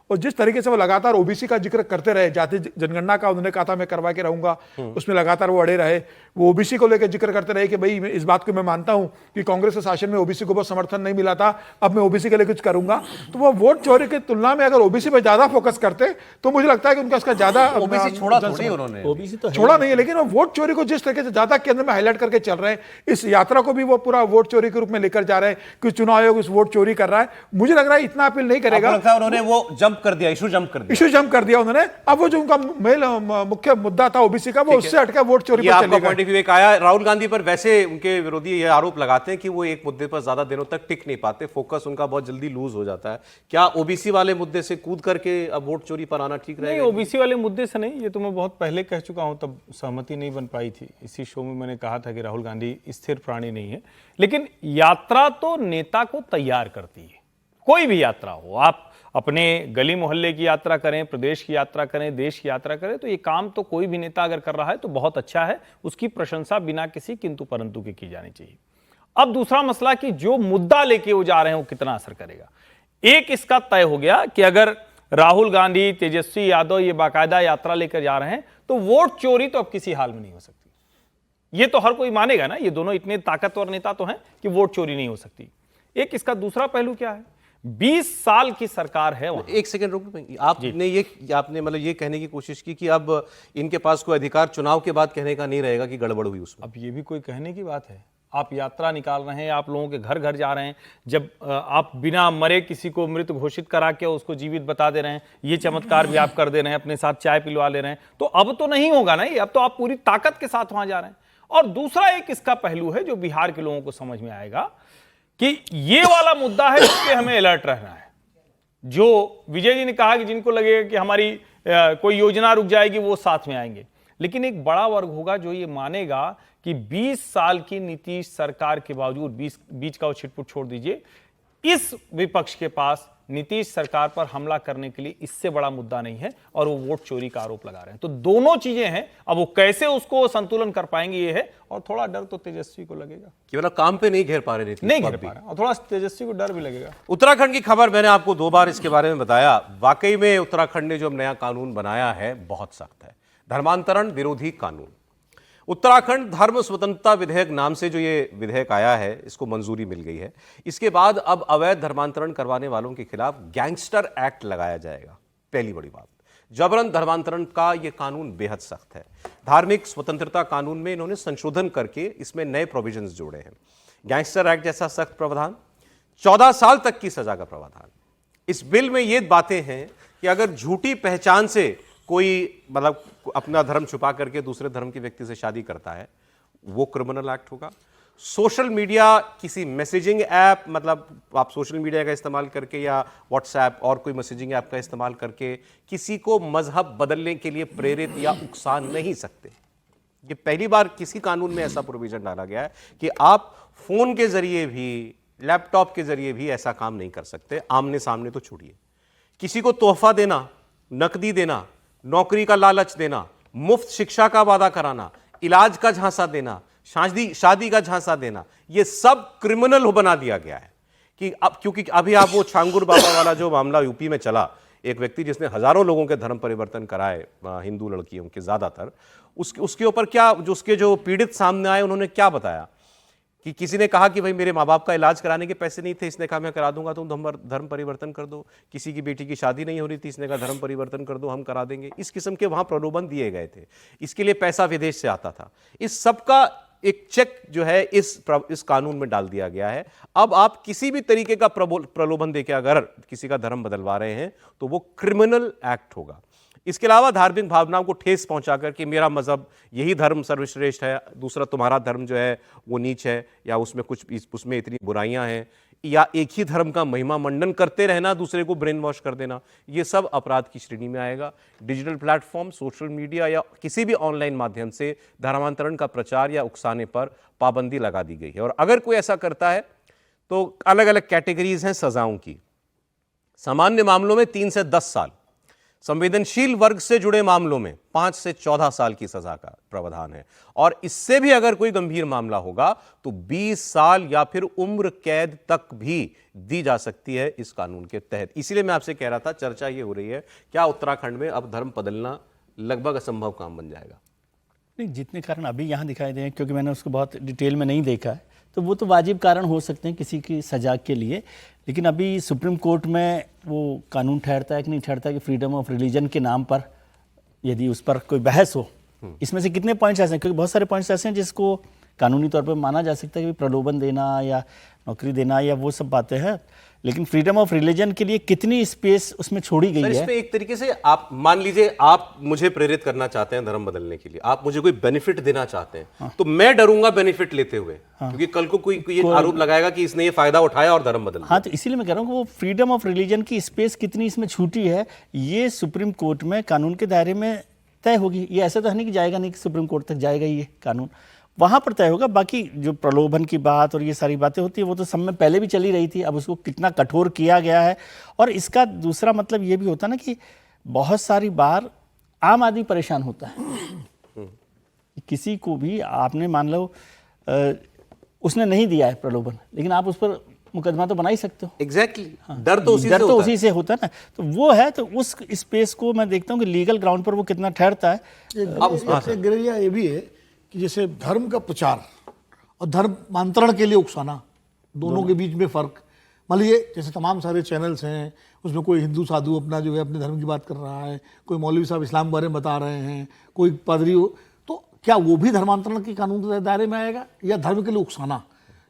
और जिस तरीके से वो लगातार ओबीसी का जिक्र करते रहे, जाति जनगणना का उन्होंने कहा था मैं करवा के रहूंगा, उसमें लगातार वो अड़े रहे, वो ओबीसी को लेकर जिक्र करते रहे कि भाई इस बात को मैं मानता हूं कि कांग्रेस के शासन में ओबीसी को बहुत समर्थन नहीं मिला था, अब मैं ओबीसी के लिए कुछ करूंगा। तो वो वोट चोरी की तुलना में अगर ओबीसी पर ज्यादा फोकस करते तो मुझे लगता है कि उनका इसका ज्यादा ओबीसी छोड़ा थोड़ी उन्होंने, ओबीसी तो छोड़ा नहीं है, लेकिन वो वोट चोरी को जिस तरीके से ज्यादा केंद्र में हाईलाइट करके चल रहे हैं, इस यात्रा को भी वो पूरा वोट चोरी के रूप में लेकर जा रहे हैं कि चुनाव आयोग इस वोट चोरी कर रहा है। मुझे लग रहा है इतना अपील नहीं करेगा। उन्होंने वो जंप कर दिया, इशू जंप कर दिया उन्होंने। अब वो जो उनका मेल मुख्य मुद्दा था ओबीसी का, वो उससे हटकर वोट चोरी पर चलेगा। पॉइंट ऑफ व्यू एक आया। राहुल गांधी पर वैसे उनके विरोधी ये आरोप लगाते हैं कि वो एक मुद्दे पर ज्यादा दिनों तक टिक नहीं पाते, फोकस उनका बहुत जल्दी लूज हो जाता है। क्या ओबीसी वाले मुद्दे से कूद करके अब वोट चोरी पर आना ठीक रहेगा? नहीं, ओबीसी वाले मुद्दे से नहीं, ये तो मैं बहुत पहले कह चुका हूं, तब सहमति नहीं बन पाई थी। इसी शो में मैंने कहा था कि राहुल गांधी स्थिर प्राणी नहीं है, लेकिन यात्रा तो नेता को तैयार करती है। कोई भी यात्रा हो, आप अपने गली मोहल्ले की यात्रा करें, प्रदेश की यात्रा करें, देश की यात्रा करें, तो ये काम तो कोई भी नेता अगर कर रहा है तो बहुत अच्छा है, उसकी प्रशंसा बिना किसी किंतु परंतु के की जानी चाहिए। अब दूसरा मसला कि जो मुद्दा लेके वो जा रहे हैं वो कितना असर करेगा। एक इसका तय हो गया कि अगर राहुल गांधी, तेजस्वी यादव ये बाकायदा यात्रा लेकर जा रहे हैं तो वोट चोरी तो अब किसी हाल में नहीं हो सकती। ये तो हर कोई मानेगा ना, ये दोनों इतने ताकतवर नेता तो हैं कि वोट चोरी नहीं हो सकती। एक इसका दूसरा पहलू क्या है, 20 साल की सरकार है वहां। एक सेकंड रुक, आपने मतलब ये कहने की कोशिश की कि अब इनके पास कोई अधिकार चुनाव के बाद कहने का नहीं रहेगा कि गड़बड़ हुई उसमें। अब ये भी कोई कहने की बात है? आप यात्रा निकाल रहे हैं, आप लोगों के घर घर जा रहे हैं, जब आप बिना मरे किसी को मृत घोषित करा के उसको जीवित बता दे रहे हैं, ये चमत्कार भी आप कर दे रहे हैं, अपने साथ चाय पिलवा ले रहे हैं, तो अब तो नहीं होगा ना ये, अब तो आप पूरी ताकत के साथ वहां जा रहे हैं। और दूसरा एक इसका पहलू है जो बिहार के लोगों को समझ में आएगा कि ये वाला मुद्दा है, इस पे हमें अलर्ट रहना है। जो विजय जी ने कहा कि जिनको लगेगा कि हमारी कोई योजना रुक जाएगी वो साथ में आएंगे, लेकिन एक बड़ा वर्ग होगा जो ये मानेगा कि 20 साल की नीतीश सरकार के बावजूद, बीच का वो छिटपुट छोड़ दीजिए, इस विपक्ष के पास नीतीश सरकार पर हमला करने के लिए इससे बड़ा मुद्दा नहीं है, और वो वोट चोरी का आरोप लगा रहे हैं। तो दोनों चीजें हैं, अब वो कैसे उसको संतुलन कर पाएंगे ये है, और थोड़ा डर तो तेजस्वी को लगेगा कि मतलब काम पे नहीं घेर पा रहे नीतीश, नहीं घेर पा रहे, और थोड़ा तेजस्वी को डर भी लगेगा। उत्तराखंड की खबर मैंने आपको 2 बार इसके बारे में बताया। वाकई में उत्तराखंड ने जो नया कानून बनाया है बहुत सख्त है, धर्मांतरण विरोधी कानून। उत्तराखंड धर्म स्वतंत्रता विधेयक नाम से जो ये विधेयक आया है, इसको मंजूरी मिल गई है। इसके बाद अब अवैध धर्मांतरण करवाने वालों के खिलाफ गैंगस्टर एक्ट लगाया जाएगा। पहली बड़ी बात, जबरन धर्मांतरण का यह कानून बेहद सख्त है। धार्मिक स्वतंत्रता कानून में इन्होंने संशोधन करके इसमें नए प्रोविजंस जोड़े हैं। गैंगस्टर एक्ट जैसा सख्त प्रावधान, 14 साल तक की सजा का प्रावधान। इस बिल में ये बातें हैं कि अगर झूठी पहचान से कोई मतलब अपना धर्म छुपा करके दूसरे धर्म के व्यक्ति से शादी करता है, वो क्रिमिनल एक्ट होगा। सोशल मीडिया, किसी मैसेजिंग ऐप, मतलब आप सोशल मीडिया का इस्तेमाल करके या व्हाट्सएप और कोई मैसेजिंग ऐप का इस्तेमाल करके किसी को मजहब बदलने के लिए प्रेरित या उकसा नहीं सकते। ये पहली बार किसी कानून में ऐसा प्रोविजन डाला गया है कि आप फोन के जरिए भी, लैपटॉप के जरिए भी ऐसा काम नहीं कर सकते। आमने सामने तो छोड़िए, किसी को तोहफा देना, नकदी देना, नौकरी का लालच देना, मुफ्त शिक्षा का वादा कराना, इलाज का झांसा देना, शादी का झांसा देना, ये सब क्रिमिनल बना दिया गया है। कि अब क्योंकि अभी आप वो छांगुर बाबा वाला जो मामला यूपी में चला, एक व्यक्ति जिसने हजारों लोगों के धर्म परिवर्तन कराए, हिंदू लड़कियों के ज्यादातर, उसके ऊपर क्या, जो उसके जो पीड़ित सामने आए, उन्होंने क्या बताया कि किसी ने कहा कि भाई मेरे माँ बाप का इलाज कराने के पैसे नहीं थे, इसने कहा मैं करा दूंगा, तुम धर्म परिवर्तन कर दो। किसी की बेटी की शादी नहीं हो रही थी, इसने कहा धर्म परिवर्तन कर दो, हम करा देंगे। इस किस्म के वहां प्रलोभन दिए गए थे, इसके लिए पैसा विदेश से आता था। इस सब का एक चेक जो है इस कानून में डाल दिया गया है। अब आप किसी भी तरीके का प्रलोभन देकर अगर किसी का धर्म बदलवा रहे हैं तो वो क्रिमिनल एक्ट होगा। इसके अलावा धार्मिक भावनाओं को ठेस पहुंचाकर कि मेरा मजहब यही धर्म सर्वश्रेष्ठ है, दूसरा तुम्हारा धर्म जो है वो नीच है, या उसमें इतनी बुराइयां हैं, या एक ही धर्म का महिमा मंडन करते रहना, दूसरे को ब्रेन वॉश कर देना, ये सब अपराध की श्रेणी में आएगा। डिजिटल प्लेटफॉर्म, सोशल मीडिया या किसी भी ऑनलाइन माध्यम से धर्मांतरण का प्रचार या उकसाने पर पाबंदी लगा दी गई है। और अगर कोई ऐसा करता है तो अलग अलग कैटेगरीज हैं सजाओं की। सामान्य मामलों में 3 से 10 साल, संवेदनशील वर्ग से जुड़े मामलों में 5 से 14 साल की सजा का प्रावधान है, और इससे भी अगर कोई गंभीर मामला होगा तो 20 साल या फिर उम्र कैद तक भी दी जा सकती है इस कानून के तहत। इसीलिए मैं आपसे कह रहा था, चर्चा ये हो रही है क्या उत्तराखंड में अब धर्म बदलना लगभग असंभव काम बन जाएगा? नहीं, जितने कारण अभी यहाँ दिखाई दे, क्योंकि मैंने उसको बहुत डिटेल में नहीं देखा है, तो वो तो वाजिब कारण हो सकते हैं किसी की सजा के लिए। लेकिन अभी सुप्रीम कोर्ट में वो कानून ठहरता है कि नहीं ठहरता है कि फ्रीडम ऑफ रिलीजन के नाम पर यदि उस पर कोई बहस हो, इसमें से कितने पॉइंट्स ऐसे हैं, क्योंकि बहुत सारे पॉइंट्स ऐसे हैं जिसको कानूनी तौर पर माना जा सकता है कि प्रलोभन देना या नौकरी देना या वो सब बातें हैं, लेकिन फ्रीडम ऑफ रिलीजन के लिए कितनी स्पेस उसमें छोड़ी गई है। इसमें एक तरीके से आप मान लीजिए, आप मुझे प्रेरित करना चाहते हैं धर्म बदलने के लिए, आप मुझे कोई बेनिफिट देना चाहते हैं, हाँ। तो मैं डरूंगा बेनिफिट लेते हुए, हाँ। क्योंकि कल को कोई ये आरोप लगाएगा कि इसने ये फायदा उठाया और धर्म बदल। हाँ, तो इसीलिए मैं कह रहा हूँ कि वो फ्रीडम ऑफ रिलीजन की स्पेस कितनी इसमें छूटी है, ये सुप्रीम कोर्ट में कानून के दायरे में तय होगी। ये ऐसा तो है नहीं कि जाएगा नहीं कि सुप्रीम कोर्ट तक जाएगा ये कानून, वहाँ पर तय होगा। बाकी जो प्रलोभन की बात और ये सारी बातें होती है वो तो सब में पहले भी चली रही थी, अब उसको कितना कठोर किया गया है। और इसका दूसरा मतलब ये भी होता है ना कि बहुत सारी बार आम आदमी परेशान होता है। किसी को भी आपने मान लो उसने नहीं दिया है प्रलोभन, लेकिन आप उस पर मुकदमा तो बना ही सकते हो। एग्जैक्टली, डर तो उसी से होता है ना। तो वो है, तो उस स्पेस को मैं देखता हूँ कि लीगल ग्राउंड पर वो कितना ठहरता है। एक ग्रेरिया ये भी है कि जैसे धर्म का प्रचार और धर्मांतरण के लिए उकसाना, दोनों के बीच में फर्क। मान लीजिए जैसे तमाम सारे चैनल्स हैं, उसमें कोई हिंदू साधु अपना जो है अपने धर्म की बात कर रहा है, कोई मौलवी साहब इस्लाम के बारे में बता रहे हैं, कोई पादरी हो, तो क्या वो भी धर्मांतरण के कानून के दायरे में आएगा या धर्म के लिए उकसाना?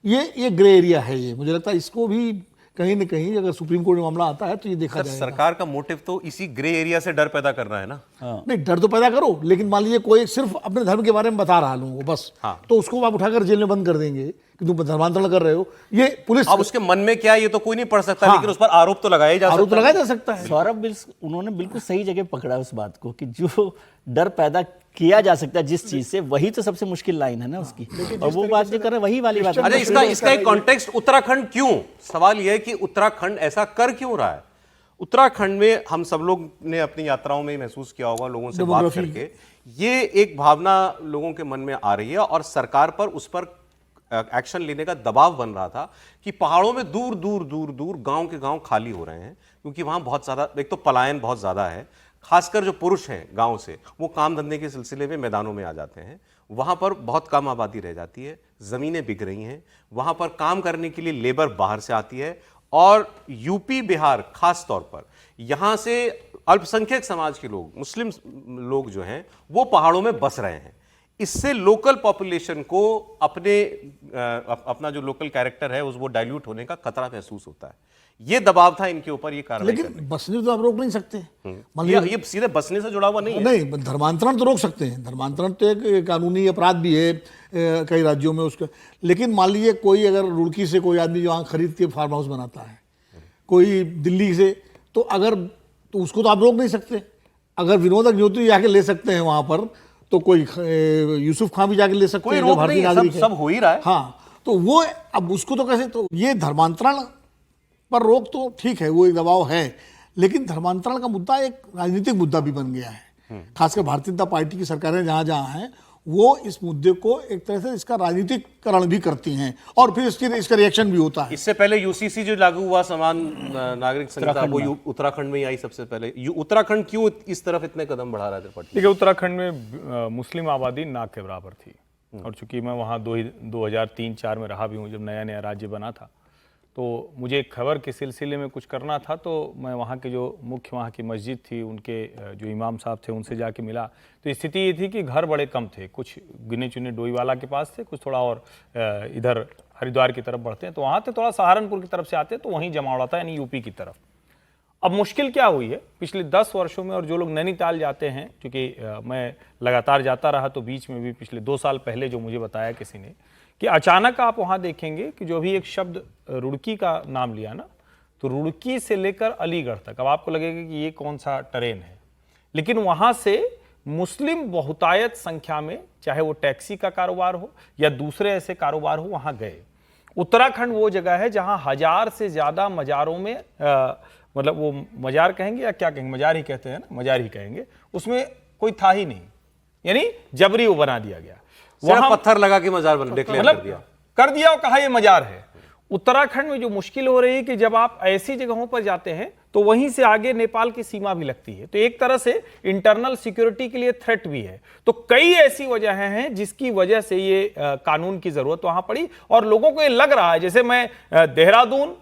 ये ग्रे एरिया है। ये मुझे लगता है इसको भी कहीं न कहीं अगर सुप्रीम कोर्ट में मामला आता है तो ये देखा जाएगा। सरकार का मोटिव तो इसी ग्रे एरिया से डर पैदा करना है ना। नहीं, डर तो पैदा करो, लेकिन मान लीजिए कोई सिर्फ अपने धर्म के बारे में बता रहा लोगों को बस, तो उसको आप उठाकर जेल में बंद कर देंगे कि तुम धर्मांतरण कर रहे हो। ये पुलिस, अब उसके मन में क्या है ये तो कोई नहीं पढ़ सकता, लेकिन उस पर आरोप तो लगाया जा सकता है। सौरभ, उन्होंने बिल्कुल सही जगह पकड़ा उस बात को कि जो डर पैदा किया जा सकता है जिस चीज से, वही तो सबसे मुश्किल लाइन है ना उसकी, और वो बात जो कर रहे हैं वही वाली बात है। अच्छा, इसका एक कॉन्टेक्स्ट उत्तराखंड क्यों? सवाल यह है कि उत्तराखंड ऐसा कर क्यों रहा है? उत्तराखंड में हम सब लोग ने अपनी यात्राओं में महसूस किया होगा, लोगों से बात करके, ये एक भावना लोगों के मन में आ रही है और सरकार पर उस पर एक्शन लेने का दबाव बन रहा था कि पहाड़ों में दूर दूर दूर दूर गांव के गांव खाली हो रहे हैं, क्योंकि वहां बहुत ज्यादा, एक तो पलायन बहुत ज्यादा है, खासकर जो पुरुष हैं गांव से, वो काम धंधे के सिलसिले में मैदानों में आ जाते हैं, वहां पर बहुत कम आबादी रह जाती है, जमीनें बिक रही हैं, वहां पर काम करने के लिए लेबर बाहर से आती है, और यूपी बिहार खास तौर पर यहां से अल्पसंख्यक समाज के लोग, मुस्लिम लोग जो हैं, वो पहाड़ों में बस रहे हैं। इससे लोकल पॉपुलेशन को अपना जो लोकल कैरेक्टर है वो डाइल्यूट होने का खतरा महसूस होता है। ये दबाव था इनके ऊपर, ये कार्रवाई। लेकिन बसने तो आप रोक नहीं सकते। ये सीधे बसने से जुड़ा हुआ नहीं है। नहीं, धर्मांतरण तो रोक सकते हैं, धर्मांतरण तो एक कानूनी अपराध भी है कई राज्यों में उसका। लेकिन मान लीजिए कोई अगर रुड़की से कोई आदमी वहाँ खरीद के फार्म हाउस बनाता है, कोई दिल्ली से, तो उसको तो आप रोक नहीं सकते। अगर विनोद अग्निहोत्री जाके ले सकते हैं वहाँ पर, तो कोई यूसुफ खान भी जाके ले सकते हैं, जो भारतीय नागरिक है। सब हो ही रहा है। हाँ, तो वो अब उसको तो कैसे, तो ये धर्मांतरण पर रोक तो ठीक है, वो एक दबाव है, लेकिन धर्मांतरण का मुद्दा एक राजनीतिक मुद्दा भी बन गया है। खासकर भारतीय जनता पार्टी की सरकारें जहाँ जहाँ हैं, वो इस मुद्दे को एक तरह से इसका राजनीतिकरण भी करती हैं, और फिर इसका रिएक्शन भी होता है। इससे पहले यूसीसी जो लागू हुआ, समान नागरिक संहिता, वो उत्तराखंड में ही आई सबसे पहले। उत्तराखंड क्यों इस तरफ इतने कदम बढ़ा रहा है त्रिपाठी? देखिए, उत्तराखंड में मुस्लिम आबादी नाक के बराबर थी, और चूंकि मैं वहाँ 2003-04 में रहा भी हूँ, जब नया नया राज्य बना था, तो मुझे एक खबर के सिलसिले में कुछ करना था, तो मैं वहाँ के जो मुख्य वहाँ की मस्जिद थी, उनके जो इमाम साहब थे, उनसे जाके मिला। तो स्थिति ये थी कि घर बड़े कम थे, कुछ गिने चुने डोईवाला के पास थे, कुछ थोड़ा और इधर हरिद्वार की तरफ बढ़ते हैं, तो वहाँ थे, थोड़ा सहारनपुर की तरफ से आते, तो वहीं जमा उड़ा था, यानी यूपी की तरफ। अब मुश्किल क्या हुई है पिछले 10 वर्षों में, और जो लोग नैनीताल जाते हैं, क्योंकि मैं लगातार जाता रहा, तो बीच में भी पिछले 2 साल पहले जो मुझे बताया किसी ने, कि अचानक आप वहाँ देखेंगे कि जो भी एक शब्द रुड़की का नाम लिया ना, तो रुड़की से लेकर अलीगढ़ तक, अब आपको लगेगा कि ये कौन सा ट्रेन है, लेकिन वहाँ से मुस्लिम बहुतायत संख्या में, चाहे वो टैक्सी का कारोबार हो या दूसरे ऐसे कारोबार हो, वहाँ गए। उत्तराखंड वो जगह है जहाँ 1000 से ज़्यादा मज़ारों में, मतलब वो मज़ार कहेंगे या क्या कहेंगे, मज़ार ही कहते हैं ना, मज़ार ही कहेंगे, उसमें कोई था ही नहीं, यानी जबरी वो बना दिया गया, वहां पत्थर लगा के मजार डिक्लेयर कर दिया और कहा ये मजार है। उत्तराखंड में जो मुश्किल हो रही है कि जब आप ऐसी जगहों पर जाते हैं, तो वहीं से आगे नेपाल की सीमा भी लगती है, तो एक तरह से इंटरनल सिक्योरिटी के लिए थ्रेट भी है। तो कई ऐसी वजहें हैं जिसकी वजह से ये कानून की जरूरत वहां पड़ी, और लोगों को ये लग रहा है, जैसे मैं देहरादून,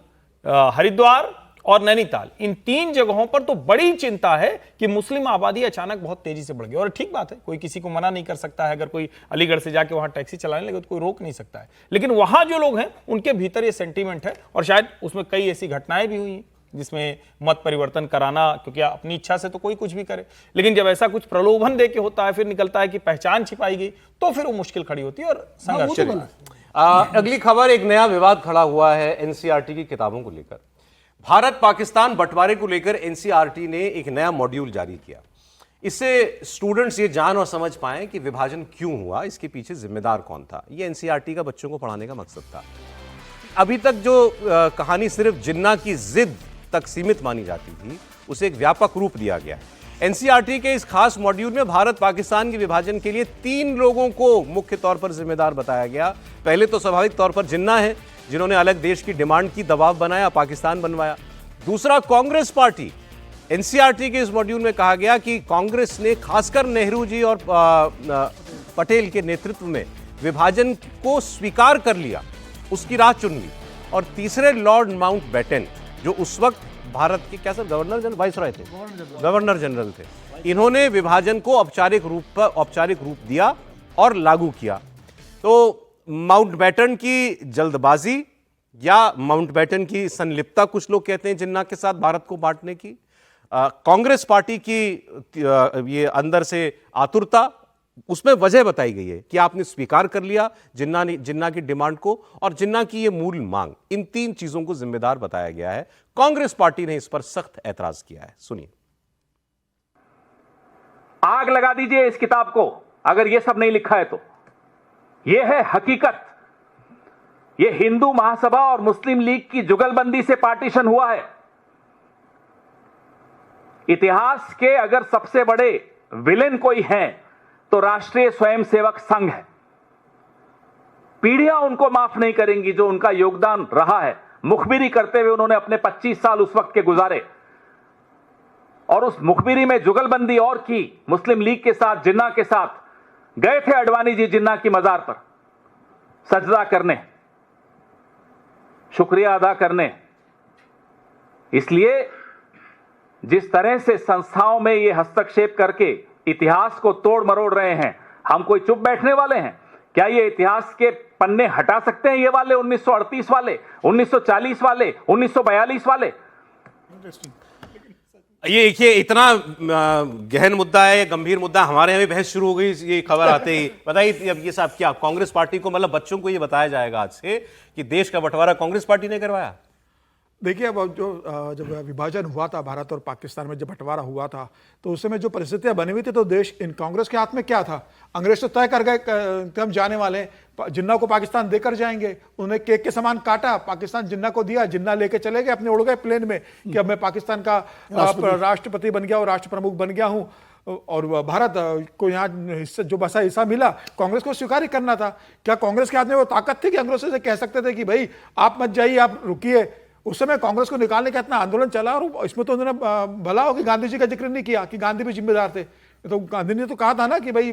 हरिद्वार और नैनीताल, इन 3 जगहों पर तो बड़ी चिंता है कि मुस्लिम आबादी अचानक बहुत तेजी से बढ़ गई। और ठीक बात है, कोई किसी को मना नहीं कर सकता है, अगर कोई अलीगढ़ से जाके वहां टैक्सी चलाने लगे तो कोई रोक नहीं सकता है, लेकिन वहां जो लोग हैं उनके भीतर ये सेंटीमेंट है, और शायद उसमें कई ऐसी घटनाएं भी हुई जिसमें मत परिवर्तन कराना, क्योंकि अपनी इच्छा से तो कोई कुछ भी करे, लेकिन जब ऐसा कुछ प्रलोभन दे के होता है, फिर निकलता है कि पहचान छिपाई गई, तो फिर वो मुश्किल खड़ी होती है और संघर्ष। अगली खबर, एक नया विवाद खड़ा हुआ है एनसीईआरटी की किताबों को लेकर। भारत पाकिस्तान बंटवारे को लेकर एनसीईआरटी ने एक नया मॉड्यूल जारी किया। इससे स्टूडेंट्स ये जान और समझ पाएं कि विभाजन क्यों हुआ, इसके पीछे जिम्मेदार कौन था। ये एनसीईआरटी का बच्चों को पढ़ाने का मकसद था। अभी तक जो कहानी सिर्फ जिन्ना की जिद तक सीमित मानी जाती थी, उसे एक व्यापक रूप दिया गया। एनसीईआरटी के इस खास मॉड्यूल में भारत पाकिस्तान के विभाजन के लिए 3 लोगों को मुख्य तौर पर जिम्मेदार बताया गया। पहले तो स्वाभाविक तौर पर जिन्ना है, जिन्होंने अलग देश की डिमांड की, दबाव बनाया, पाकिस्तान बनवाया। दूसरा कांग्रेस पार्टी। एनसीईआरटी के इस मॉड्यूल में कहा गया कि कांग्रेस ने खासकर नेहरू जी और पटेल के नेतृत्व में विभाजन को स्वीकार कर लिया, उसकी राह चुन ली। और तीसरे लॉर्ड माउंटबेटन, जो उस वक्त भारत के क्या सर गवर्नर जनरल, वाइसरॉय थे, गवर्नर जनरल थे, इन्होंने विभाजन को औपचारिक रूप दिया और लागू किया। तो माउंटबेटन की जल्दबाजी या माउंटबेटन की संलिप्तता, कुछ लोग कहते हैं जिन्ना के साथ भारत को बांटने की, कांग्रेस पार्टी की ये अंदर से आतुरता, उसमें वजह बताई गई है कि आपने स्वीकार कर लिया जिन्ना की डिमांड को, और जिन्ना की ये मूल मांग, इन 3 चीजों को जिम्मेदार बताया गया है। कांग्रेस पार्टी ने इस पर सख्त ऐतराज किया है, सुनिए। आग लगा दीजिए इस किताब को, अगर ये सब नहीं लिखा है तो। ये है हकीकत। ये हिंदू महासभा और मुस्लिम लीग की जुगलबंदी से पार्टीशन हुआ है। इतिहास के अगर सबसे बड़े विलेन कोई हैं तो राष्ट्रीय स्वयंसेवक संघ है। पीढ़ियां उनको माफ नहीं करेंगी जो उनका योगदान रहा है। मुखबिरी करते हुए उन्होंने अपने 25 साल उस वक्त के गुजारे और उस मुखबिरी में जुगलबंदी और की। मुस्लिम लीग के साथ, जिन्ना के साथ गए थे अडवाणी जी जिन्ना की मजार पर सजदा करने, शुक्रिया अदा करने। इसलिए जिस तरह से संस्थाओं में ये हस्तक्षेप करके इतिहास को तोड़ मरोड़ रहे हैं, हम कोई चुप बैठने वाले हैं? क्या ये इतिहास के पन्ने हटा सकते हैं ये वाले 1938 वाले, 1940 वाले, 1942 वाले? ये देखिए, इतना गहन मुद्दा है, गंभीर मुद्दा। हमारे यहाँ भी बहस शुरू हो गई ये खबर आते ही। बताइए अब ये साहब, क्या कांग्रेस पार्टी को, मतलब बच्चों को ये बताया जाएगा आज से कि देश का बंटवारा कांग्रेस पार्टी ने करवाया? देखिए, अब जब विभाजन हुआ था भारत और पाकिस्तान में, जब बंटवारा हुआ था, तो उस समय जो परिस्थितियां बनी हुई थी, तो देश इन कांग्रेस के हाथ में क्या था? अंग्रेज तो तय कर गए कि हम जाने वाले हैं, जिन्ना को पाकिस्तान देकर जाएंगे। उन्हें केक के समान काटा, पाकिस्तान जिन्ना को दिया, जिन्ना लेके चले गए अपने, उड़ गए प्लेन में कि अब मैं पाकिस्तान का राष्ट्रपति बन गया और राष्ट्र प्रमुख बन गया हूँ। और भारत को यहाँ हिस्सा, जो बसा हिस्सा मिला, कांग्रेस को स्वीकार ही करना था। क्या कांग्रेस के हाथ में वो ताकत थी कि अंग्रेजों से कह सकते थे कि भाई आप मत जाइए, आप रुकिए? उस समय कांग्रेस को निकालने का इतना आंदोलन चला और इसमें तो उन्होंने भला हो कि गांधी जी का जिक्र नहीं किया कि गांधी भी जिम्मेदार थे। तो गांधी ने तो कहा था ना कि भाई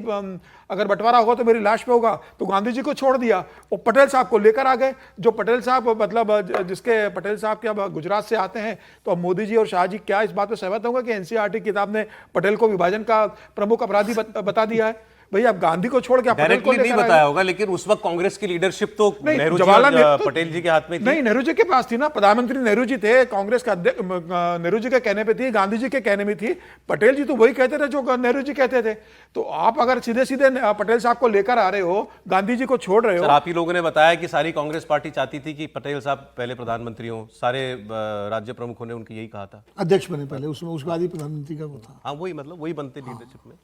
अगर बंटवारा होगा तो मेरी लाश पे होगा, तो गांधी जी को छोड़ दिया और पटेल साहब को लेकर आ गए। जो पटेल साहब, मतलब जिसके पटेल साहब के अब गुजरात से आते हैं, तो अब मोदी जी और शाह जी क्या इस बात पर सहमत होंगे कि एनसीईआरटी किताब ने पटेल को विभाजन का प्रमुख अपराधी बता दिया है? भाई आप गांधी को छोड़ के पटेल को नहीं बताया होगा, लेकिन उस वक्त कांग्रेस की लीडरशिप तो नेहरू जी और पटेल जी के हाथ में थी। नहीं, नेहरू जी के पास थी ना, प्रधानमंत्री नेहरू जी थे, कांग्रेस का अध्यक्ष नेहरू जी के कहने पे थी, गांधी जी के कहने में थी। पटेल जी तो वही कहते थे जो नेहरू जी कहते थे। तो आप अगर सीधे सीधे पटेल साहब को लेकर आ रहे हो, गांधी जी को छोड़ रहे हो। आप ही लोगों ने बताया कि सारी कांग्रेस पार्टी चाहती थी कि पटेल साहब पहले प्रधानमंत्री हो, सारे राज्य प्रमुखों ने उनकी यही कहा था, अध्यक्ष बने पहले, उसमें उसके बाद ही प्रधानमंत्री का वो था। हाँ, वही मतलब वही बनते लीडरशिप में।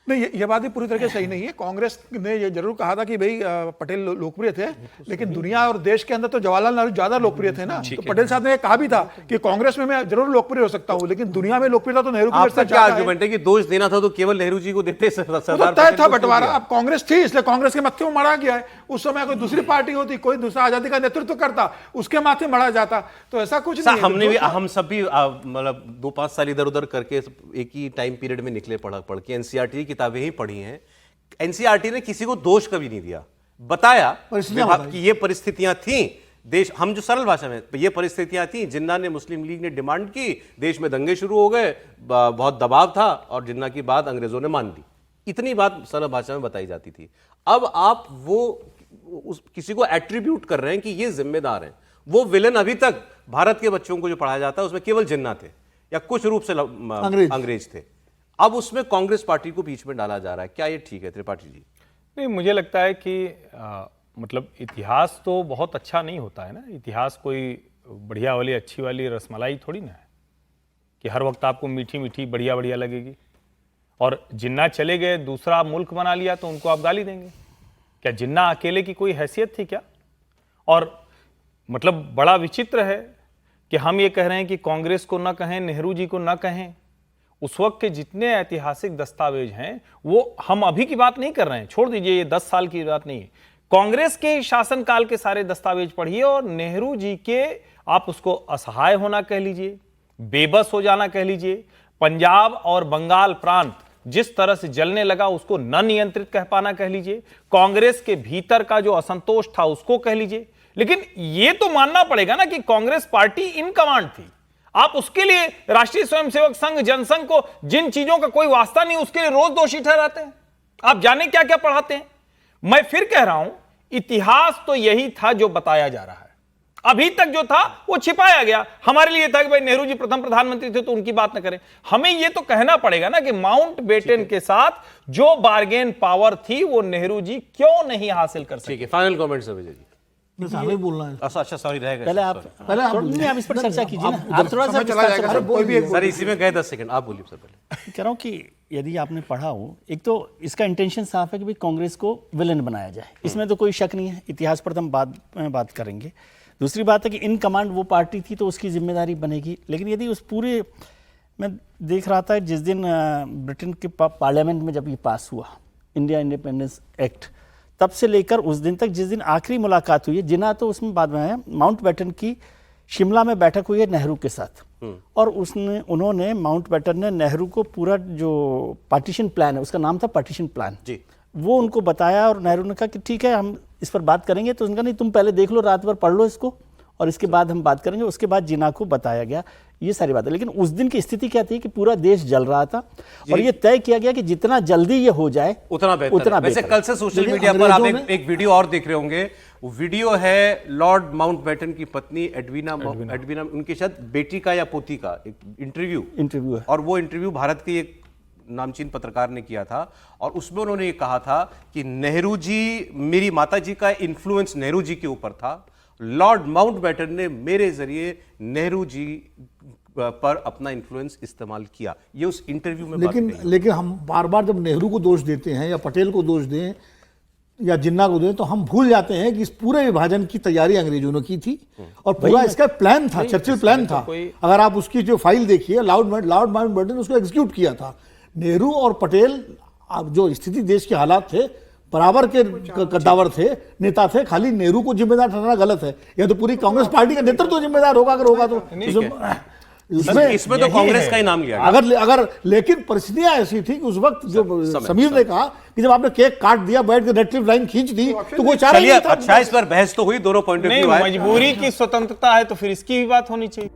नहीं, ये बात भी पूरी तरह से सही नहीं है। कांग्रेस ने ये जरूर कहा था कि भाई पटेल लोकप्रिय थे, लेकिन दुनिया और देश के अंदर तो जवाहरलाल नेहरू ज्यादा लोकप्रिय थे ना। तो पटेल साहब ने कहा भी था कि कांग्रेस में मैं जरूर लोकप्रिय हो सकता हूं, लेकिन दुनिया में लोकप्रियता तो नेहरू की क्या आर्गुमेंट है कि दोष देना था तो केवल नेहरू जी को देते? सरदार तय था बंटवारा। अब कांग्रेस थी इसलिए कांग्रेस के माथे में मरा गया है। उस समय कोई दूसरी पार्टी होती, कोई दूसरा आजादी का नेतृत्व करता, उसके माथे मरा जाता। तो ऐसा कुछ नहीं। हमने भी, हम सब भी मतलब 2-5 साल इधर उधर करके एक ही टाइम पीरियड में निकले, पढ़ के एनसीईआरटी की किताबें ही पढ़ी हैं। एनसीईआरटी ने किसी को दोष कभी नहीं दिया, बताया कि ये परिस्थितियां थी देश, हम जो सरल भाषा में, ये परिस्थितियां थी, जिन्ना ने, मुस्लिम लीग ने डिमांड की, देश में दंगे शुरू हो गए, बहुत दबाव था और जिन्ना की बात अंग्रेजों ने मान ली। इतनी बात सरल भाषा में बताई जाती थी। अब आप किसी को एट्रीब्यूट कर रहे हैं कि ये जिम्मेदार हैं। वो विलन अभी तक भारत के बच्चों को जो पढ़ाया जाता है उसमें केवल जिन्ना थे या कुछ रूप से अंग्रेज थे। अब उसमें कांग्रेस पार्टी को बीच में डाला जा रहा है, क्या ये ठीक है त्रिपाठी जी? नहीं, मुझे लगता है कि मतलब इतिहास तो बहुत अच्छा नहीं होता है ना। इतिहास कोई बढ़िया वाली, अच्छी वाली रसमलाई थोड़ी ना है कि हर वक्त आपको मीठी मीठी बढ़िया बढ़िया लगेगी। और जिन्ना चले गए, दूसरा मुल्क बना लिया, तो उनको आप गाली देंगे? क्या जिन्ना अकेले की कोई हैसियत थी क्या? और मतलब बड़ा विचित्र है कि हम ये कह रहे हैं कि कांग्रेस को ना कहें, नेहरू जी को ना कहें। उस वक्त के जितने ऐतिहासिक दस्तावेज हैं, वो हम अभी की बात नहीं कर रहे हैं, छोड़ दीजिए, ये 10 साल की बात नहीं है। कांग्रेस के शासनकाल के सारे दस्तावेज पढ़िए और नेहरू जी के, आप उसको असहाय होना कह लीजिए, बेबस हो जाना कह लीजिए, पंजाब और बंगाल प्रांत जिस तरह से जलने लगा उसको न नियंत्रित कह पाना कह लीजिए, कांग्रेस के भीतर का जो असंतोष था उसको कह लीजिए। लेकिन यह तो मानना पड़ेगा ना कि कांग्रेस पार्टी इन कमांड थी। आप उसके लिए राष्ट्रीय स्वयंसेवक संघ, जनसंघ को जिन चीजों का कोई वास्ता नहीं, उसके लिए रोज दोषी ठहराते हैं। आप जाने क्या क्या पढ़ाते हैं। मैं फिर कह रहा हूं, इतिहास तो यही था जो बताया जा रहा है। अभी तक जो था वो छिपाया गया। हमारे लिए था कि भाई नेहरू जी प्रथम प्रधानमंत्री थे तो उनकी बात न करें। हमें ये तो कहना पड़ेगा ना कि माउंट बेटन के साथ जो बार्गेन पावर थी वो नेहरू जी क्यों नहीं हासिल कर सके। ठीक है, final comment sir Vijay ji. हमें बोलना है। अच्छा सॉरी, रहेगा। पहले आप इस पर चर्चा कीजिए ना। आप थोड़ा सा सर, इसी में गए 10 सेकंड, आप बोलिए सर पहले। कह रहा हूं कि यदि आपने पढ़ा हो, एक तो इसका इंटेंशन साफ है कि भाई कांग्रेस को विलन बनाया जाए, इसमें तो कोई शक नहीं है। इतिहास पर हम बात करेंगे। दूसरी बात है कि इन कमांड वो पार्टी थी तो उसकी जिम्मेदारी बनेगी। लेकिन यदि उस पूरे मैं देख रहा था जिस दिन ब्रिटेन के पार्लियामेंट में जब ये पास हुआ इंडिया इंडिपेंडेंस एक्ट, तब से लेकर उस दिन तक जिस दिन आखिरी मुलाकात हुई है, जिना तो उसमें बाद में है, माउंटबेटन की शिमला में बैठक हुई है नेहरू के साथ, और उन्होंने माउंटबेटन ने नेहरू को पूरा जो पार्टीशन प्लान है, उसका नाम था पार्टीशन प्लान जी, वो उनको बताया और नेहरू ने कहा कि ठीक है हम इस पर बात करेंगे। तो उनका नहीं, तुम पहले देख लो, रात भर पढ़ लो इसको और इसके बाद हम बात करेंगे। उसके बाद जिन्ना को बताया गया ये सारी बातें। लेकिन उस दिन की स्थिति क्या थी कि पूरा देश जल रहा था और ये तय किया गया कि जितना जल्दी ये हो जाए उतना बेहतर। वैसे कल से सोशल मीडिया पर आप एक वीडियो और देख रहे होंगे, वो वीडियो है लॉर्ड माउंटबेटन की पत्नी एडविना, उनकी शायद बेटी का या पोती का एक इंटरव्यू है, और वो इंटरव्यू भारत के एक नामचीन पत्रकार ने किया था और उसमें उन्होंने ये कहा था कि नेहरू जी, मेरी माता जी का इन्फ्लुएंस नेहरू जी के ऊपर था, लॉर्ड माउंटबेटन ने मेरे जरिए नेहरू जी पर अपना इन्फ्लुएंस इस्तेमाल किया। ये उस इंटरव्यू में लेकिन हम बार बार जब नेहरू को दोष देते हैं या पटेल को दोष दें या जिन्ना को दें, तो हम भूल जाते हैं कि इस पूरे विभाजन की तैयारी अंग्रेजों ने की थी और पूरा इसका प्लान था, चर्चिल प्लान था। अगर आप उसकी जो फाइल देखिए, लॉर्ड माउंटबेटन ने उसको एग्जीक्यूट किया था। नेहरू और पटेल, जो स्थिति देश के हालात थे, बराबर के कद्दावर थे, नेता थे। खाली नेहरू को जिम्मेदार ठहराना गलत है, या तो पूरी कांग्रेस पार्टी का नेतृत्व तो जिम्मेदार होगा अगर होगा तो इसमें तो कांग्रेस का ही नाम लिया अगर लेकिन परिस्थितियां ऐसी थी कि उस वक्त जो समीर ने कहा कि जब आपने केक काट दिया, बैठ के रेड लाइन खींच दी, तो कोई चारा नहीं था। अच्छा, इस पर बहस तो हुई, दोनों पॉइंट ऑफ व्यू। मजबूरी की स्वतंत्रता है तो फिर इसकी भी बात होनी चाहिए।